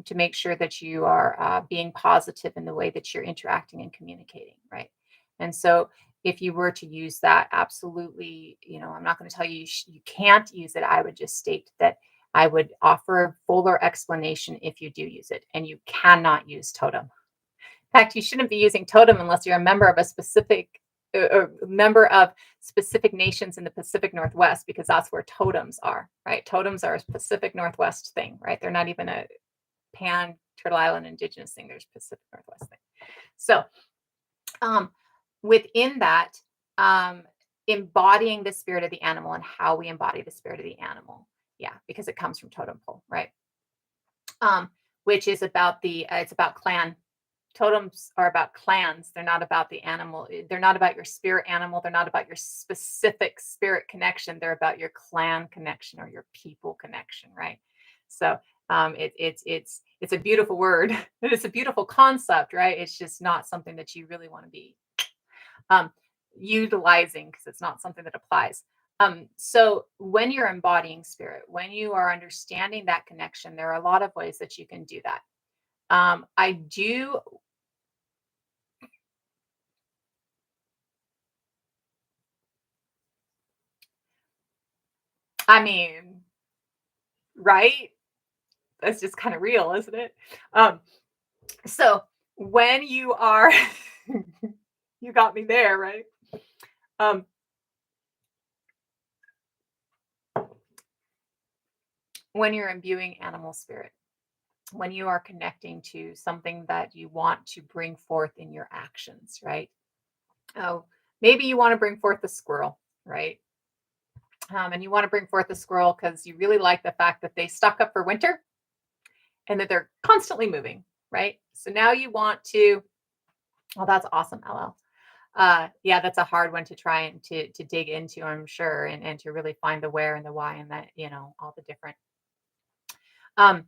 To make sure that you are being positive in the way that you're interacting and communicating, right? And so, if you were to use that, absolutely, I'm not going to tell you you can't use it. I would just state that I would offer a fuller explanation if you do use it, and you cannot use totem. In fact, you shouldn't be using totem unless you're a member of a specific member of specific nations in the Pacific Northwest, because that's where totems are, right? Totems are a Pacific Northwest thing, right? They're not even a pan Turtle Island Indigenous thing. There's Pacific Northwest thing. So um, within that, um, embodying the spirit of the animal and how we embody the spirit of the animal. Yeah, because it comes from totem pole, right? Which is about it's about clan. Totems are about clans. They're not about the animal. They're not about your spirit animal. They're not about your specific spirit connection. They're about your clan connection or your people connection, right? So it's a beautiful word. It's a beautiful concept, right? It's just not something that you really want to be um, utilizing because it's not something that applies. So when you're embodying spirit, when you are understanding that connection, there are a lot of ways that you can do that. I do. I mean, right? That's just kind of real, isn't it? Um, so when you are, you got me there, right? Um, when you're imbuing animal spirit, when you are connecting to something that you want to bring forth in your actions, right? Oh, maybe you want to bring forth a squirrel, right? And you want to bring forth a squirrel because you really like the fact that they stock up for winter and that they're constantly moving, right? So now you want to, oh, that's awesome, LL. Yeah, that's a hard one to try and to dig into, I'm sure, and to really find the where and the why and that, all the different um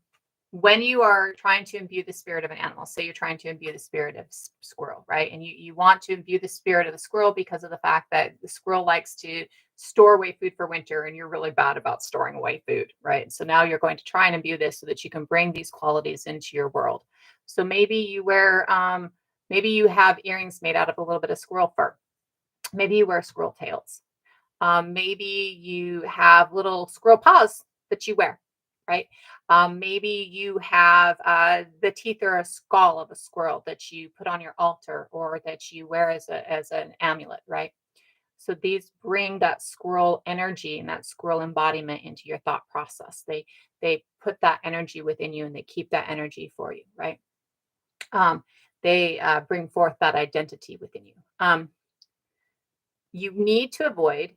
when you are trying to imbue the spirit of an animal, say you're trying to imbue the spirit of squirrel, right? And you want to imbue the spirit of the squirrel because of the fact that the squirrel likes to store away food for winter and you're really bad about storing away food, right? So now you're going to try and imbue this so that you can bring these qualities into your world. So maybe you wear maybe you have earrings made out of a little bit of squirrel fur. Maybe you wear squirrel tails. Maybe you have little squirrel paws that you wear, right? Maybe you have the teeth or a skull of a squirrel that you put on your altar or that you wear as an amulet, right? So these bring that squirrel energy and that squirrel embodiment into your thought process. They put that energy within you and they keep that energy for you, right? Um, they bring forth that identity within you. You need to avoid,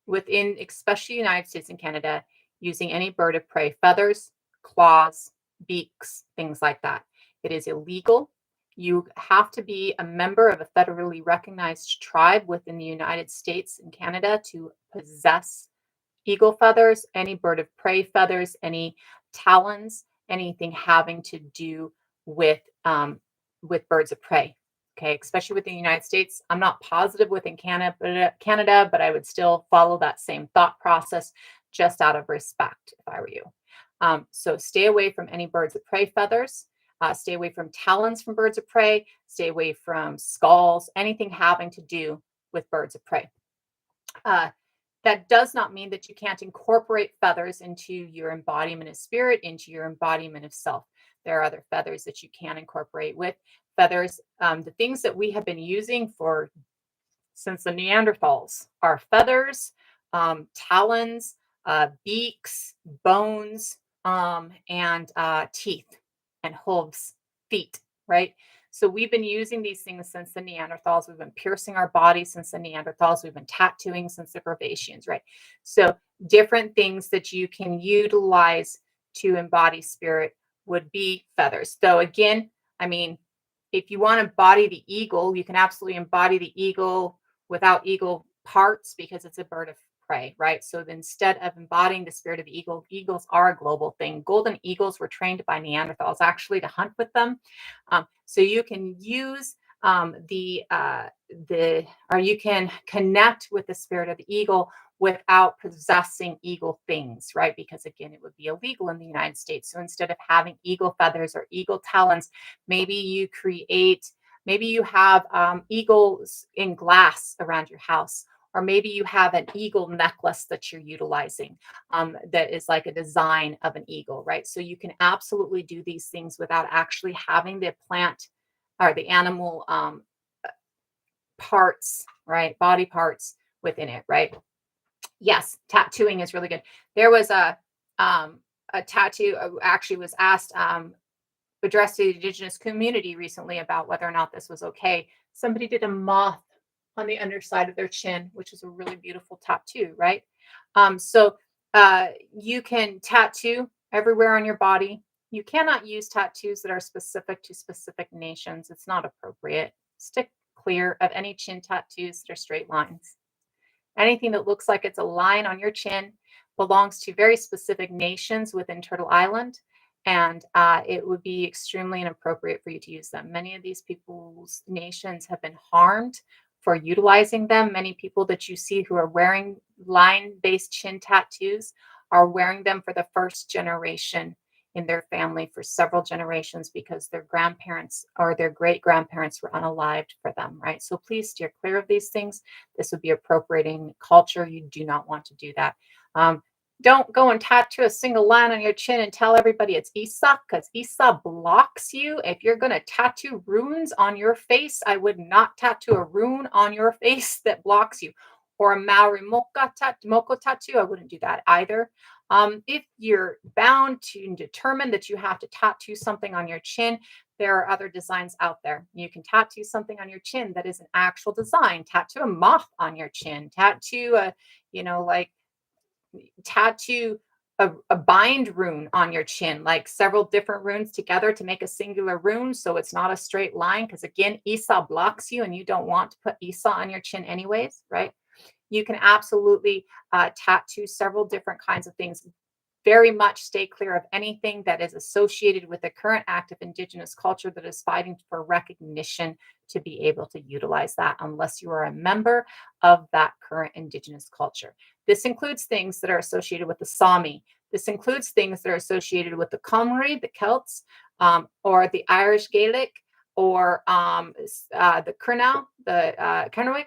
within especially United States and Canada, using any bird of prey feathers, claws, beaks, things like that. It is illegal. You have to be a member of a federally recognized tribe within the United States and Canada to possess eagle feathers, any bird of prey feathers, any talons, anything having to do with birds of prey. Okay, especially within the United States. I'm not positive within Canada, but I would still follow that same thought process just out of respect if I were you. So stay away from any birds of prey feathers. Stay away from talons from birds of prey. Stay away from skulls, anything having to do with birds of prey. Uh, that does not mean that you can't incorporate feathers into your embodiment of spirit, into your embodiment of self. There are other feathers that you can incorporate with feathers. The things that we have been using for since the Neanderthals are feathers, talons, beaks, bones, and teeth and hooves, feet, right? So we've been using these things since the Neanderthals. We've been piercing our bodies since the Neanderthals. We've been tattooing since the Cretaceans, right? So different things that you can utilize to embody spirit would be feathers. So again, I mean, if you want to embody the eagle, you can absolutely embody the eagle without eagle parts because it's a bird of prey, right? So instead of embodying the spirit of the eagle, eagles are a global thing. Golden eagles were trained by Neanderthals actually to hunt with them. So you can use or you can connect with the spirit of the eagle without possessing eagle things, right? Because again, it would be illegal in the United States. So instead of having eagle feathers or eagle talons, maybe you have eagles in glass around your house, or maybe you have an eagle necklace that you're utilizing that is like a design of an eagle, right? So you can absolutely do these things without actually having the plant or the animal parts, right? Body parts within it, right? Yes, tattooing is really good. There was a tattoo actually was asked addressed to the indigenous community recently about whether or not this was okay. Somebody did a moth on the underside of their chin, which is a really beautiful tattoo, right? You can tattoo everywhere on your body. You cannot use tattoos that are specific to specific nations. It's not appropriate. Stick clear of any chin tattoos that are straight lines. Anything that looks like it's a line on your chin belongs to very specific nations within Turtle Island, and it would be extremely inappropriate for you to use them. Many of these people's nations have been harmed for utilizing them. Many people that you see who are wearing line-based chin tattoos are wearing them for the first generation in their family for several generations because their grandparents or their great grandparents were unalived for them, right? So please steer clear of these things. This would be appropriating culture. You do not want to do that. Don't go and tattoo a single line on your chin and tell everybody it's Isa because Isa blocks you. If you're going to tattoo runes on your face, I would not tattoo a rune on your face that blocks you. Or a Maori moko tattoo, I wouldn't do that either. If you're bound to determine that you have to tattoo something on your chin, there are other designs out there. You can tattoo something on your chin that is an actual design. Tattoo a moth on your chin. Tattoo a bind rune on your chin, like several different runes together to make a singular rune. So it's not a straight line. Because again, Isa blocks you and you don't want to put Isa on your chin anyways, right? You can absolutely tattoo several different kinds of things. Very much stay clear of anything that is associated with the current active Indigenous culture that is fighting for recognition to be able to utilize that unless you are a member of that current Indigenous culture. This includes things that are associated with the Sami. This includes things that are associated with the Comrie, the Celts, or the Irish Gaelic, or the Kurnow, the Kernowick,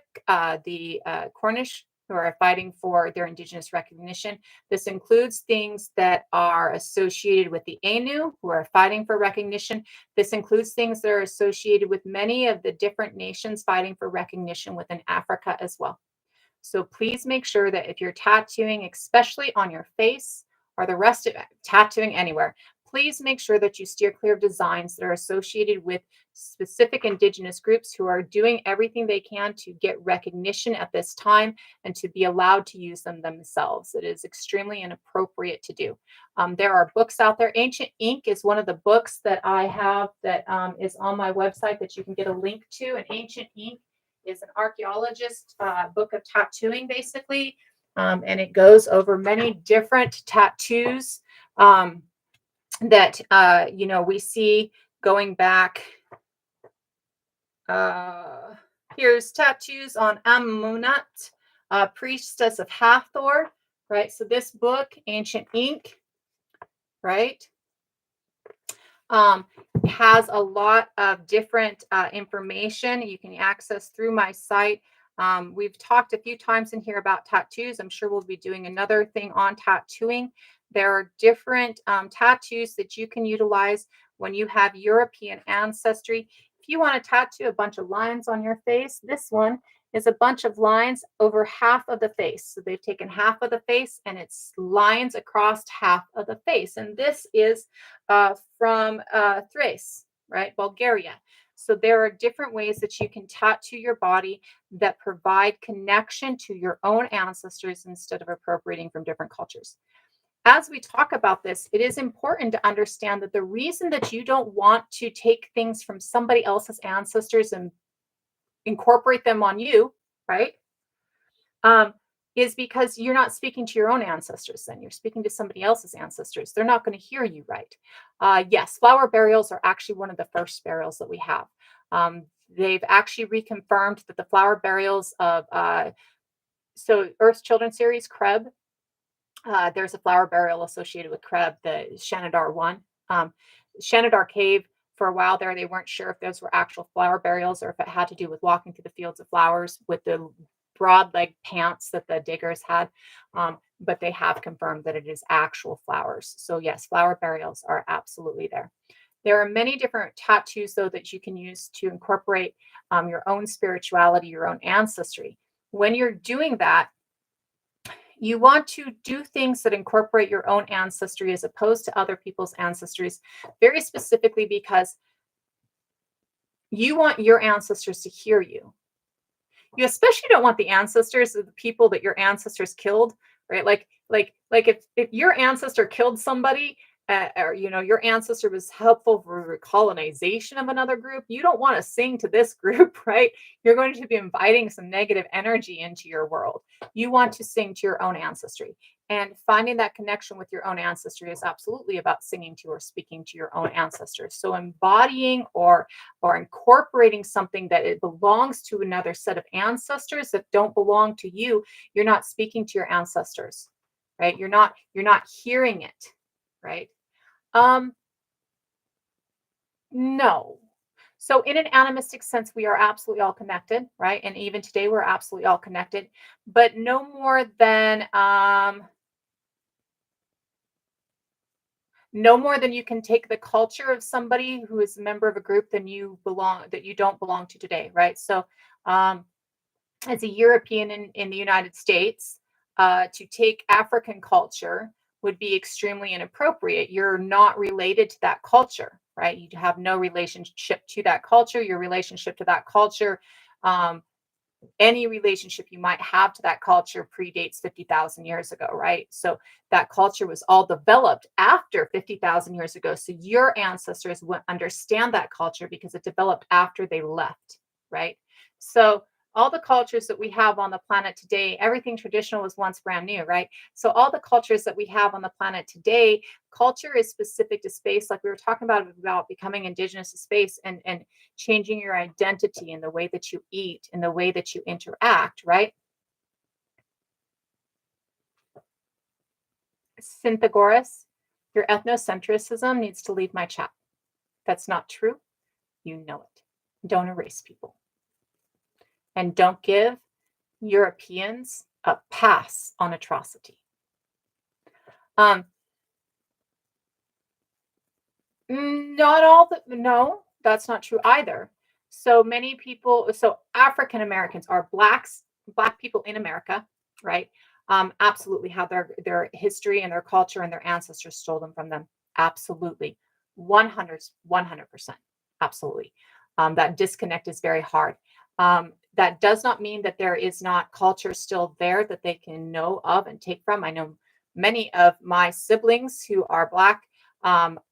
the Cornish, who are fighting for their Indigenous recognition. This includes things that are associated with the Ainu, who are fighting for recognition. This includes things that are associated with many of the different nations fighting for recognition within Africa as well. So please make sure that if you're tattooing, especially on your face or the rest of it, tattooing anywhere, please make sure that you steer clear of designs that are associated with specific Indigenous groups who are doing everything they can to get recognition at this time and to be allowed to use them themselves. It is extremely inappropriate to do. There are books out there. Ancient Ink is one of the books that I have that is on my website that you can get a link to. And Ancient Ink is an archaeologist book of tattooing, basically. And it goes over many different tattoos that, we see going back. Here's tattoos on Amunat, priestess of Hathor, right? So this book, Ancient Ink, right, has a lot of different information you can access through my site. We've talked a few times in here about tattoos. I'm sure we'll be doing another thing on tattooing. There are different tattoos that you can utilize when you have European ancestry. If you want to tattoo a bunch of lines on your face, this one is a bunch of lines over half of the face. So they've taken half of the face and it's lines across half of the face. And this is from Thrace, right? Bulgaria. So there are different ways that you can tattoo your body that provide connection to your own ancestors instead of appropriating from different cultures. As we talk about this, it is important to understand that the reason that you don't want to take things from somebody else's ancestors and incorporate them on you, right? Is because you're not speaking to your own ancestors, then you're speaking to somebody else's ancestors. They're not going to hear you right. Yes, flower burials are actually one of the first burials that we have. They've actually reconfirmed that the flower burials of so Earth's Children series, Kreb, there's a flower burial associated with Kreb, the Shanidar one. Shanidar Cave, for a while there, they weren't sure if those were actual flower burials or if it had to do with walking through the fields of flowers with the broad leg pants that the diggers had. But they have confirmed that it is actual flowers. So yes, flower burials are absolutely there. There are many different tattoos, though, that you can use to incorporate your own spirituality, your own ancestry. When you're doing that, you want to do things that incorporate your own ancestry as opposed to other people's ancestries, very specifically because you want your ancestors to hear you. You especially don't want the ancestors of the people that your ancestors killed, right? Like if your ancestor killed somebody, or your ancestor was helpful for colonization of another group, you don't want to sing to this group, right? You're going to be inviting some negative energy into your world. You want to sing to your own ancestry, and finding that connection with your own ancestry is absolutely about singing to or speaking to your own ancestors. So embodying or incorporating something that it belongs to another set of ancestors that don't belong to you, you're not speaking to your ancestors, right? You're not hearing it, right? No. So in an animistic sense, we are absolutely all connected, right? And even today, we're absolutely all connected, but no more than you can take the culture of somebody who is a member of a group that you don't belong to today, right? So as a European in the United States, to take African culture would be extremely inappropriate. You're not related to that culture, right? You have no relationship to that culture. Your relationship to that culture, any relationship you might have to that culture predates 50,000 years ago, right? So that culture was all developed after 50,000 years ago. So your ancestors would understand that culture because it developed after they left, right? So all the cultures that we have on the planet today, everything traditional was once brand new, right? So all the cultures that we have on the planet today, culture is specific to space, like we were talking about becoming indigenous to space and changing your identity in the way that you eat, in the way that you interact, right? Synthegoras, your ethnocentrism needs to leave my chat. That's not true. You know it. Don't erase people. And don't give Europeans a pass on atrocity. Not all the, no, that's not true either. So many people, so African Americans are black people in America, right? Absolutely have their history and their culture and their ancestors stole them from them. Absolutely. 100%. Absolutely. That disconnect is very hard. That does not mean that there is not culture still there that they can know of and take from. I know many of my siblings who are Black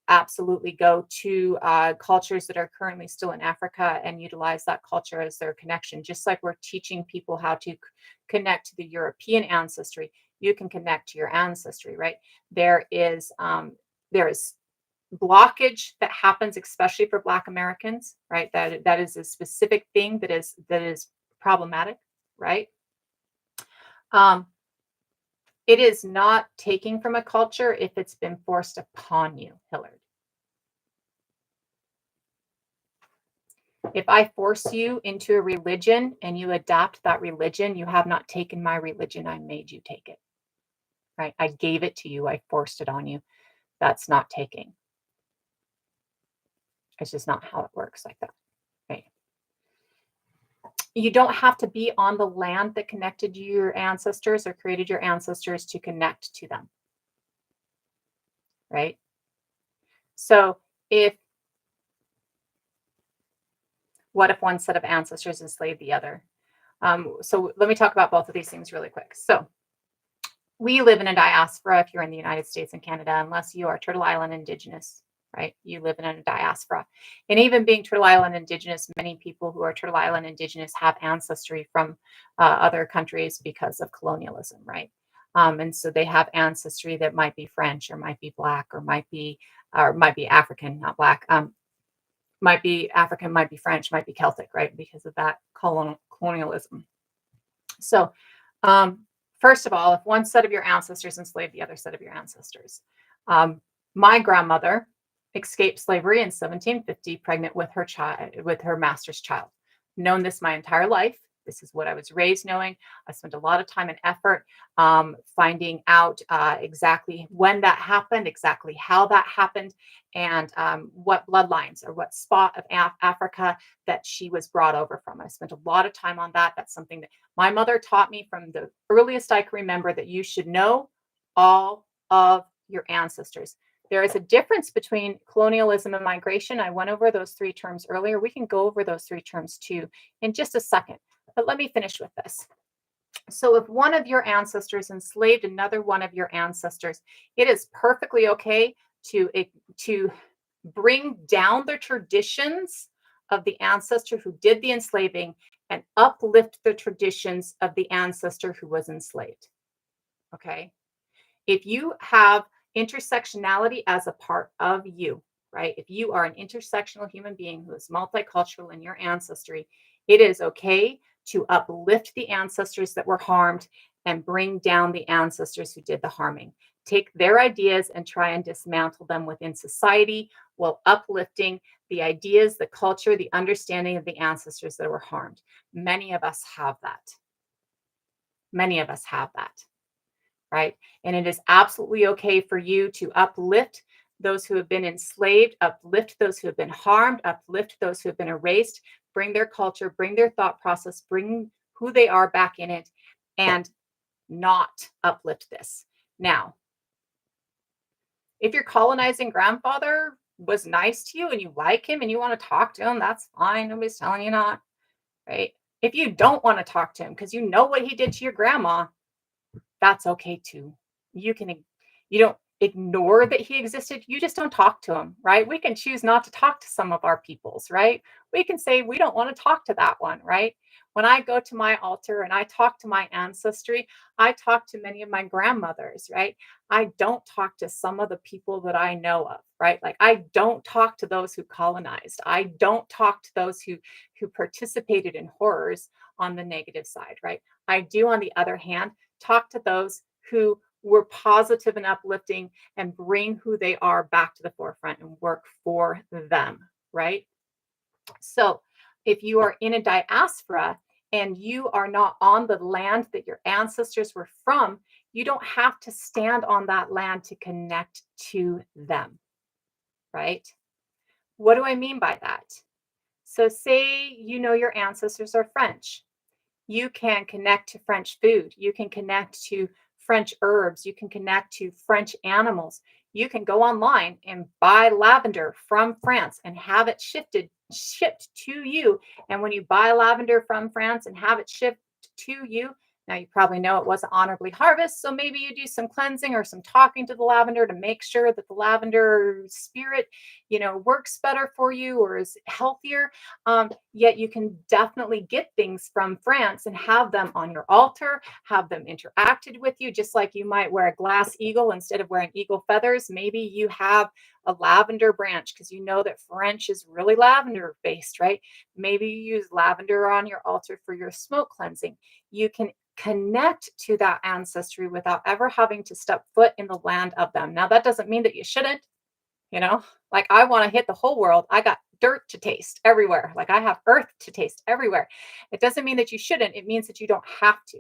absolutely go to cultures that are currently still in Africa and utilize that culture as their connection. Just like we're teaching people how to connect to the European ancestry, you can connect to your ancestry, right? There is blockage that happens, especially for Black Americans, right? That is a specific thing that is problematic, right? Um, it is not taking from a culture if it's been forced upon you, Hillard. If I force you into a religion and you adapt that religion, you have not taken my religion. I made you take it, right? I gave it to you. I forced it on you. That's not taking. It's just not how it works like that, right? You don't have to be on the land that connected your ancestors or created your ancestors to connect to them, right? So if what if one set of ancestors enslaved the other? So let me talk about both of these things really quick. So we live in a diaspora if you're in the United States and Canada, unless you are Turtle Island Indigenous, right? You live in a diaspora. And even being Turtle Island Indigenous, many people who are Turtle Island Indigenous have ancestry from other countries because of colonialism, right? And so they have ancestry that might be French or might be Black or might be African, not Black. Might be African, might be French, might be Celtic, right? Because of that colonialism. So, um, first of all, if one set of your ancestors enslaved the other set of your ancestors, my grandmother escaped slavery in 1750, pregnant with her child, with her master's child. Known this my entire life. This is what I was raised knowing. I spent a lot of time and effort finding out exactly when that happened, exactly how that happened, and what bloodlines or what spot of Africa that she was brought over from. I spent a lot of time on that. That's something that my mother taught me from the earliest I can remember, that you should know all of your ancestors. There is a difference between colonialism and migration. I went over those three terms earlier. We can go over those three terms too in just a second. But let me finish with this. So if one of your ancestors enslaved another one of your ancestors, it is perfectly okay to bring down the traditions of the ancestor who did the enslaving and uplift the traditions of the ancestor who was enslaved. Okay? If you have intersectionality as a part of you, right? If you are an intersectional human being who is multicultural in your ancestry, it is okay to uplift the ancestors that were harmed and bring down the ancestors who did the harming. Take their ideas and try and dismantle them within society while uplifting the ideas, the culture, the understanding of the ancestors that were harmed. Many of us have that. Many of us have that, right? And it is absolutely okay for you to uplift those who have been enslaved, uplift those who have been harmed, uplift those who have been erased, bring their culture, bring their thought process, bring who they are back in it, and not uplift this. Now, if your colonizing grandfather was nice to you and you like him and you want to talk to him, that's fine. Nobody's telling you not, right? If you don't want to talk to him because you know what he did to your grandma, that's okay too. You don't ignore that he existed. You just don't talk to him, right? We can choose not to talk to some of our peoples, right? We can say we don't want to talk to that one, right? When I go to my altar and I talk to my ancestry, I talk to many of my grandmothers, right? I don't talk to some of the people that I know of, right? Like I don't talk to those who colonized. I don't talk to those who participated in horrors on the negative side, right? I do, on the other hand, talk to those who were positive and uplifting and bring who they are back to the forefront and work for them, right? So if you are in a diaspora and you are not on the land that your ancestors were from, you don't have to stand on that land to connect to them, right? What do I mean by that? So say you know your ancestors are French. You can connect to French food. You can connect to French herbs. You can connect to French animals. You can go online and buy lavender from France and have it shipped to you. And when you buy lavender from France and have it shipped to you, now you probably know it wasn't honorably harvested, so maybe you do some cleansing or some talking to the lavender to make sure that the lavender spirit, works better for you or is healthier. Yet you can definitely get things from France and have them on your altar, have them interacted with you, just like you might wear a glass eagle instead of wearing eagle feathers. Maybe you have a lavender branch because you know that French is really lavender based, right? Maybe you use lavender on your altar for your smoke cleansing. You can connect to that ancestry without ever having to step foot in the land of them. Now, that doesn't mean that you shouldn't, like I want to hit the whole world. I got dirt to taste everywhere. Like I have earth to taste everywhere. It doesn't mean that you shouldn't. It means that you don't have to.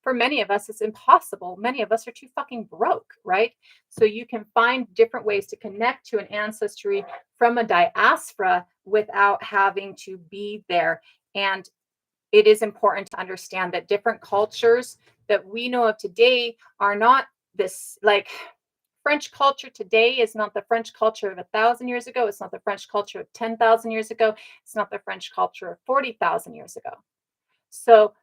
For many of us, it's impossible. Many of us are too fucking broke, right? So you can find different ways to connect to an ancestry from a diaspora without having to be there. And it is important to understand that different cultures that we know of today are not this, like French culture today is not the French culture of 1,000 years ago. It's not the French culture of 10,000 years ago. It's not the French culture of 40,000 years ago. So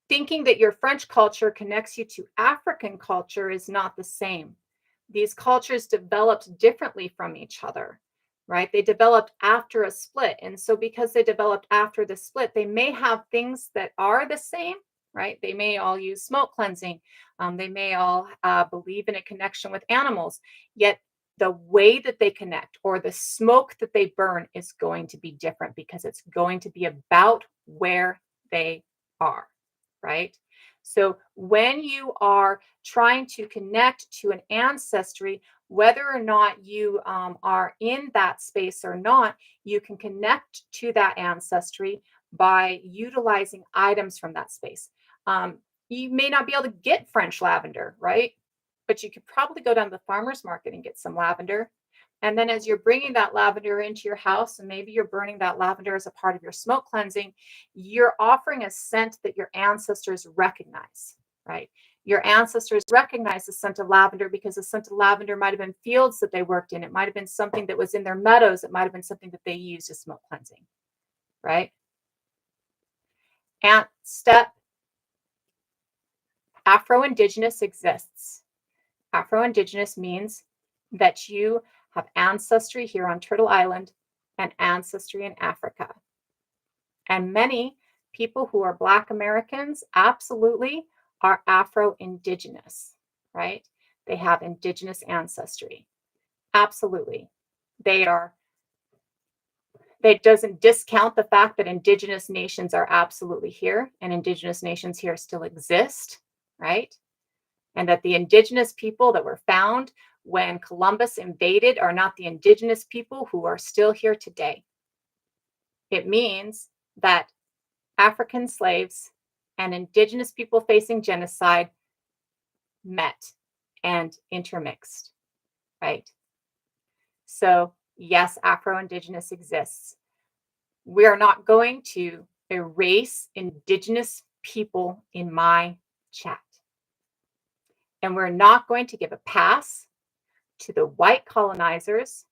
thinking that your French culture connects you to African culture is not the same. These cultures developed differently from each other, right? They developed after a split. And so because they developed after the split, they may have things that are the same, right? They may all use smoke cleansing. They may all believe in a connection with animals, yet the way that they connect or the smoke that they burn is going to be different because it's going to be about where they are, right? So when you are trying to connect to an ancestry, whether or not you are in that space or not, you can connect to that ancestry by utilizing items from that space. You may not be able to get French lavender, right? But you could probably go down to the farmer's market and get some lavender. And then as you're bringing that lavender into your house, and maybe you're burning that lavender as a part of your smoke cleansing, you're offering a scent that your ancestors recognize, right? Your ancestors recognize the scent of lavender because the scent of lavender might have been fields that they worked in. It might have been something that was in their meadows. It might have been something that they used as smoke cleansing, right? Ant step Afro-Indigenous exists. Afro-Indigenous means that you have ancestry here on Turtle Island and ancestry in Africa. And many people who are Black Americans absolutely are Afro-Indigenous, right? They have Indigenous ancestry. Absolutely. That doesn't discount the fact that Indigenous nations are absolutely here and Indigenous nations here still exist, right? And that the Indigenous people that were found when Columbus invaded are not the Indigenous people who are still here today. It means that African slaves and Indigenous people facing genocide met and intermixed, right? So, yes, Afro-Indigenous exists. We are not going to erase Indigenous people in my chat. And we're not going to give a pass to the white colonizers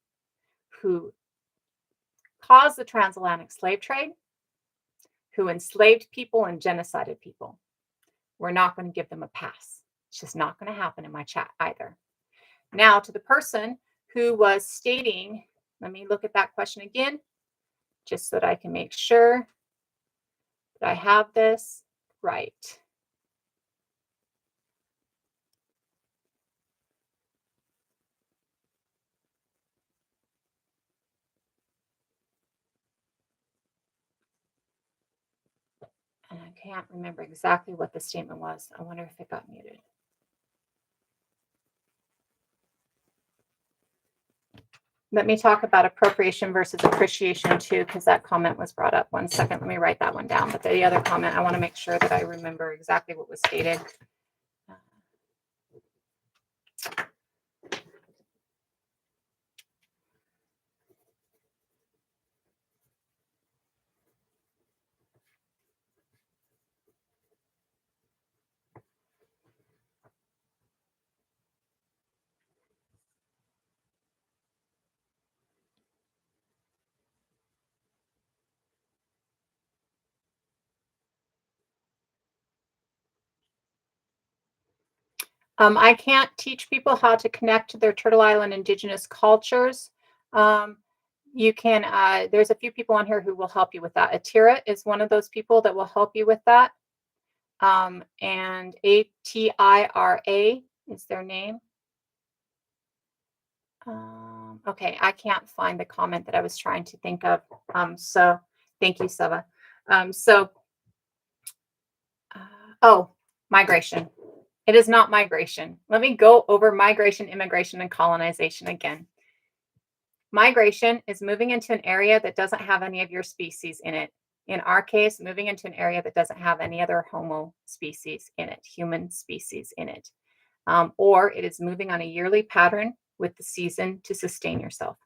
who caused the transatlantic slave trade, who enslaved people and genocided people. We're not going to give them a pass. It's just not going to happen in my chat either. Now, to the person who was stating, let me look at that question again, just so that I can make sure that I have this right. And I can't remember exactly what the statement was. I wonder if it got muted. Let me talk about appropriation versus appreciation too, because that comment was brought up. One second, let me write that one down. But the other comment, I want to make sure that I remember exactly what was stated. I can't teach people how to connect to their Turtle Island indigenous cultures. Um, you can, there's a few people on here who will help you with that. Atira is one of those people that will help you with that. And Atira is their name. Okay, I can't find the comment that I was trying to think of. So thank you, Sava. So, oh, migration. It is not migration. Let me go over migration, immigration, and colonization again. Migration is moving into an area that doesn't have any of your species in it. In our case, moving into an area that doesn't have any other Homo species in it, human species in it. Or it is moving on a yearly pattern with the season to sustain yourself.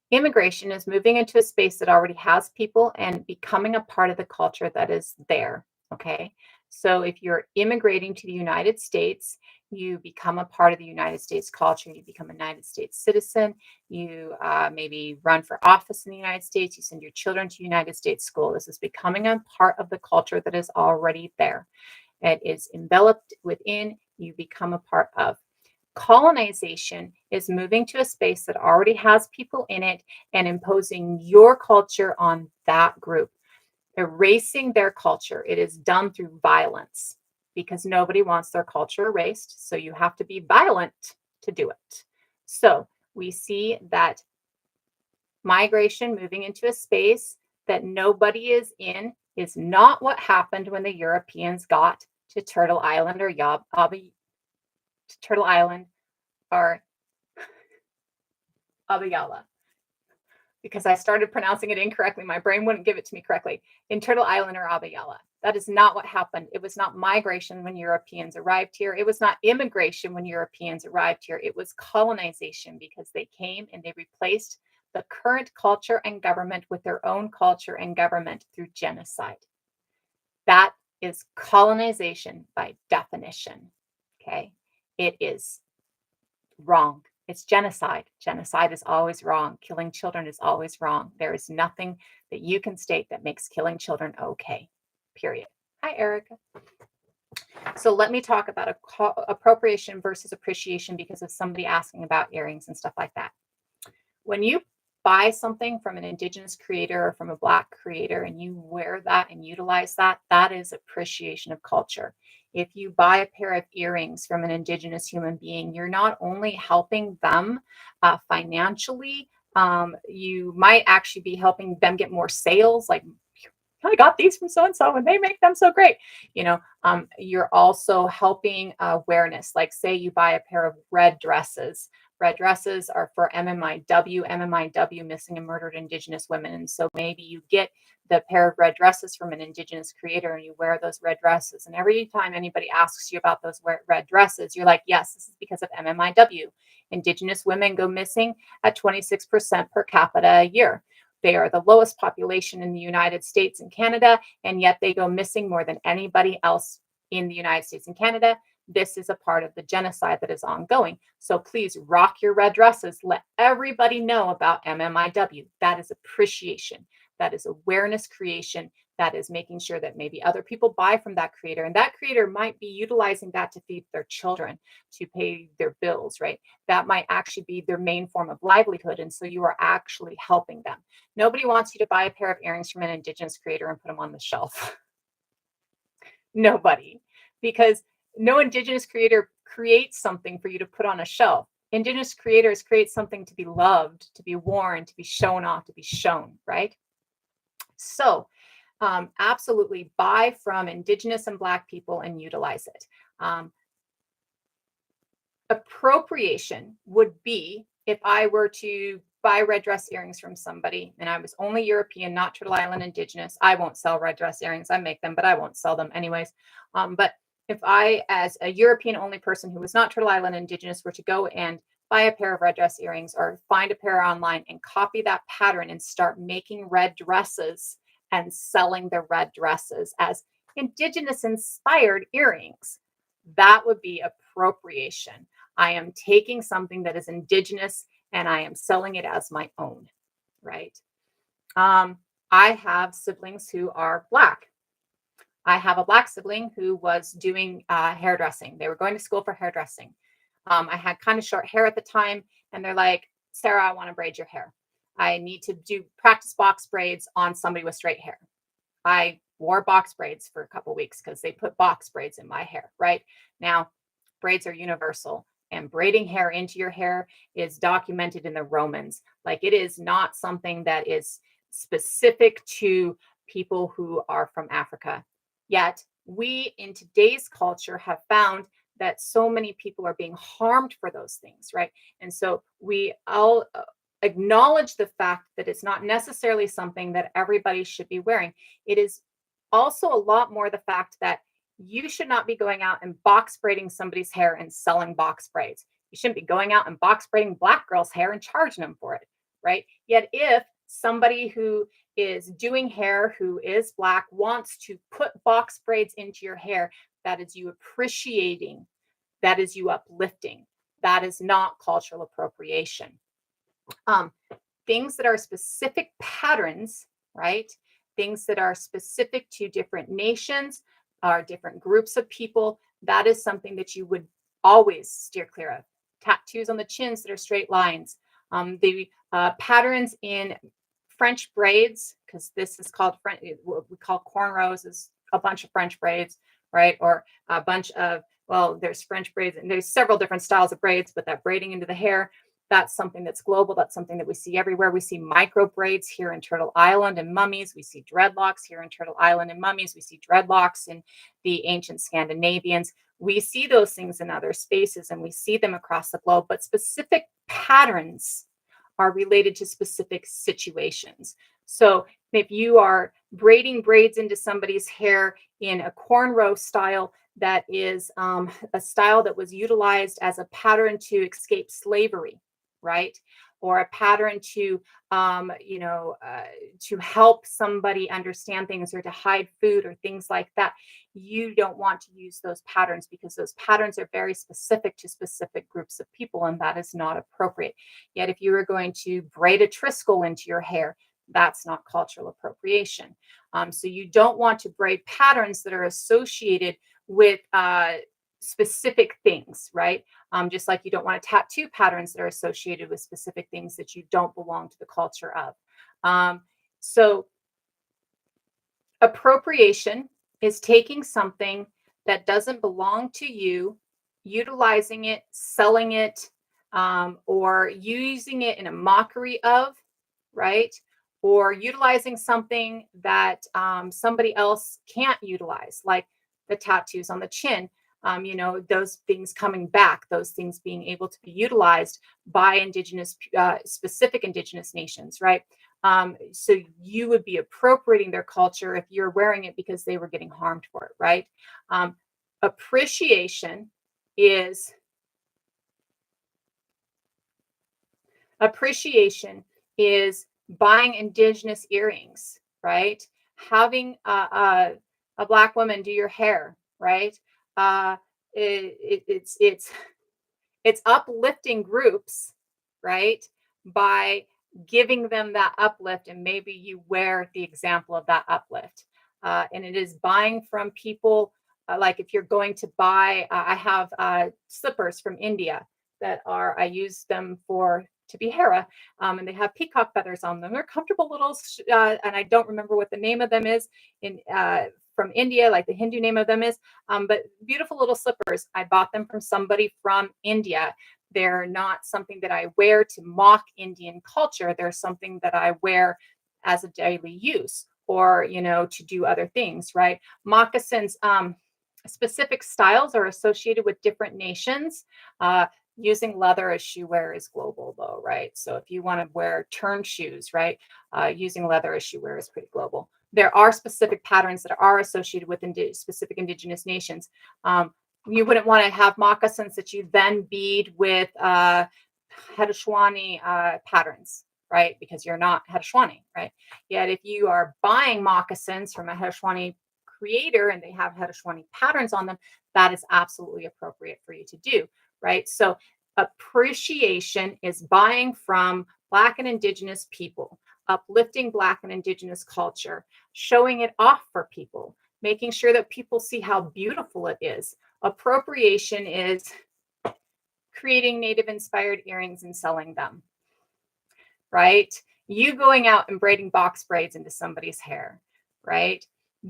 Immigration is moving into a space that already has people and becoming a part of the culture that is there. Okay. So if you're immigrating to the United States, you become a part of the United States culture, you become a United States citizen, you maybe run for office in the United States, you send your children to United States school. This is becoming a part of the culture that is already there. It is enveloped within, you become a part of. Colonization is moving to a space that already has people in it and imposing your culture on that group, erasing their culture. It is done through violence because nobody wants their culture erased. So you have to be violent to do it. So we see that migration moving into a space that nobody is in is not what happened when the Europeans got to Turtle Island or Turtle Island or Abiyala, because I started pronouncing it incorrectly. My brain wouldn't give it to me correctly. In Turtle Island or Abiyala. That is not what happened. It was not migration when Europeans arrived here. It was not immigration when Europeans arrived here. It was colonization because they came and they replaced the current culture and government with their own culture and government through genocide. That is colonization by definition. Okay. It is wrong. It's genocide. Genocide is always wrong. Killing children is always wrong. There is nothing that you can state that makes killing children okay, period. Hi, Erica. So let me talk about appropriation versus appreciation because of somebody asking about earrings and stuff like that. When you buy something from an indigenous creator or from a Black creator and you wear that and utilize that, that is appreciation of culture. If you buy a pair of earrings from an indigenous human being, you're not only helping them financially, you might actually be helping them get more sales. Like, I got these from so and so, and they make them so great. You're also helping awareness. Like, say you buy a pair of red dresses. Red dresses are for MMIW, missing and murdered Indigenous women. And so maybe you get the pair of red dresses from an Indigenous creator and you wear those red dresses. And every time anybody asks you about those red dresses, you're like, yes, this is because of MMIW. Indigenous women go missing at 26% per capita a year. They are the lowest population in the United States and Canada, and yet they go missing more than anybody else in the United States and Canada. This is a part of the genocide that is ongoing. So please rock your red dresses. Let everybody know about MMIW. That is appreciation. That is awareness creation. That is making sure that maybe other people buy from that creator. And that creator might be utilizing that to feed their children, to pay their bills, right? That might actually be their main form of livelihood. And so you are actually helping them. Nobody wants you to buy a pair of earrings from an Indigenous creator and put them on the shelf. Nobody. Because no Indigenous creator creates something for you to put on a shelf. Indigenous creators create something to be loved, to be worn, to be shown off, to be shown, right? So absolutely buy from Indigenous and Black people and utilize it. Appropriation would be if I were to buy red dress earrings from somebody and I was only European, not Turtle Island Indigenous. I won't sell red dress earrings. I make them, but I won't sell them anyways. But if I, as a European only person who was not Turtle Island Indigenous, were to go and buy a pair of red dress earrings or find a pair online and copy that pattern and start making red dresses and selling the red dresses as Indigenous inspired earrings, that would be appropriation. I am taking something that is Indigenous and I am selling it as my own, right? I have siblings who are Black. I have a Black sibling who was doing hairdressing. They were going to school for hairdressing. I had kind of short hair at the time, and they're like, Sarah, I want to braid your hair. I need to do practice box braids on somebody with straight hair. I wore box braids for a couple weeks because they put box braids in my hair, right? Now, braids are universal, and braiding hair into your hair is documented in the Romans. Like, it is not something that is specific to people who are from Africa. Yet, we in today's culture have found that so many people are being harmed for those things, right? And so we all acknowledge the fact that it's not necessarily something that everybody should be wearing. It is also a lot more the fact that you should not be going out and box braiding somebody's hair and selling box braids. You shouldn't be going out and box braiding Black girls' hair and charging them for it, right? Yet, if somebody who is doing hair who is Black wants to put box braids into your hair, that is you appreciating, that is you uplifting. That is not cultural appropriation. Um, things that are specific patterns, right? Things that are specific to different nations or different groups of people, that is something that you would always steer clear of. Tattoos on the chins that are straight lines. The patterns in French braids, because this is called French, what we call cornrows, is a bunch of French braids, right? Or a bunch of, well, there's French braids and there's several different styles of braids, but that braiding into the hair, that's something that's global. That's something that we see everywhere. We see micro braids here in Turtle Island and mummies. We see dreadlocks here in Turtle Island and mummies. We see dreadlocks in the ancient Scandinavians. We see those things in other spaces and we see them across the globe, but specific patterns are related to specific situations. So if you are braiding braids into somebody's hair in a cornrow style, that is a style that was utilized as a pattern to escape slavery, right? Or a pattern to, to help somebody understand things or to hide food or things like that. You don't want to use those patterns because those patterns are very specific to specific groups of people, and that is not appropriate. Yet, if you are going to braid a triskel into your hair, that's not cultural appropriation. So you don't want to braid patterns that are associated with specific things, right? Just like you don't want to tattoo patterns that are associated with specific things that you don't belong to the culture of. So appropriation is taking something that doesn't belong to you, utilizing it, selling it, or using it in a mockery of, right? Or utilizing something that somebody else can't utilize, like the tattoos on the chin. Those things coming back, those things being able to be utilized by specific indigenous nations, right? So you would be appropriating their culture if you're wearing it because they were getting harmed for it, right? Appreciation is buying indigenous earrings, right? Having a Black woman do your hair, right? It's uplifting groups, right? By giving them that uplift, and maybe you wear the example of that uplift. And it is buying from people, like if you're going to buy, I have slippers from India that I use them to be Hera, and they have peacock feathers on them. They're comfortable little, and I don't remember what the name of them is from India, like the Hindu name of them is, but beautiful little slippers. I bought them from somebody from India. They're not something that I wear to mock Indian culture. They're something that I wear as a daily use or, to do other things, right? Moccasins, specific styles are associated with different nations. Using leather as shoe wear is global though, right? So if you want to wear turn shoes, right, using leather as shoe wear is pretty global. There are specific patterns that are associated with specific indigenous nations. You wouldn't want to have moccasins that you then bead with Haudenosaunee patterns, right? Because you're not Haudenosaunee, right? Yet if you are buying moccasins from a Haudenosaunee creator and they have Haudenosaunee patterns on them, that is absolutely appropriate for you to do, right? So appreciation is buying from Black and Indigenous people, uplifting Black and Indigenous culture, showing it off for people, making sure that people see how beautiful it is. Appropriation is creating native inspired earrings and selling them, right? You going out and braiding box braids into somebody's hair, right?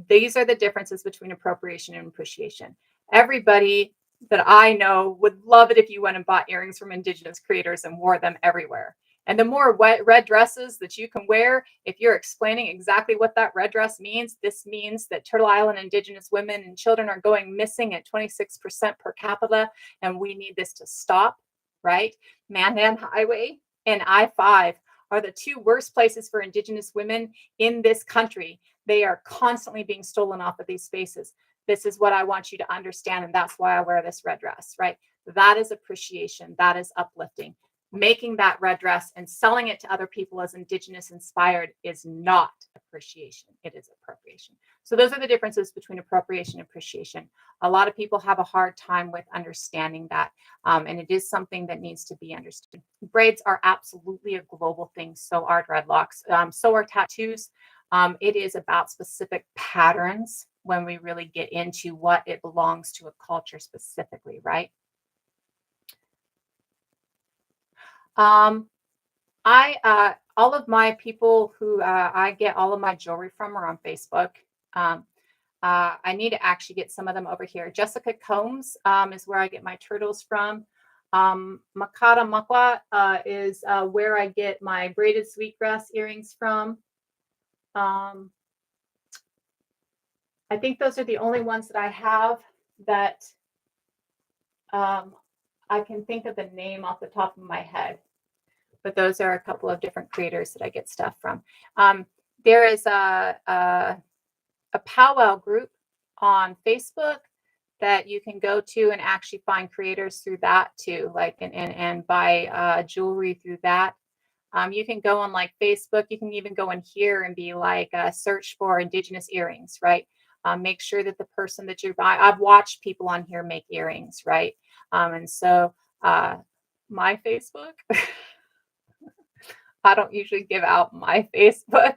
These are the differences between appropriation and appreciation. Everybody that I know would love it if you went and bought earrings from Indigenous creators and wore them everywhere. And the more red dresses that you can wear, if you're explaining exactly what that red dress means, this means that Turtle Island Indigenous women and children are going missing at 26% per capita, and we need this to stop, right? Mandan Highway and I-5 are the two worst places for Indigenous women in this country. They are constantly being stolen off of these spaces. This is what I want you to understand, and that's why I wear this red dress, right? That is appreciation. That is uplifting. Making that red dress and selling it to other people as Indigenous inspired is not appreciation. It is appropriation. So those are the differences between appropriation and appreciation. A lot of people have a hard time with understanding that, and it is something that needs to be understood. Braids are absolutely a global thing. So are dreadlocks. So are tattoos. It is about specific patterns when we really get into what it belongs to a culture specifically, right? All of my people who I get all of my jewelry from are on Facebook. Um, I need to actually get some of them over here. Jessica Combs is where I get my turtles from. Makata Makwa is where I get my braided sweetgrass earrings from. I think those are the only ones that I have that I can think of the name off the top of my head. But those are a couple of different creators that I get stuff from. There is a powwow group on Facebook that you can go to and actually find creators through that too, like and buy jewelry through that. You can go on like Facebook. You can even go in here and be like search for Indigenous earrings, right? Make sure that the person that you buy. I've watched people on here make earrings, right? And so my Facebook. I don't usually give out my Facebook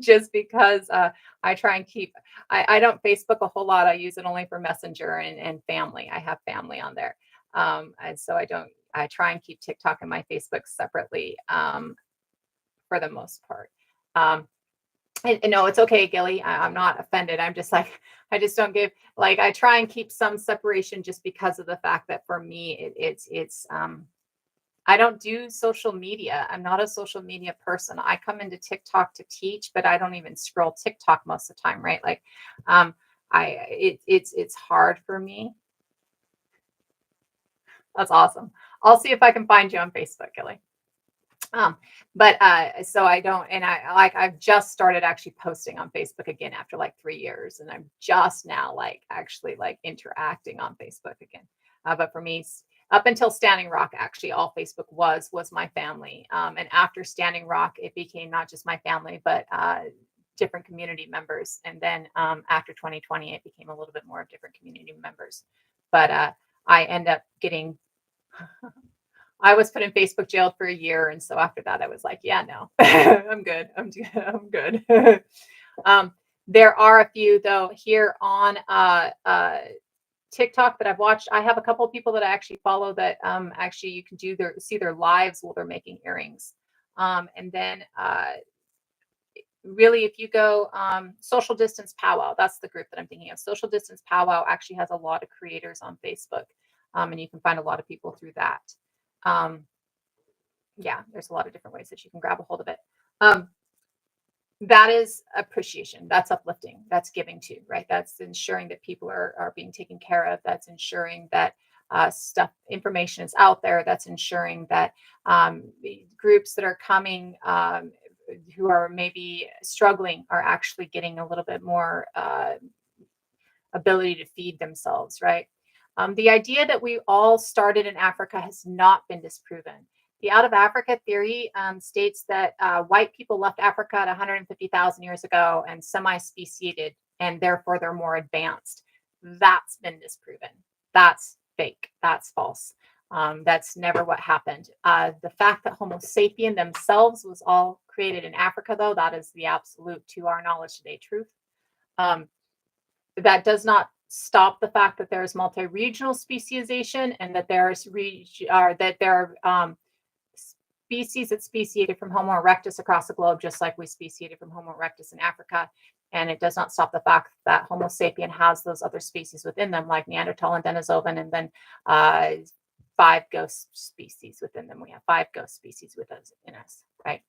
just because I try and keep, I don't Facebook a whole lot. I use it only for Messenger and family. I have family on there. And so I try and keep TikTok and my Facebook separately for the most part. And no, it's okay, Gilly. I'm not offended. I'm just like, I just don't give, like, I try and keep some separation just because of the fact that for me, it's I don't do social media. I'm not a social media person. I come into TikTok to teach, but I don't even scroll TikTok most of the time, right? Like, it's hard for me. That's awesome. I'll see if I can find you on Facebook, Gilly. But so I don't, and I've just started actually posting on Facebook again after like 3 years, and I'm just now like actually like interacting on Facebook again. But for me, up until Standing Rock, actually, all Facebook was my family. And after Standing Rock, it became not just my family, but different community members. And then after 2020, it became a little bit more of different community members. But I end up getting. I was put in Facebook jail for a year, and so after that, I was like, "Yeah, no, I'm good. I'm good." There are a few though here on TikTok that I've watched. I have a couple of people that I actually follow that actually you can see their lives while they're making earrings. And then really, if you go Social Distance Powwow, that's the group that I'm thinking of. Social Distance Powwow actually has a lot of creators on Facebook, and you can find a lot of people through that. Yeah, there's a lot of different ways that you can grab a hold of it. That is appreciation. That's uplifting. That's giving to, right? That's ensuring that people are being taken care of. That's ensuring that information is out there. That's ensuring that the groups that are coming who are maybe struggling are actually getting a little bit more ability to feed themselves, right? The idea that we all started in Africa has not been disproven. The out of Africa theory states that white people left Africa at 150,000 years ago and semi-speciated, and therefore they're more advanced. That's been disproven. That's fake. That's false. That's never what happened. The fact that Homo sapien themselves was all created in Africa, though, that is the absolute, to our knowledge today, truth. that does not stop the fact that there's multi-regional speciation and that there are species that speciated from Homo erectus across the globe, just like we speciated from Homo erectus in Africa. And it does not stop the fact that Homo sapien has those other species within them, like Neanderthal and Denisovan, and then 5 ghost species within them. We have 5 ghost species in us, right?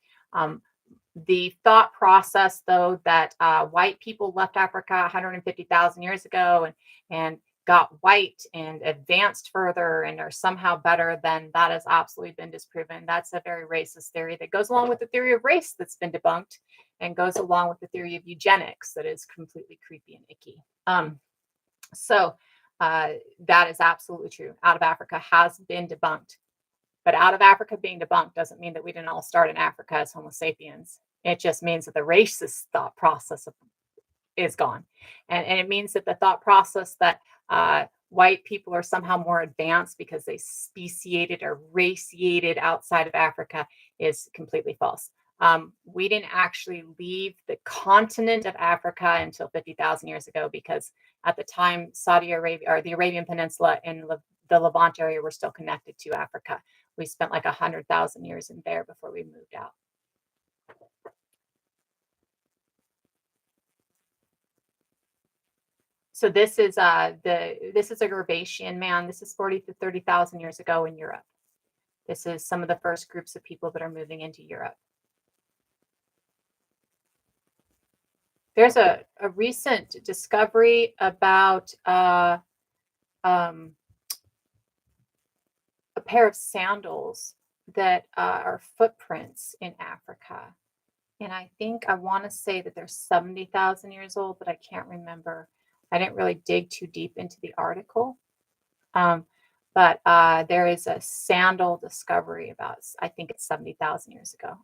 The thought process, though, that white people left Africa 150,000 years ago and got white and advanced further and are somehow better, then that has absolutely been disproven. That's a very racist theory that goes along with the theory of race that's been debunked and goes along with the theory of eugenics that is completely creepy and icky. So that is absolutely true. Out of Africa has been debunked. But out of Africa being debunked doesn't mean that we didn't all start in Africa as Homo sapiens. It just means that the racist thought process is gone. And it means that the thought process that white people are somehow more advanced because they speciated or raciated outside of Africa is completely false. We didn't actually leave the continent of Africa until 50,000 years ago, because at the time, Saudi Arabia or the Arabian Peninsula and the Levant area were still connected to Africa. We spent like 100,000 years in there before we moved out. So this is a Gervasian man. This is 40 to 30,000 years ago in Europe. This is some of the first groups of people that are moving into Europe. There's a recent discovery about a pair of sandals that are footprints in Africa. And I want to say that they're 70,000 years old, but I can't remember. I didn't really dig too deep into the article. But there is a sandal discovery about, I think it's 70,000 years ago.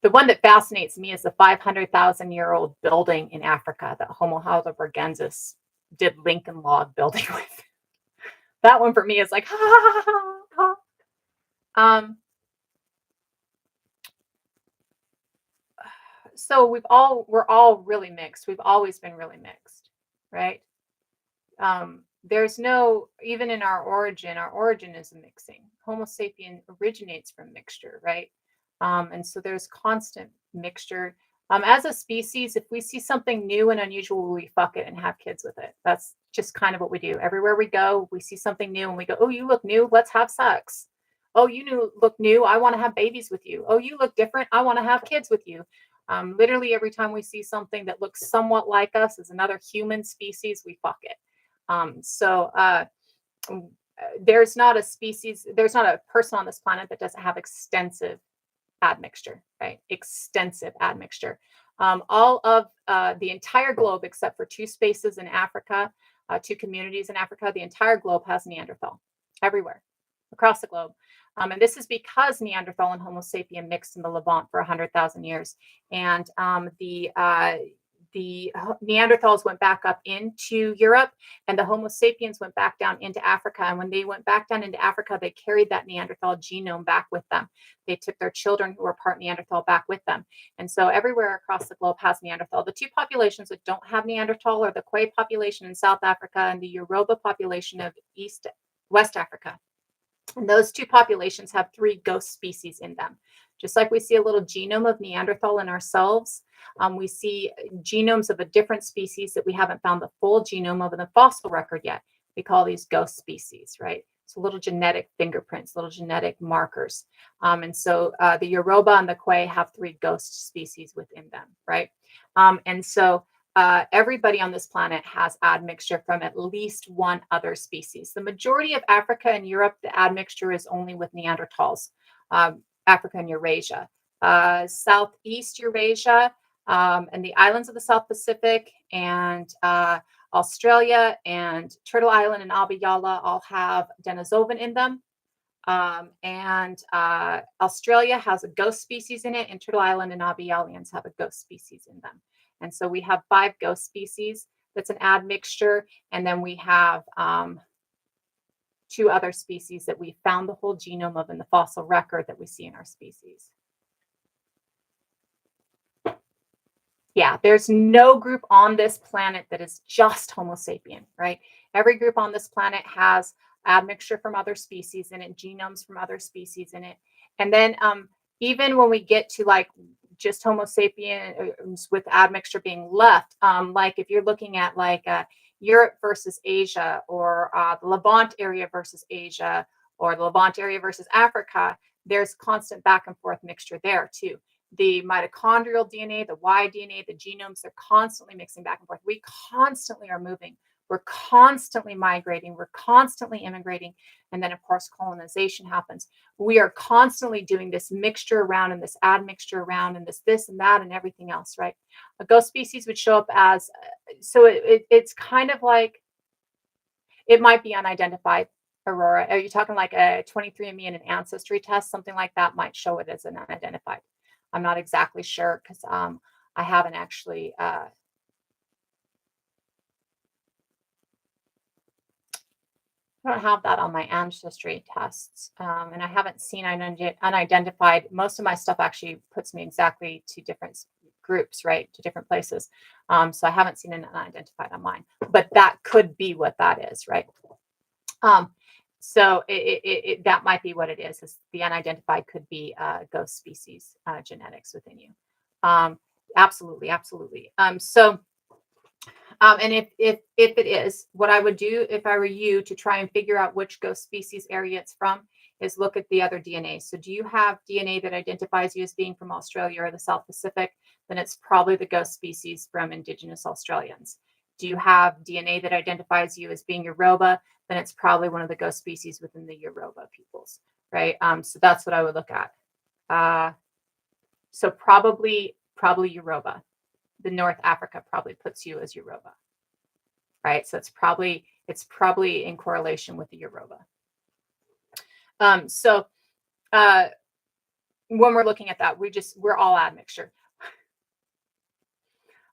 The one that fascinates me is the 500,000-year-old building in Africa that Homo heidelbergensis did Lincoln log building with. That one for me is like, ha, ha, ha, ha, ha. So we're all really mixed. We've always been really mixed, right? There's no, even in our origin is a mixing. Homo sapien originates from mixture, right? And so there's constant mixture. As a species, if we see something new and unusual, we fuck it and have kids with it. That's just kind of what we do. Everywhere we go, we see something new and we go, oh, you look new, let's have sex. Oh, you look new, I want to have babies with you. Oh, you look different, I want to have kids with you. Literally every time we see something that looks somewhat like us as another human species, we fuck it. There's not a person on this planet that doesn't have extensive admixture, right? Extensive admixture. All of the entire globe, except for 2 spaces in Africa, 2 communities in Africa, the entire globe has Neanderthal everywhere across the globe. And this is because Neanderthal and Homo sapien mixed in the Levant for 100,000 years. And the Neanderthals went back up into Europe and the Homo sapiens went back down into Africa. And when they went back down into Africa, they carried that Neanderthal genome back with them. They took their children who were part Neanderthal back with them. And so everywhere across the globe has Neanderthal. The 2 populations that don't have Neanderthal are the Kwe population in South Africa and the Yoruba population of West Africa. And those 2 populations have 3 ghost species in them. Just like we see a little genome of Neanderthal in ourselves, we see genomes of a different species that we haven't found the full genome of in the fossil record yet. We call these ghost species, right? So little genetic fingerprints, little genetic markers. And so the Yoruba and the Kwe have 3 ghost species within them, right? And so everybody on this planet has admixture from at least one other species. The majority of Africa and Europe, the admixture is only with Neanderthals, Africa and Eurasia. Southeast Eurasia and the islands of the South Pacific and Australia and Turtle Island and Abiyala all have Denisovan in them. And Australia has a ghost species in it, and Turtle Island and Abiyalians have a ghost species in them. And so we have 5 ghost species. That's an admixture. And then we have 2 other species that we found the whole genome of in the fossil record that we see in our species. Yeah, there's no group on this planet that is just Homo sapien, right? Every group on this planet has admixture from other species in it, genomes from other species in it. And then even when we get to like just Homo sapiens with admixture being left, like if you're looking at like Europe versus Asia, or the Levant area versus Asia, or the Levant area versus Africa, there's constant back and forth mixture there too. The mitochondrial DNA, the Y DNA, the genomes, they're constantly mixing back and forth. We constantly are moving. We're constantly migrating. We're constantly immigrating. And then, of course, colonization happens. We are constantly doing this mixture around and this admixture around and this and that and everything else, right? A ghost species would show up as, so it's kind of like, it might be unidentified aurora. Are you talking like a 23andMe and an ancestry test? Something like that might show it as an unidentified. I'm not exactly sure because I haven't actually. I don't have that on my ancestry tests, and I haven't seen unidentified. Most of my stuff actually puts me exactly to different groups, right, to different places. So I haven't seen an unidentified on mine, but that could be what that is, right? So that might be what it is the unidentified could be ghost species genetics within you. Absolutely, absolutely. And if it is, what I would do if I were you to try and figure out which ghost species area it's from is look at the other DNA. So do you have DNA that identifies you as being from Australia or the South Pacific? Then it's probably the ghost species from Indigenous Australians. Do you have DNA that identifies you as being Yoruba? Then it's probably one of the ghost species within the Yoruba peoples, right? So that's what I would look at. So probably Yoruba. The North Africa probably puts you as Yoruba, right? So it's probably in correlation with the Yoruba. So when we're looking at that, we're all admixture.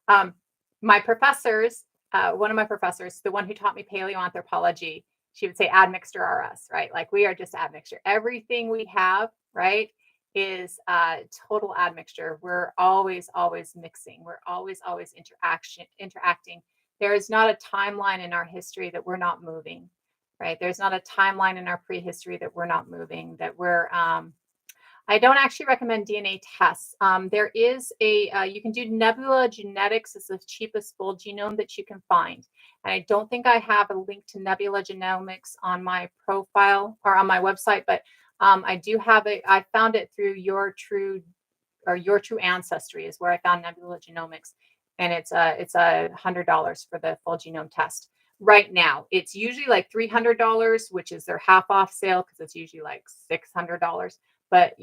My professors, one of my professors, the one who taught me paleoanthropology, she would say admixture are us, right? Like we are just admixture. Everything we have, right, is total admixture. We're always mixing. We're always interacting. There is not a timeline in our history that we're not moving, right? There's not a timeline in our prehistory that we're not moving, that we're I don't actually recommend DNA tests. There is you can do Nebula Genetics. It's the cheapest full genome that you can find. And I don't think I have a link to Nebula Genomics on my profile or on my website, but I do have it. I found it through Your True Ancestry is where I found Nebula Genomics. And it's $100 for the full genome test. Right now, it's usually like $300, which is their half off sale because it's usually like $600. But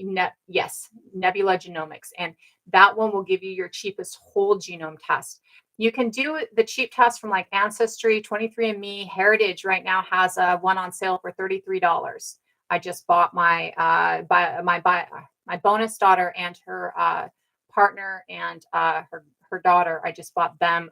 yes, Nebula Genomics. And that one will give you your cheapest whole genome test. You can do the cheap test from like Ancestry, 23andMe, Heritage right now has one on sale for $33. I just bought my bonus daughter and her partner and her daughter. I just bought them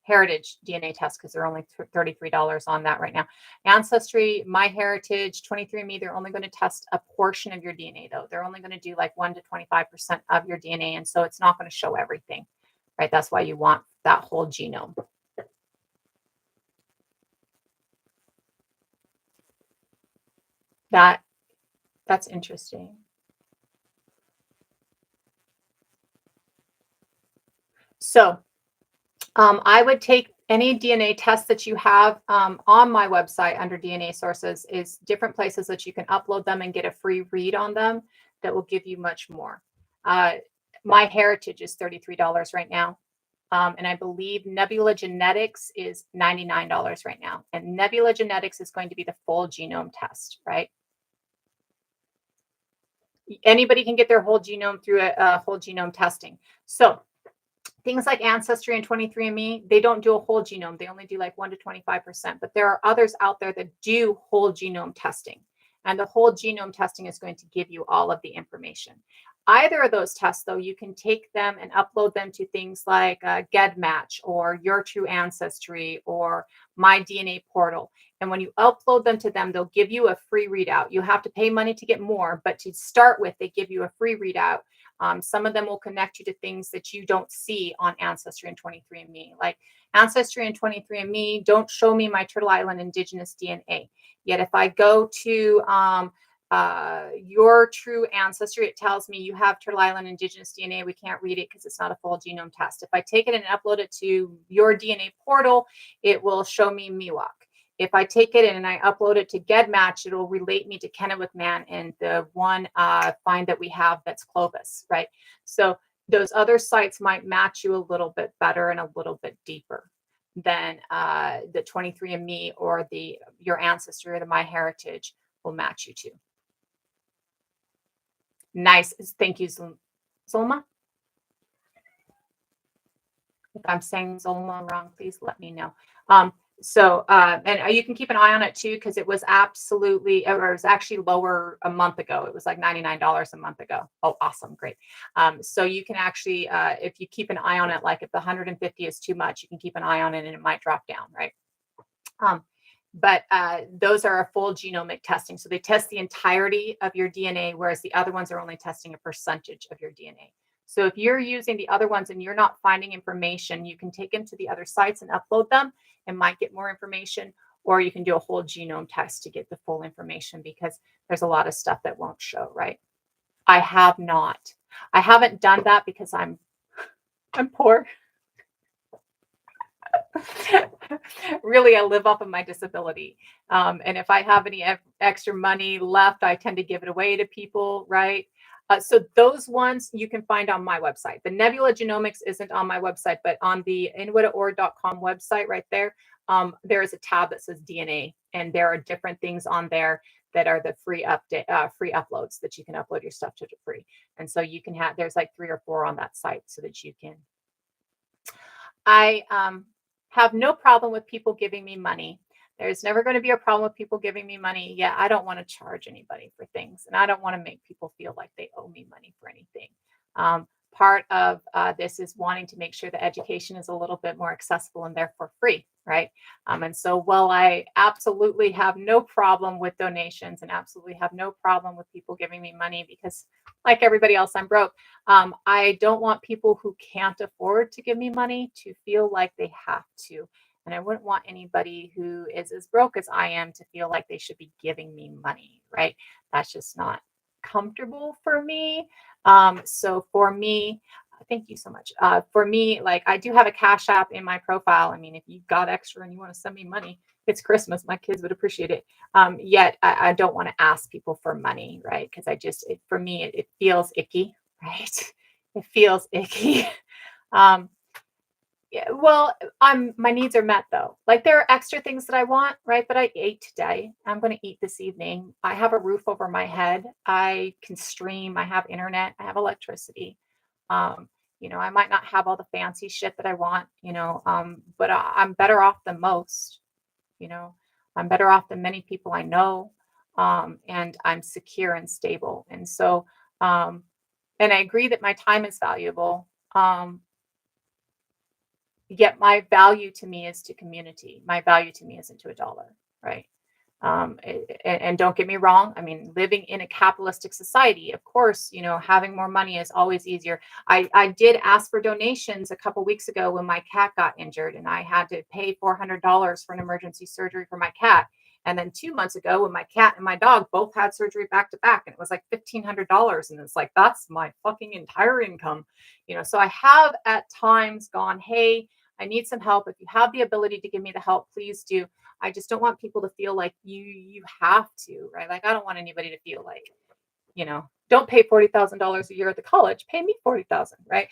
Heritage DNA test because they're only $33 on that right now. Ancestry, MyHeritage, 23andMe, they're only going to test a portion of your DNA though. They're only going to do like 1 to 25% of your DNA. And so it's not going to show everything, right? That's why you want that whole genome. That's interesting. So I would take any DNA test that you have on my website under DNA sources is different places that you can upload them and get a free read on them that will give you much more. MyHeritage is $33 right now. And I believe Nebula Genetics is $99 right now. And Nebula Genetics is going to be the full genome test, right? Anybody can get their whole genome through a whole genome testing. So things like Ancestry and 23andMe, they don't do a whole genome. They only do like 1 to 25%. But there are others out there that do whole genome testing. And the whole genome testing is going to give you all of the information. Either of those tests, though, you can take them and upload them to things like GEDmatch or Your True Ancestry or My DNA Portal. And when you upload them to them, they'll give you a free readout. You have to pay money to get more, but to start with, they give you a free readout. Some of them will connect you to things that you don't see on Ancestry and 23andMe. Like Ancestry and 23andMe don't show me my Turtle Island indigenous DNA. Yet if I go to Your True Ancestry, it tells me you have Turtle Island indigenous DNA. We can't read it because it's not a full genome test. If I take it and upload it to Your DNA Portal, it will show me Miwok. If I take it and I upload it to GEDmatch, it'll relate me to Kennewick Man and the one find that we have that's Clovis, right? So those other sites might match you a little bit better and a little bit deeper than the 23andMe or the Your Ancestry or the MyHeritage will match you to. Nice. Thank you, Zulma. If I'm saying Zulma wrong, please let me know. And you can keep an eye on it too, because it was absolutely, or it was actually lower a month ago. It was like $99 a month ago. Oh, awesome. Great. So you can actually, if you keep an eye on it, like if the 150 is too much, you can keep an eye on it and it might drop down, right? But those are a full genomic testing. So they test the entirety of your DNA, whereas the other ones are only testing a percentage of your DNA. So if you're using the other ones and you're not finding information, you can take them to the other sites and upload them and might get more information, or you can do a whole genome test to get the full information, because there's a lot of stuff that won't show, right? I have not. I haven't done that because I'm poor. Really, I live off of my disability. And if I have any extra money left, I tend to give it away to people, right? So those ones you can find on my website. The Nebula Genomics isn't on my website, but on the widdaord.com website right there, there is a tab that says DNA, and there are different things on there that are the free uploads that you can upload your stuff to free. And so you can have, there's like 3 or 4 on that site so that you can. I have no problem with people giving me money. There's never going to be a problem with people giving me money. Yeah, I don't want to charge anybody for things, and I don't want to make people feel like they owe me money for anything. Part of this is wanting to make sure the education is a little bit more accessible and therefore free, right? And so while I absolutely have no problem with donations and absolutely have no problem with people giving me money, because like everybody else, I'm broke, I don't want people who can't afford to give me money to feel like they have to. And I wouldn't want anybody who is as broke as I am to feel like they should be giving me money, right? That's just not comfortable for me. So for me, thank you so much. For me, like I do have a Cash App in my profile. I mean, if you've got extra and you want to send me money, it's Christmas. My kids would appreciate it. Yet I don't want to ask people for money, right? Because for me, it feels icky, right? It feels icky. Yeah, well, my needs are met though. Like there are extra things that I want, right? But I ate today. I'm going to eat this evening. I have a roof over my head. I can stream. I have internet. I have electricity. Um, I might not have all the fancy shit that I want, but I'm better off than most. You know, I'm better off than many people I know, and I'm secure and stable. And so, and I agree that my time is valuable. Yet my value to me is to community. My value to me isn't to a dollar, right? And don't get me wrong. I mean, living in a capitalistic society, of course, having more money is always easier. I did ask for donations a couple weeks ago when my cat got injured, and I had to pay $400 for an emergency surgery for my cat. And then 2 months ago, when my cat and my dog both had surgery back to back, and it was like $1,500, and it's like that's my fucking entire income, So I have at times gone, hey, I need some help. If you have the ability to give me the help, please do. I just don't want people to feel like you have to, right? Like I don't want anybody to feel like, don't pay $40,000 a year at the college, pay me $40,000, right?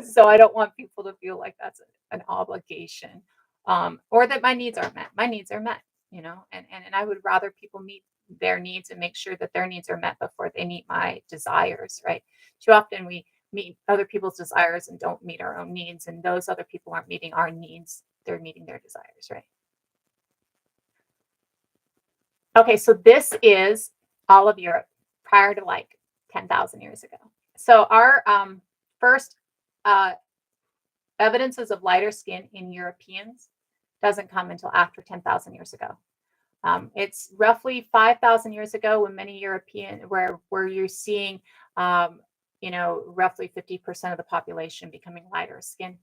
So I don't want people to feel like that's an obligation, or that my needs aren't met. My needs are met, and I would rather people meet their needs and make sure that their needs are met before they meet my desires, right? Too often we meet other people's desires and don't meet our own needs, and those other people aren't meeting our needs, they're meeting their desires, right? Okay, so this is all of Europe prior to like 10,000 years ago. So our first uh, evidences of lighter skin in Europeans doesn't come until after 10,000 years ago. It's roughly 5,000 years ago when many European, where you're seeing, um, roughly 50% of the population becoming lighter skin.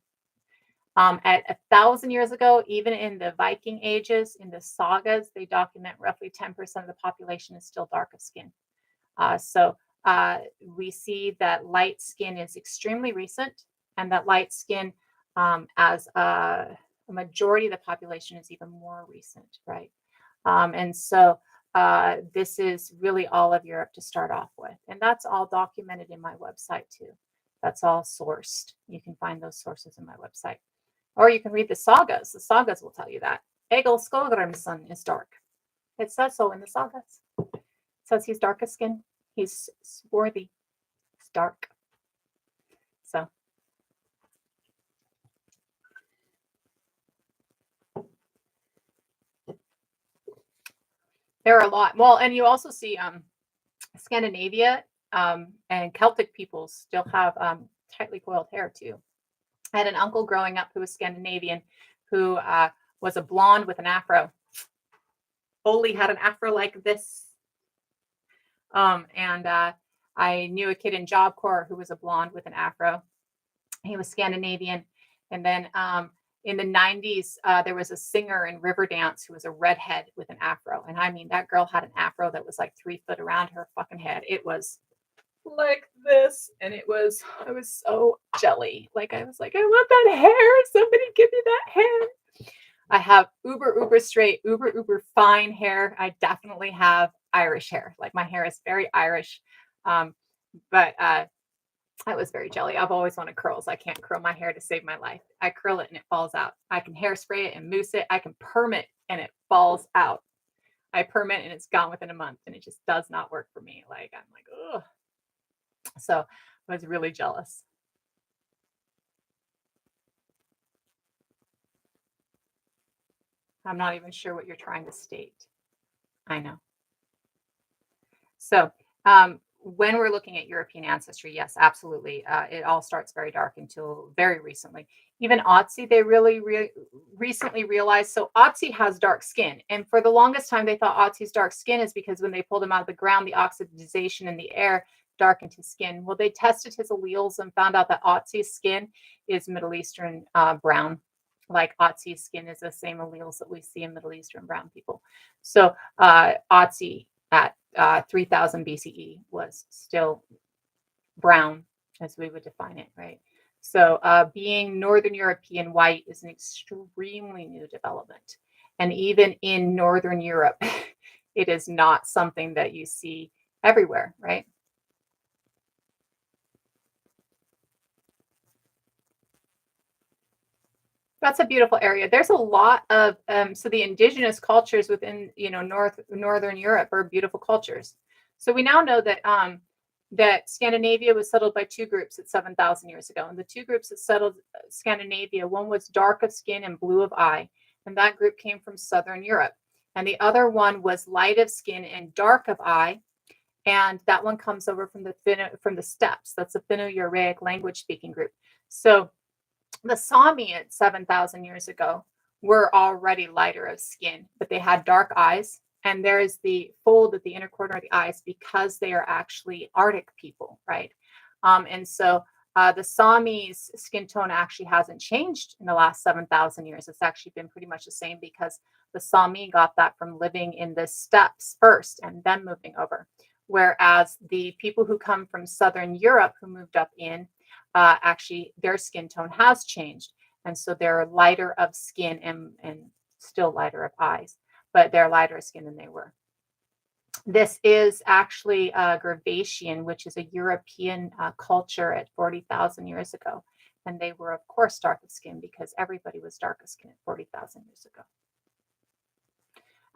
At 1,000 years ago, even in the Viking ages, in the sagas, they document roughly 10% of the population is still dark of skin. So we see that light skin is extremely recent, and that light skin, as a majority of the population, is even more recent, right? And so this is really all of Europe to start off with. And that's all documented in my website too. That's all sourced. You can find those sources in my website. Or you can read the sagas. The sagas will tell you that. Egil Skallagrimsson is dark. It says so in the sagas. It says he's dark of skin. He's swarthy. He's dark. So there are a lot. Well, and you also see Scandinavia and Celtic peoples still have tightly coiled hair too. I had an uncle growing up who was Scandinavian, who was a blonde with an afro. Oli had an afro like this. And I knew a kid in Job Corps who was a blonde with an afro. He was Scandinavian. And then in the 90s, there was a singer in Riverdance who was a redhead with an afro. And I mean, that girl had an afro that was like 3 foot around her fucking head. It was like this. And I was so jelly. Like, I was like, I want that hair. Somebody give me that hair. I have uber straight, uber fine hair. I definitely have Irish hair. Like, my hair is very Irish. But I was very jelly. I've always wanted curls. I can't curl my hair to save my life. I curl it and it falls out. I can hairspray it and mousse it. I can perm it and it falls out. I perm it and it's gone within a month, and it just does not work for me. Like, I'm like, ugh. So I was really jealous. I'm not even sure what you're trying to state. I know. So, when we're looking at European ancestry, yes, absolutely. It all starts very dark until very recently. Even Otzi, they really recently realized. So, Otzi has dark skin. And for the longest time, they thought Otzi's dark skin is because when they pulled him out of the ground, the oxidization in the air darkened his skin. Well, they tested his alleles and found out that Otzi's skin is Middle Eastern brown. Like, Otzi's skin is the same alleles that we see in Middle Eastern brown people. So, Otzi at 3000 BCE was still brown, as we would define it, right? So being Northern European white is an extremely new development. And even in Northern Europe, it is not something that you see everywhere, right? That's a beautiful area. There's a lot of so the indigenous cultures within Northern Europe are beautiful cultures. So we now know that that Scandinavia was settled by two groups at 7,000 years ago, and the two groups that settled Scandinavia, one was dark of skin and blue of eye, and that group came from Southern Europe, and the other one was light of skin and dark of eye, and that one comes over from the steppes. That's a Finno-Ugric language speaking group. So the Sami at 7,000 years ago were already lighter of skin, but they had dark eyes. And there is the fold at the inner corner of the eyes because they are actually Arctic people, right? And so the Sami's skin tone actually hasn't changed in the last 7,000 years. It's actually been pretty much the same because the Sami got that from living in the steppes first and then moving over. Whereas the people who come from Southern Europe who moved up in, actually their skin tone has changed. And so they're lighter of skin and still lighter of eyes, but they're lighter of skin than they were. This is actually Gravacian, which is a European culture at 40,000 years ago. And they were, of course, dark of skin because everybody was dark of skin at 40,000 years ago.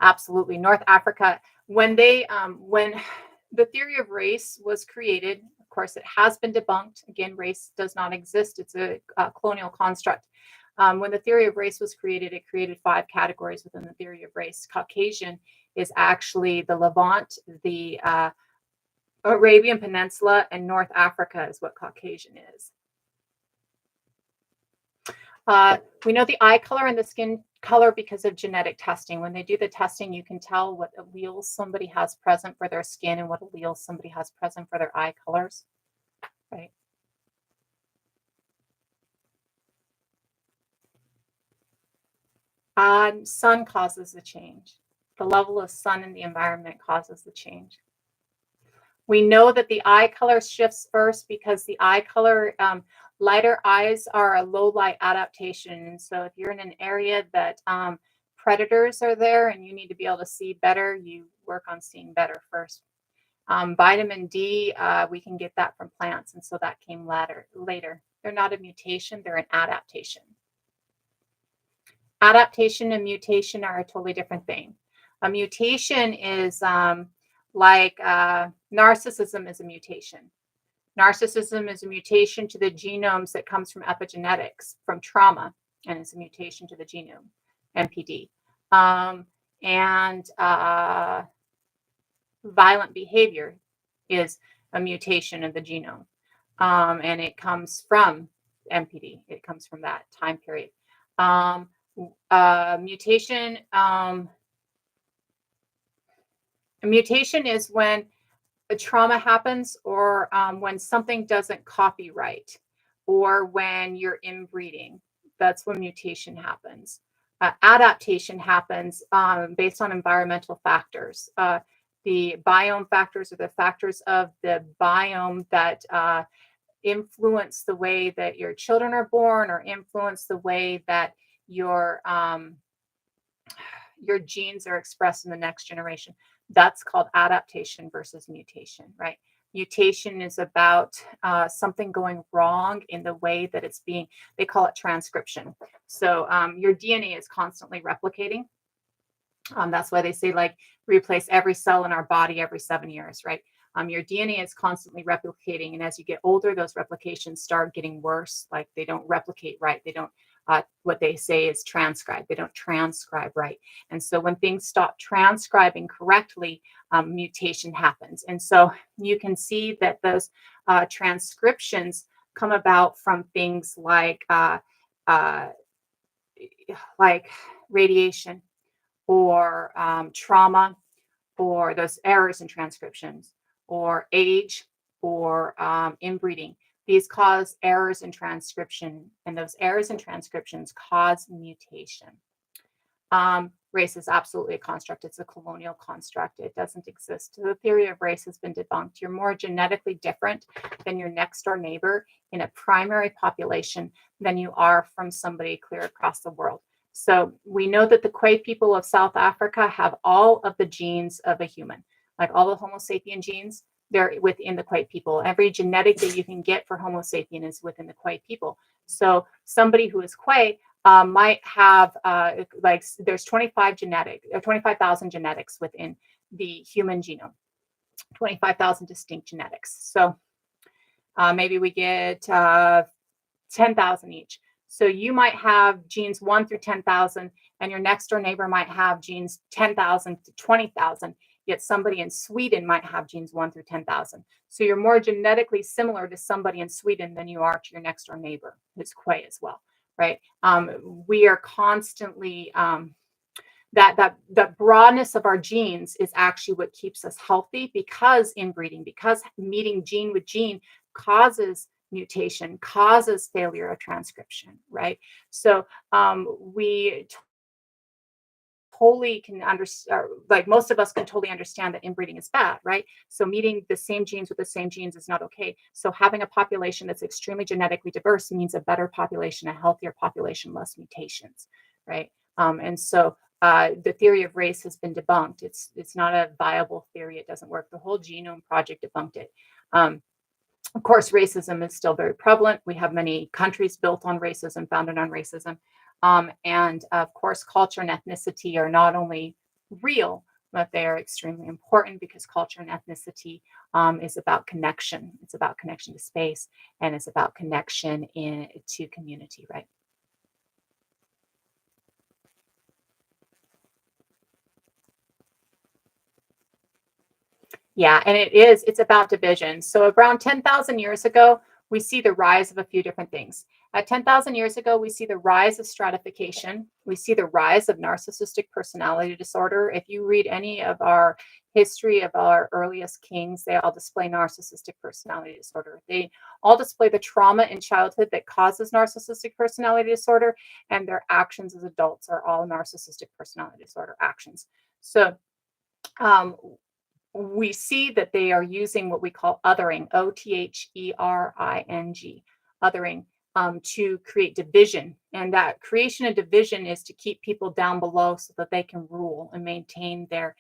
Absolutely. North Africa, when the theory of race was created, of course, it has been debunked. Again, race does not exist. It's a colonial construct. When the theory of race was created, it created 5 categories within the theory of race. Caucasian is actually the Levant, the Arabian Peninsula and North Africa is what Caucasian is. We know the eye color and the skin color because of genetic testing. When they do the testing, you can tell what alleles somebody has present for their skin and what alleles somebody has present for their eye colors, right? Sun causes the change. The level of sun in the environment causes the change. We know that the eye color shifts first because the eye color, lighter eyes are a low light adaptation. So if you're in an area that predators are there and you need to be able to see better, you work on seeing better first. Vitamin D, we can get that from plants, and so that came later. They're not a mutation, they're an adaptation. Adaptation and mutation are a totally different thing. A mutation is like narcissism is a mutation. Narcissism is a mutation to the genomes that comes from epigenetics, from trauma, and it's a mutation to the genome, MPD. Violent behavior is a mutation of the genome, and it comes from MPD. It comes from that time period. Mutation. A mutation is when a trauma happens, or when something doesn't copy right, or when you're inbreeding. That's when mutation happens. Adaptation happens based on environmental factors. The biome factors are the factors of the biome that influence the way that your children are born, or influence the way that your genes are expressed in the next generation. That's called adaptation versus mutation, right? Mutation is about something going wrong in the way that it's being, they call it transcription. So your DNA is constantly replicating. That's why they say, like, replace every cell in our body every 7 years, right? Your DNA is constantly replicating. And as you get older, those replications start getting worse. Like, they don't replicate right. They don't, what they say is transcribe. They don't transcribe right. And so when things stop transcribing correctly, mutation happens. And so you can see that those transcriptions come about from things like radiation, or trauma, or those errors in transcriptions, or age, or inbreeding. These cause errors in transcription, and those errors in transcriptions cause mutation. Race is absolutely a construct. It's a colonial construct. It doesn't exist. The theory of race has been debunked. You're more genetically different than your next door neighbor in a primary population than you are from somebody clear across the world. So we know that the Khoi people of South Africa have all of the genes of a human, like all the Homo sapien genes. They're within the Khoi people. Every genetic that you can get for Homo sapien is within the Khoi people. So somebody who is Khoi might have there's 25,000 genetics within the human genome, 25,000 distinct genetics. So maybe we get 10,000 each. So you might have genes 1 through 10,000, and your next door neighbor might have genes 10,000 to 20,000. Yet somebody in Sweden might have genes 1 through 10,000. So you're more genetically similar to somebody in Sweden than you are to your next door neighbor who's Khoi as well, right? We are constantly that broadness of our genes is actually what keeps us healthy, because inbreeding, because meeting gene with gene causes mutation, causes failure of transcription, right? So we totally can understand, like most of us can totally understand that inbreeding is bad, right? So meeting the same genes with the same genes is not okay. So having a population that's extremely genetically diverse means a better population, a healthier population, less mutations, right? And so the theory of race has been debunked. It's not a viable theory. It doesn't work. The whole genome project debunked it. Of course, racism is still very prevalent. We have many countries built on racism, founded on racism. And of course, culture and ethnicity are not only real, but they are extremely important, because culture and ethnicity is about connection. It's about connection to space, and it's about connection to community, right? Yeah, and it is. It's about division. So around 10,000 years ago, we see the rise of a few different things. At 10,000 years ago, we see the rise of stratification. We see the rise of narcissistic personality disorder. If you read any of our history of our earliest kings, they all display narcissistic personality disorder. They all display the trauma in childhood that causes narcissistic personality disorder, and their actions as adults are all narcissistic personality disorder actions. So, um, we see that they are using what we call othering, othering, othering, to create division. And that creation of division is to keep people down below so that they can rule and maintain their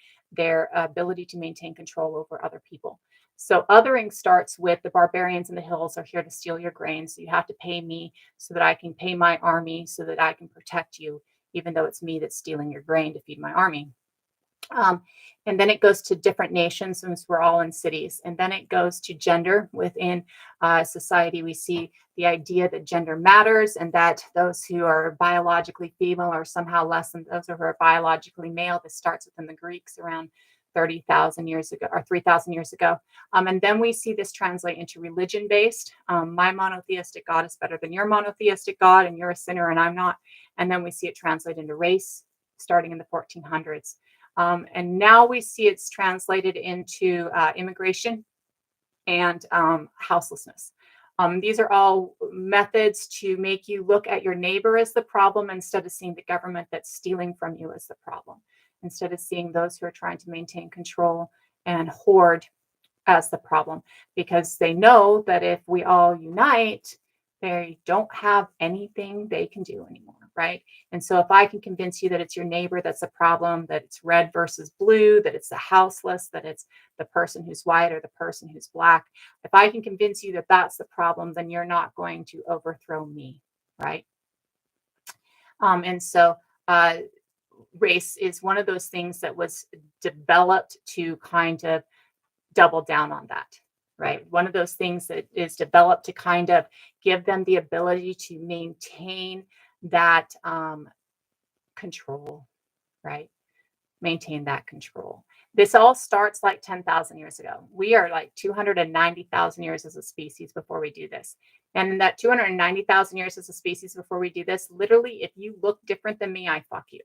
ability to maintain control over other people. So othering starts with the barbarians in the hills are here to steal your grain. So you have to pay me so that I can pay my army so that I can protect you, even though it's me that's stealing your grain to feed my army. Um, and then it goes to different nations since we're all in cities. And then it goes to gender within society. We see the idea that gender matters and that those who are biologically female are somehow less than those who are biologically male. This starts within the Greeks around 30,000 years ago or 3,000 years ago. And then we see this translate into religion based. My monotheistic God is better than your monotheistic God, and you're a sinner and I'm not. And then we see it translate into race starting in the 1400s. And now we see it's translated into immigration and houselessness. These are all methods to make you look at your neighbor as the problem instead of seeing the government that's stealing from you as the problem, instead of seeing those who are trying to maintain control and hoard as the problem, because they know that if we all unite, they don't have anything they can do anymore, right? And so if I can convince you that it's your neighbor that's a problem, that it's red versus blue, that it's the houseless, that it's the person who's white or the person who's black, if I can convince you that that's the problem, then you're not going to overthrow me, right? And so race is one of those things that was developed to kind of double down on that, right? One of those things that is developed to kind of give them the ability to maintain that control, right? Maintain that control. This all starts like 10,000 years ago. We are like 290,000 years as a species before we do this. And in that 290,000 years as a species before we do this, literally, if you look different than me, I fuck you.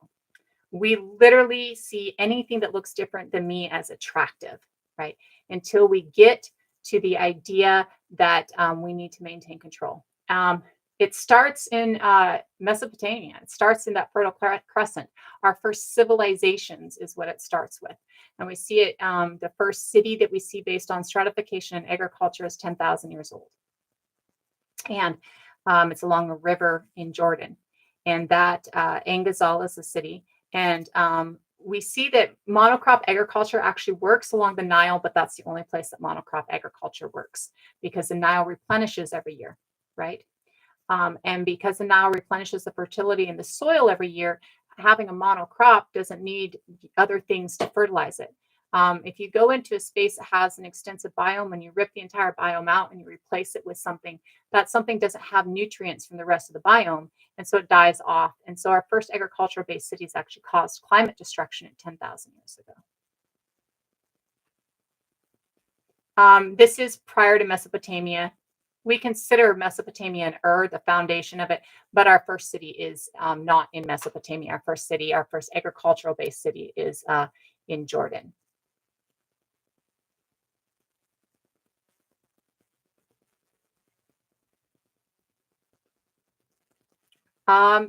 We literally see anything that looks different than me as attractive, right? Until we get to the idea that we need to maintain control. It starts in Mesopotamia. It starts in that Fertile Crescent. Our first civilizations is what it starts with. And we see it, the first city that we see based on stratification and agriculture is 10,000 years old. And it's along a river in Jordan. And that Angazal is the city. And we see that monocrop agriculture actually works along the Nile, but that's the only place that monocrop agriculture works because the Nile replenishes every year, right? And because the Nile replenishes the fertility in the soil every year, having a monocrop doesn't need other things to fertilize it. If you go into a space that has an extensive biome and you rip the entire biome out and you replace it with something, that something doesn't have nutrients from the rest of the biome, and so it dies off. And so our first agriculture-based cities actually caused climate destruction at 10,000 years ago. This is prior to Mesopotamia. We consider Mesopotamia and Ur the foundation of it, but our first city is not in Mesopotamia. Our first agricultural-based city is in Jordan.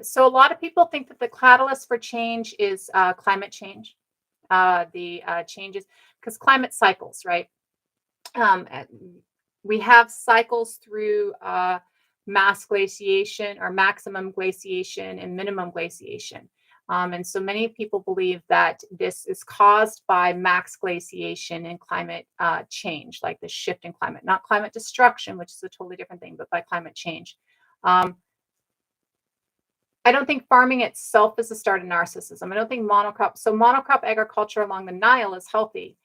So a lot of people think that the catalyst for change is climate change. The changes, because climate cycles, right? We have cycles through mass glaciation or maximum glaciation and minimum glaciation. And so many people believe that this is caused by max glaciation and climate change, like the shift in climate, not climate destruction, which is a totally different thing, but by climate change. I don't think farming itself is the start of narcissism. I don't think monocrop agriculture along the Nile is healthy.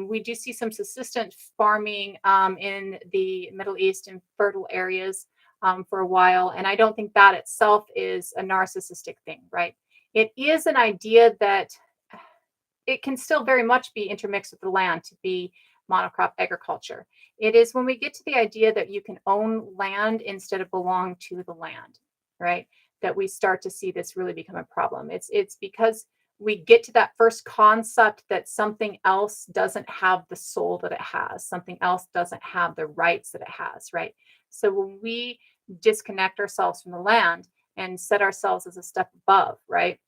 We do see some subsistence farming in the Middle East and fertile areas for a while. And I don't think that itself is a narcissistic thing, right? It is an idea that it can still very much be intermixed with the land to be monocrop agriculture. It is when we get to the idea that you can own land instead of belong to the land, right? That we start to see this really become a problem. It's because we get to that first concept that something else doesn't have the soul that it has, something else doesn't have the rights that it has, right? So when we disconnect ourselves from the land and set ourselves as a step above, right?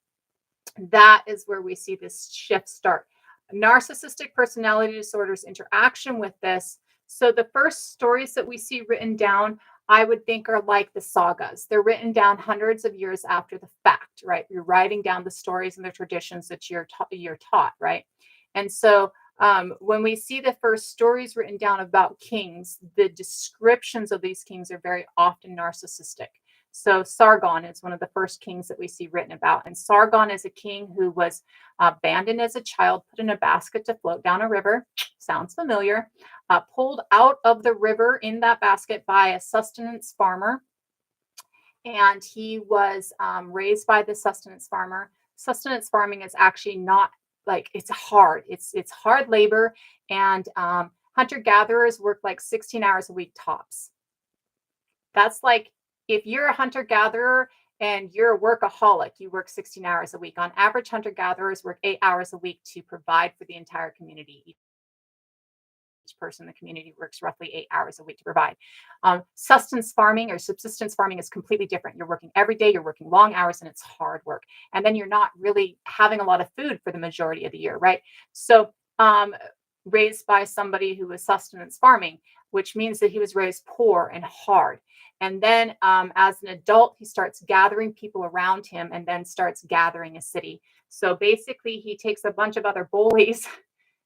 That is where we see this shift start. Narcissistic personality disorders interaction with this. So the first stories that we see written down, I would think, are like the sagas. They're written down hundreds of years after the fact, right? You're writing down the stories and the traditions that you're taught, right? And so when we see the first stories written down about kings, the descriptions of these kings are very often narcissistic. So Sargon is one of the first kings that we see written about. And Sargon is a king who was abandoned as a child, put in a basket to float down a river. Sounds familiar. Pulled out of the river in that basket by a sustenance farmer. And he was raised by the sustenance farmer. Sustenance farming is actually not like, it's hard. It's hard labor. And hunter gatherers work like 16 hours a week tops. That's like, if you're a hunter gatherer and you're a workaholic, you work 16 hours a week. On average, hunter gatherers work 8 hours a week to provide for the entire community. Each person in the community works roughly 8 hours a week to provide. Sustenance farming or subsistence farming is completely different. You're working every day, you're working long hours, and it's hard work. And then you're not really having a lot of food for the majority of the year, right? So, raised by somebody who was sustenance farming, which means that he was raised poor and hard. And then as an adult, he starts gathering people around him and then starts gathering a city. So basically, he takes a bunch of other bullies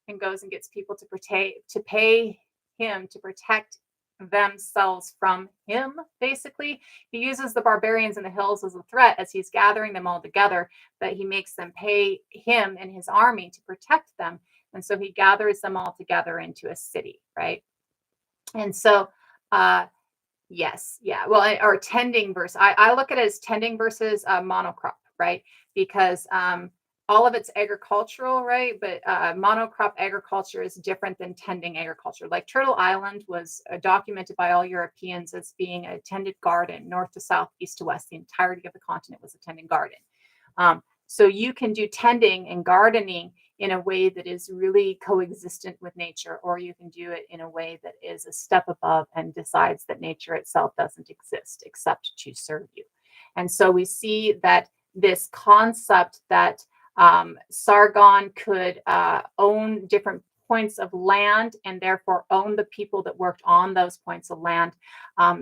and goes and gets people to pay him to protect themselves from him. Basically, he uses the barbarians in the hills as a threat as he's gathering them all together, but he makes them pay him and his army to protect them. And so he gathers them all together into a city, right? And so, yes, yeah. Well, or tending versus, I look at it as tending versus monocrop, right? Because all of it's agricultural, right? But monocrop agriculture is different than tending agriculture. Like Turtle Island was documented by all Europeans as being a tended garden, north to south, east to west. The entirety of the continent was a tended garden. So you can do tending and gardening in a way that is really coexistent with nature, or you can do it in a way that is a step above and decides that nature itself doesn't exist except to serve you. And so we see that this concept that Sargon could own different points of land and therefore own the people that worked on those points of land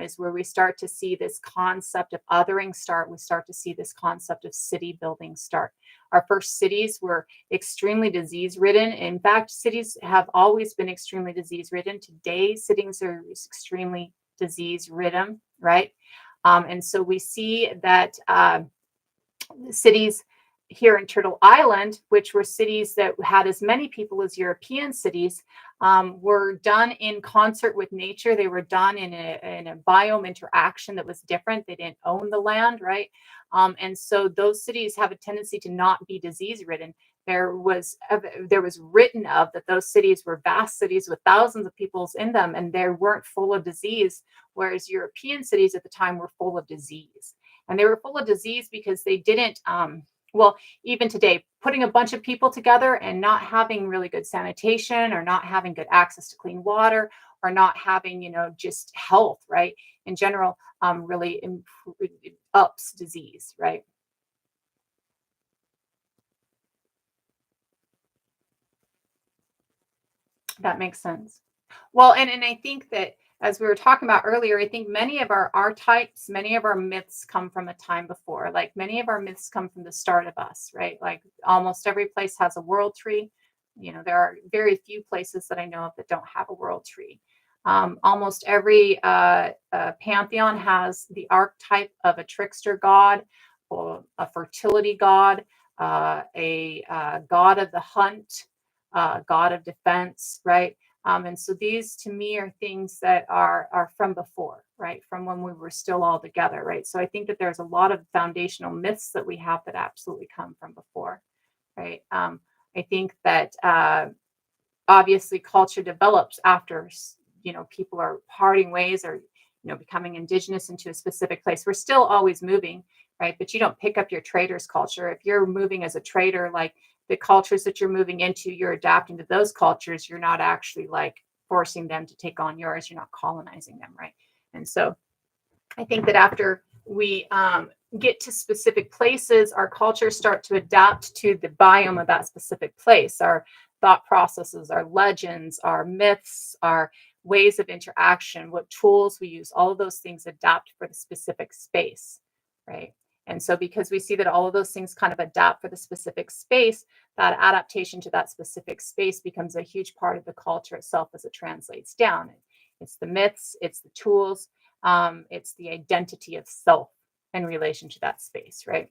is where we start to see this concept of othering start. We start to see this concept of city building start. Our first cities were extremely disease ridden. In fact, cities have always been extremely disease ridden. Today, cities are extremely disease ridden, right? And so we see that cities here in Turtle Island, which were cities that had as many people as European cities, were done in concert with nature. They were done in a biome interaction that was different. They didn't own the land, right? And so those cities have a tendency to not be disease ridden. There was written of that those cities were vast cities with thousands of peoples in them, and they weren't full of disease, whereas European cities at the time were full of disease. And they were full of disease because they didn't well, even today, putting a bunch of people together and not having really good sanitation or not having good access to clean water or not having, just health, right? In general, really ups disease, right? That makes sense. Well, and I think that as we were talking about earlier, I think many of our archetypes, many of our myths come from a time before. Like many of our myths come from the start of us, right? Like almost every place has a world tree. There are very few places that I know of that don't have a world tree. Almost every pantheon has the archetype of a trickster god, or a fertility god, a god of the hunt, god of defense, right? And so these to me are things that are from before, right? From when we were still all together, right? So I think that there's a lot of foundational myths that we have that absolutely come from before, right? I think that obviously culture develops after, people are parting ways or, becoming indigenous into a specific place. We're still always moving, right? But you don't pick up your trader's culture. If you're moving as a trader, like the cultures that you're moving into, you're adapting to those cultures. You're not actually like forcing them to take on yours. You're not colonizing them, right? And so I think that after we get to specific places, our cultures start to adapt to the biome of that specific place. Our thought processes, our legends, our myths, our ways of interaction, what tools we use, all of those things adapt for the specific space, right? And so, because we see that all of those things kind of adapt for the specific space, that adaptation to that specific space becomes a huge part of the culture itself as it translates down. It's the myths, it's the tools, it's the identity of self in relation to that space, right?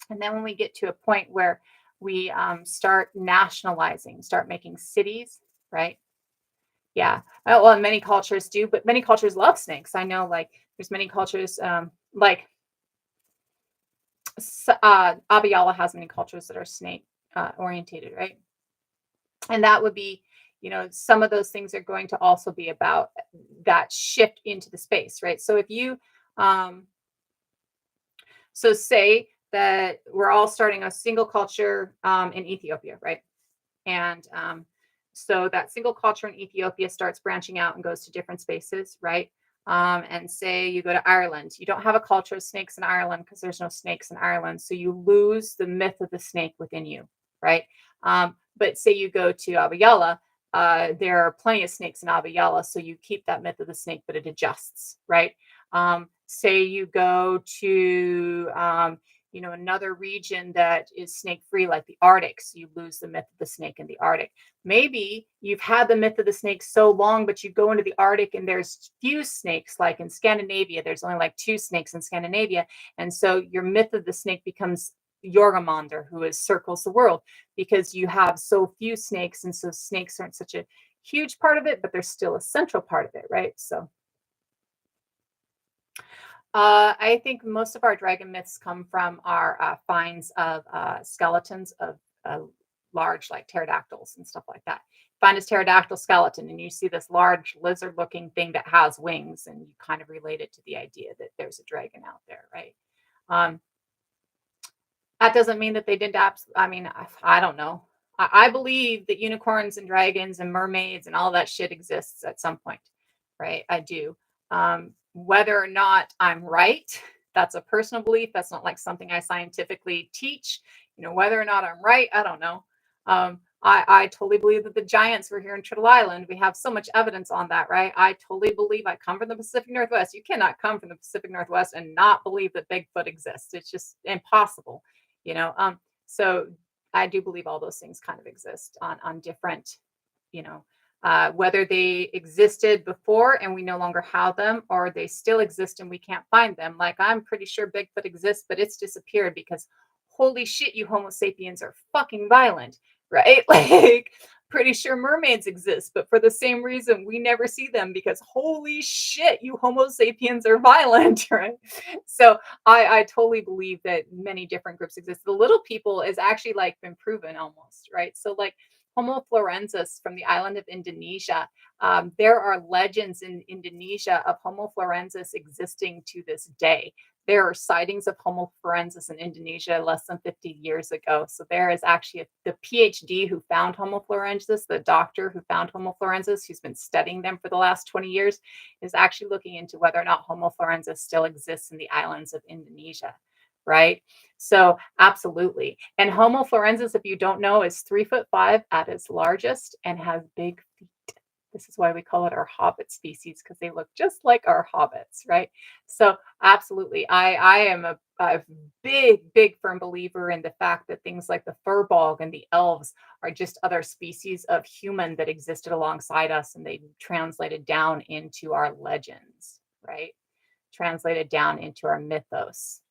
And then when we get to a point where we start nationalizing, start making cities, right? Yeah. Well, many cultures do, but many cultures love snakes. I know, like, there's many cultures, like Abiyala has many cultures that are snake orientated, right? And that would be, some of those things are going to also be about that shift into the space, right? So if you, so say that we're all starting a single culture in Ethiopia, right? And so that single culture in Ethiopia starts branching out and goes to different spaces, right? And say you go to Ireland, you don't have a culture of snakes in Ireland because there's no snakes in Ireland. So you lose the myth of the snake within you, right? But say you go to Abiyala, there are plenty of snakes in Abiyala. So you keep that myth of the snake, but it adjusts, right? Say you go to, another region that is snake free, like the Arctic. So you lose the myth of the snake in the Arctic. Maybe you've had the myth of the snake so long, but you go into the Arctic and there's few snakes, like in Scandinavia, there's only like 2 snakes in Scandinavia. And so your myth of the snake becomes Jorgamander, who is circles the world, because you have so few snakes. And so snakes aren't such a huge part of it, but they're still a central part of it, right? So I think most of our dragon myths come from our finds of skeletons of large, like pterodactyls and stuff like that. Find a pterodactyl skeleton, and you see this large lizard-looking thing that has wings, and you kind of relate it to the idea that there's a dragon out there, right? Um, that doesn't mean that they didn't. I mean, I don't know. I believe that unicorns and dragons and mermaids and all that shit exists at some point, right? I do. Whether or not I'm right, that's a personal belief. That's not like something I scientifically teach. Whether or not I'm right, I don't know. I totally believe that the giants were here in Turtle Island. We have so much evidence on that, right? I totally believe. I come from the Pacific Northwest. You cannot come from the Pacific Northwest and not believe that Bigfoot exists. It's just impossible, you know. So I do believe all those things kind of exist on different, whether they existed before and we no longer have them, or they still exist and we can't find them. Like, I'm pretty sure Bigfoot exists, but it's disappeared because holy shit, you Homo sapiens are fucking violent, right? Like, pretty sure mermaids exist, but for the same reason, we never see them because holy shit, you Homo sapiens are violent, right? So I totally believe that many different groups exist. The little people is actually like been proven almost, right? So like Homo florensis from the island of Indonesia. There are legends in Indonesia of Homo florensis existing to this day. There are sightings of Homo florensis in Indonesia less than 50 years ago. So there is actually the PhD who found Homo florensis, the doctor who found Homo florensis, who's been studying them for the last 20 years, is actually looking into whether or not Homo florensis still exists in the islands of Indonesia, right? So absolutely. And Homo florensis, if you don't know, is 3'5" at its largest and has big feet. This is why we call it our hobbit species, because they look just like our hobbits, right? So absolutely. I am a big firm believer in the fact that things like the furbog and the elves are just other species of human that existed alongside us, and they translated down into our legends, right? Translated down into our mythos.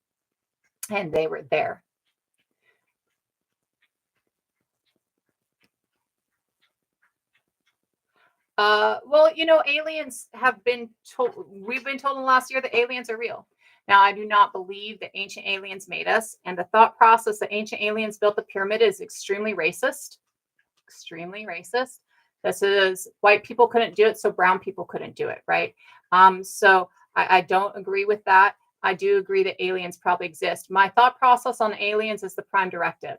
And they were there. Well, aliens have been told, we've been told in the last year that aliens are real. Now, I do not believe that ancient aliens made us, and the thought process that ancient aliens built the pyramid is extremely racist. Extremely racist. This is white people couldn't do it, so brown people couldn't do it, right? So I don't agree with that. I do agree that aliens probably exist. My thought process on aliens is the prime directive.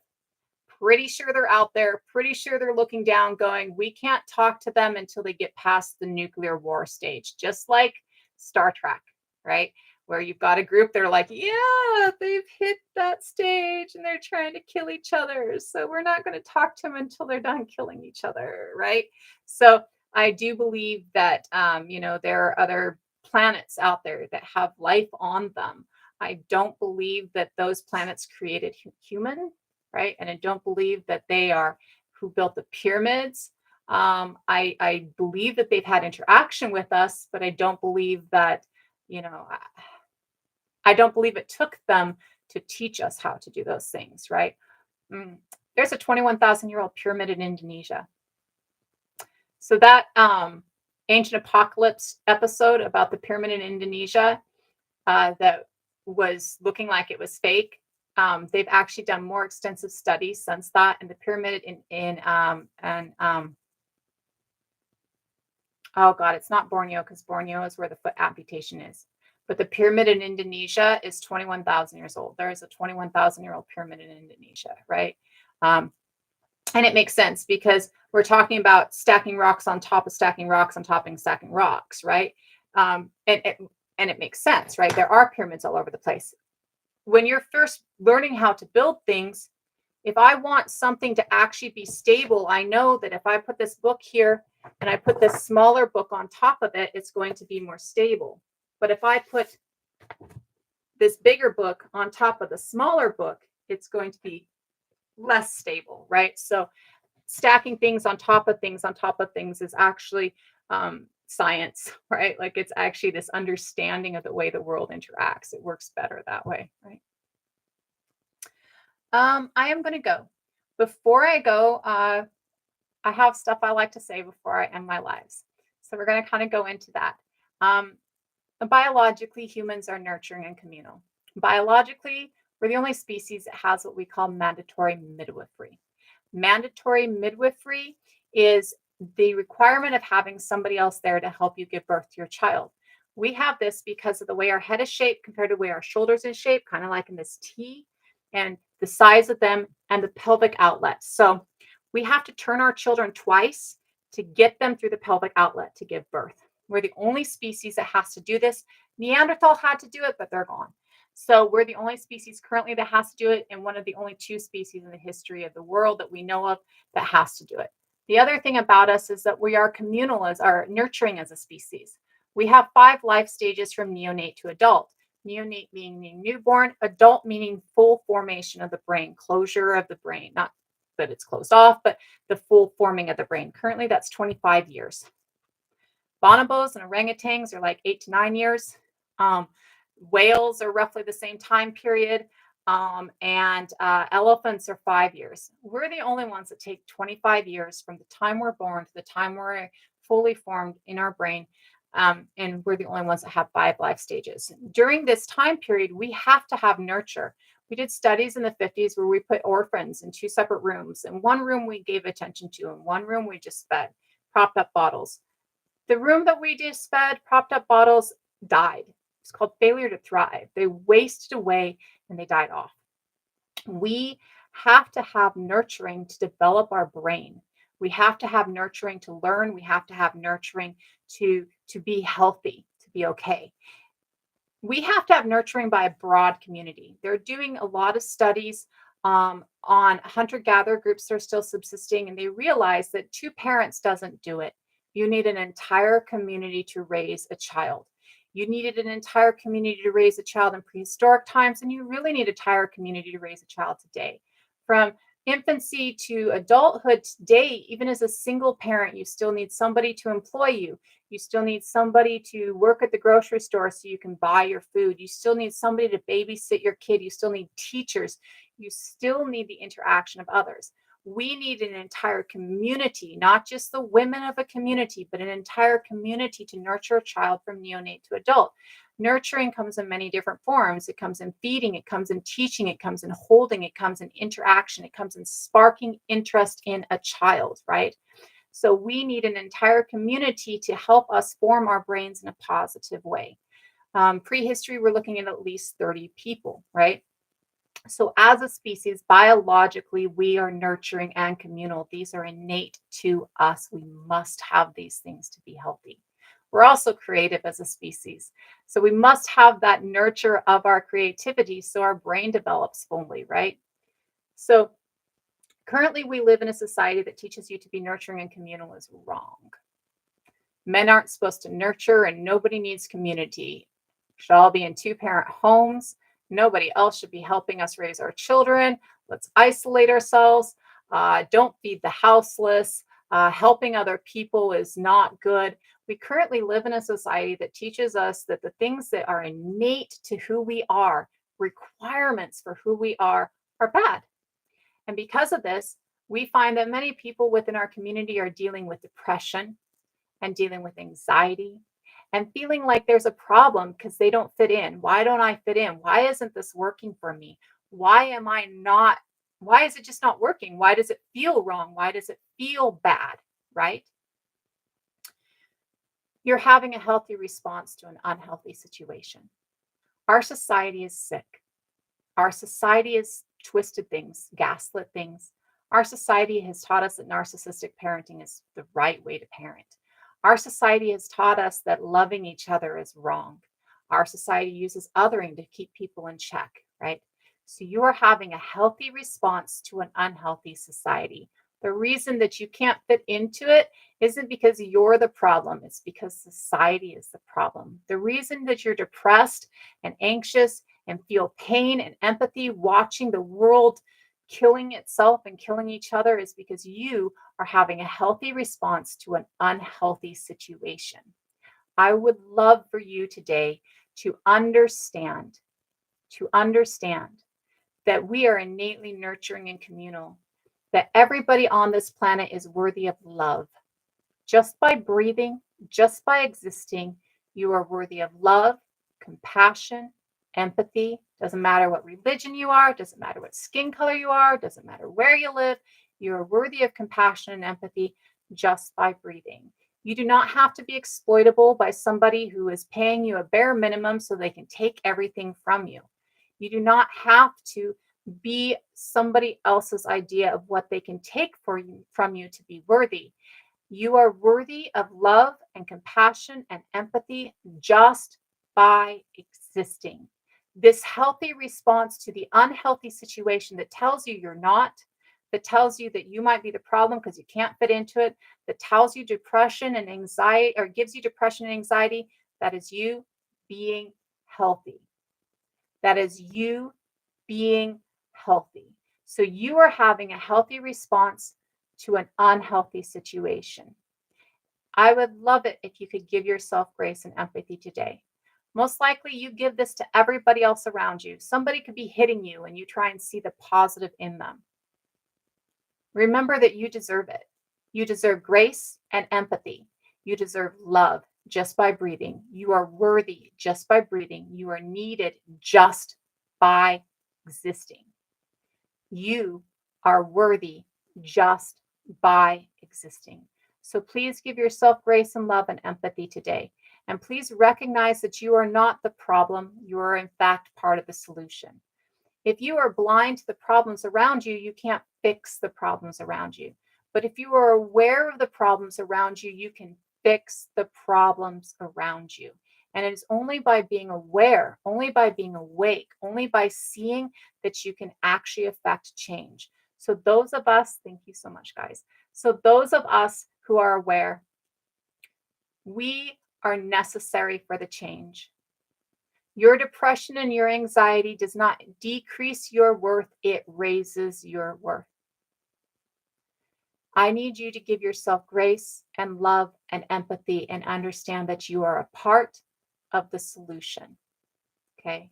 Pretty sure they're out there, pretty sure they're looking down, going, we can't talk to them until they get past the nuclear war stage, just like Star Trek, right? Where you've got a group that are like, yeah, they've hit that stage and they're trying to kill each other. So we're not going to talk to them until they're done killing each other, right? So I do believe that, there are other planets out there that have life on them. I don't believe that those planets created human, right? And I don't believe that they are who built the pyramids. I believe that they've had interaction with us, but I don't believe that, you know, I don't believe it took them to teach us how to do those things, right? Mm. There's a 21,000-year-old pyramid in Indonesia. So that ancient apocalypse episode about the pyramid in Indonesia that was looking like it was fake. They've actually done more extensive studies since that, and the pyramid oh god, it's not Borneo because Borneo is where the foot amputation is. But the pyramid in Indonesia is 21,000 years old. There is a 21,000-year-old pyramid in Indonesia, right? And it makes sense because we're talking about stacking rocks on top of stacking rocks on top of stacking rocks, right? And it makes sense, right? There are pyramids all over the place. When you're first learning how to build things, if I want something to actually be stable, I know that if I put this book here and I put this smaller book on top of it, it's going to be more stable. But if I put this bigger book on top of the smaller book, it's going to be less stable, right? So stacking things on top of things on top of things is actually science, right? Like it's actually this understanding of the way the world interacts. It works better that way, right? I am going to go. Before I go, I have stuff I like to say before I end my lives. So we're going to kind of go into that. Biologically, humans are nurturing and communal. Biologically, we're the only species that has what we call mandatory midwifery. Mandatory midwifery is the requirement of having somebody else there to help you give birth to your child. We have this because of the way our head is shaped compared to the way our shoulders is shaped, kind of like in this T, and the size of them and the pelvic outlet. So we have to turn our children twice to get them through the pelvic outlet to give birth. We're the only species that has to do this. Neanderthal had to do it, but they're gone. So we're the only species currently that has to do it, and one of the only two species in the history of the world that we know of that has to do it. The other thing about us is that we are communal as our nurturing as a species. We have 5 life stages from neonate to adult. Neonate meaning newborn, adult meaning full formation of the brain, closure of the brain, not that it's closed off, but the full forming of the brain. Currently, that's 25 years. Bonobos and orangutans are like 8 to 9 years. Whales are roughly the same time period. And elephants are 5 years. We're the only ones that take 25 years from the time we're born to the time we're fully formed in our brain. And we're the only ones that have 5 life stages. During this time period, we have to have nurture. We did studies in the 50s where we put orphans in 2 separate rooms. In one room, we gave attention to. In one room, we just fed, propped up bottles. The room that we just fed, propped up bottles, died. It's called failure to thrive. They wasted away and they died off. We have to have nurturing to develop our brain. We have to have nurturing to learn. We have to have nurturing to be healthy, to be okay. We have to have nurturing by a broad community. They're doing a lot of studies on hunter-gatherer groups that are still subsisting, and they realize that 2 parents doesn't do it. You need an entire community to raise a child. You needed an entire community to raise a child in prehistoric times, and you really need an entire community to raise a child today. From infancy to adulthood today, even as a single parent, you still need somebody to employ you. You still need somebody to work at the grocery store so you can buy your food. You still need somebody to babysit your kid. You still need teachers. You still need the interaction of others. We need an entire community, not just the women of a community, but an entire community to nurture a child from neonate to adult. Nurturing comes in many different forms. It comes in feeding, it comes in teaching, it comes in holding, it comes in interaction, it comes in sparking interest in a child, right? So we need an entire community to help us form our brains in a positive way. Prehistory, we're looking at least 30 people, right? So, as a species, biologically, we are nurturing and communal. These are innate to us. We must have these things to be healthy. We're also creative as a species. So, we must have that nurture of our creativity so our brain develops fully, right? So, currently, we live in a society that teaches you to be nurturing and communal is wrong. Men aren't supposed to nurture, and nobody needs community. Should all be in two-parent homes. Nobody else should be helping us raise our children. Let's isolate ourselves. Don't feed the houseless. Helping other people is not good. We currently live in a society that teaches us that the things that are innate to who we are, requirements for who we are bad. And because of this, we find that many people within our community are dealing with depression and dealing with anxiety and feeling like there's a problem because they don't fit in. Why don't I fit in? Why isn't this working for me? Why am I not? Why is it just not working? Why does it feel wrong? Why does it feel bad? Right? You're having a healthy response to an unhealthy situation. Our society is sick. Our society has twisted things, gaslit things. Our society has taught us that narcissistic parenting is the right way to parent. Our society has taught us that loving each other is wrong. Our society uses othering to keep people in check, right? So you are having a healthy response to an unhealthy society. The reason that you can't fit into it isn't because you're the problem, it's because society is the problem. The reason that you're depressed and anxious and feel pain and empathy watching the world killing itself and killing each other is because you are having a healthy response to an unhealthy situation. I would love for you today to understand that we are innately nurturing and communal, that everybody on this planet is worthy of love. Just by breathing, just by existing, you are worthy of love, compassion, empathy. Doesn't matter what religion you are, doesn't matter what skin color you are, doesn't matter where you live. You are worthy of compassion and empathy just by breathing. You do not have to be exploitable by somebody who is paying you a bare minimum so they can take everything from you. You do not have to be somebody else's idea of what they can take from you to be worthy. You are worthy of love and compassion and empathy just by existing. This healthy response to the unhealthy situation that tells you you're not, that tells you that you might be the problem because you can't fit into it, that tells you depression and anxiety, or gives you depression and anxiety, that is you being healthy. That is you being healthy. So you are having a healthy response to an unhealthy situation. I would love it if you could give yourself grace and empathy today. Most likely, you give this to everybody else around you. Somebody could be hitting you, and you try and see the positive in them. Remember that you deserve it. You deserve grace and empathy. You deserve love just by breathing. You are worthy just by breathing. You are needed just by existing. You are worthy just by existing. So please give yourself grace and love and empathy today. And please recognize that you are not the problem. You are, in fact, part of the solution. If you are blind to the problems around you, you can't fix the problems around you. But if you are aware of the problems around you, you can fix the problems around you. And it is only by being aware, only by being awake, only by seeing that you can actually affect change. So those of us, thank you so much, guys. So those of us who are aware, we are necessary for the change. Your depression and your anxiety does not decrease your worth, it raises your worth. I need you to give yourself grace and love and empathy and understand that you are a part of the solution. Okay.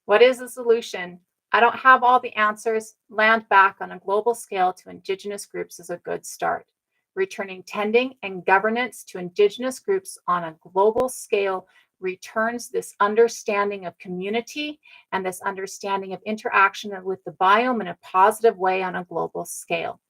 What is the solution? I don't have all the answers. Land back on a global scale to Indigenous groups is a good start. Returning tending and governance to Indigenous groups on a global scale returns this understanding of community and this understanding of interaction with the biome in a positive way on a global scale.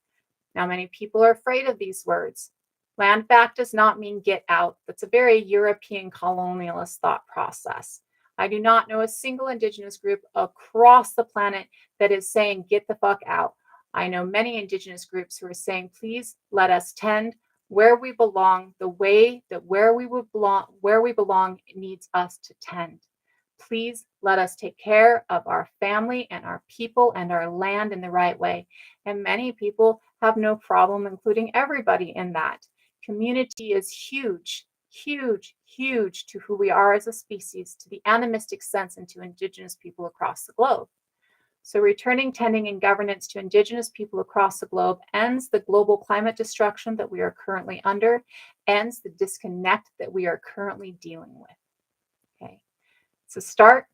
Now, many people are afraid of these words. Land back does not mean get out. That's a very European colonialist thought process. I do not know a single Indigenous group across the planet that is saying get the fuck out. I know many Indigenous groups who are saying, please let us tend where we belong, the way that where we belong needs us to tend. Please let us take care of our family and our people and our land in the right way. And many people have no problem including everybody in that. Community is huge, huge, huge to who we are as a species, to the animistic sense, and to Indigenous people across the globe. So returning tending and governance to Indigenous people across the globe ends the global climate destruction that we are currently under, ends the disconnect that we are currently dealing with. Okay. It's a start.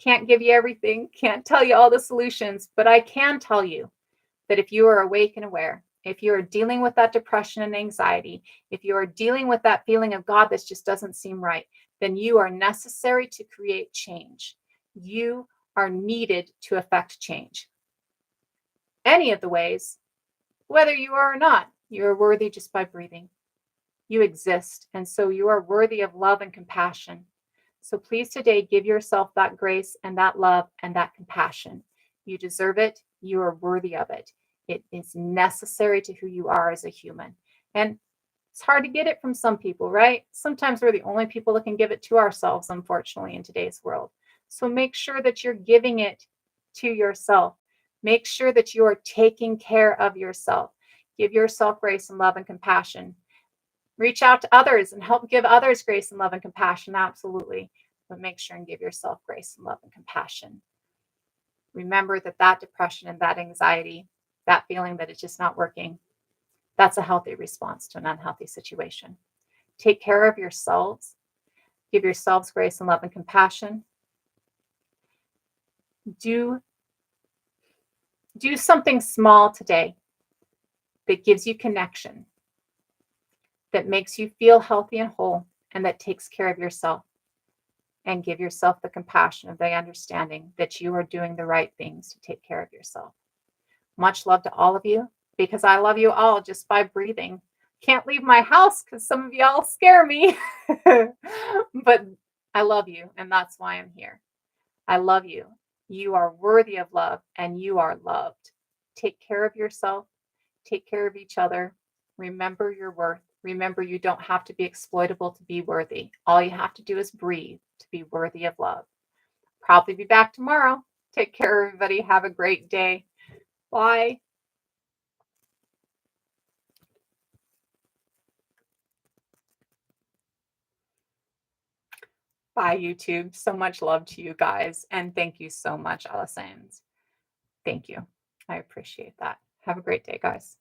Can't give you everything, can't tell you all the solutions, but I can tell you that if you are awake and aware, if you are dealing with that depression and anxiety, if you are dealing with that feeling of God that just doesn't seem right, then you are necessary to create change. You are needed to affect change. Any of the ways, whether you are or not, you are worthy just by breathing. You exist, and so you are worthy of love and compassion. So please today give yourself that grace and that love and that compassion. You deserve it. You are worthy of it. It is necessary to who you are as a human. And it's hard to get it from some people, right? Sometimes we're the only people that can give it to ourselves, unfortunately, in today's world. So make sure that you're giving it to yourself. Make sure that you are taking care of yourself. Give yourself grace and love and compassion. Reach out to others and help give others grace and love and compassion, absolutely. But make sure and give yourself grace and love and compassion. Remember that depression and that anxiety, that feeling that it's just not working, that's a healthy response to an unhealthy situation. Take care of yourselves. Give yourselves grace and love and compassion. Do something small today that gives you connection, that makes you feel healthy and whole, and that takes care of yourself. And give yourself the compassion of the understanding that you are doing the right things to take care of yourself. Much love to all of you, because I love you all just by breathing. Can't leave my house because some of y'all scare me. But I love you, and that's why I'm here. I love you. You are worthy of love, and you are loved. Take care of yourself. Take care of each other. Remember your worth. Remember, you don't have to be exploitable to be worthy. All you have to do is breathe to be worthy of love. Probably be back tomorrow. Take care, everybody. Have a great day. Bye. Bye, YouTube. So much love to you guys. And thank you so much, Allisons. Thank you. I appreciate that. Have a great day, guys.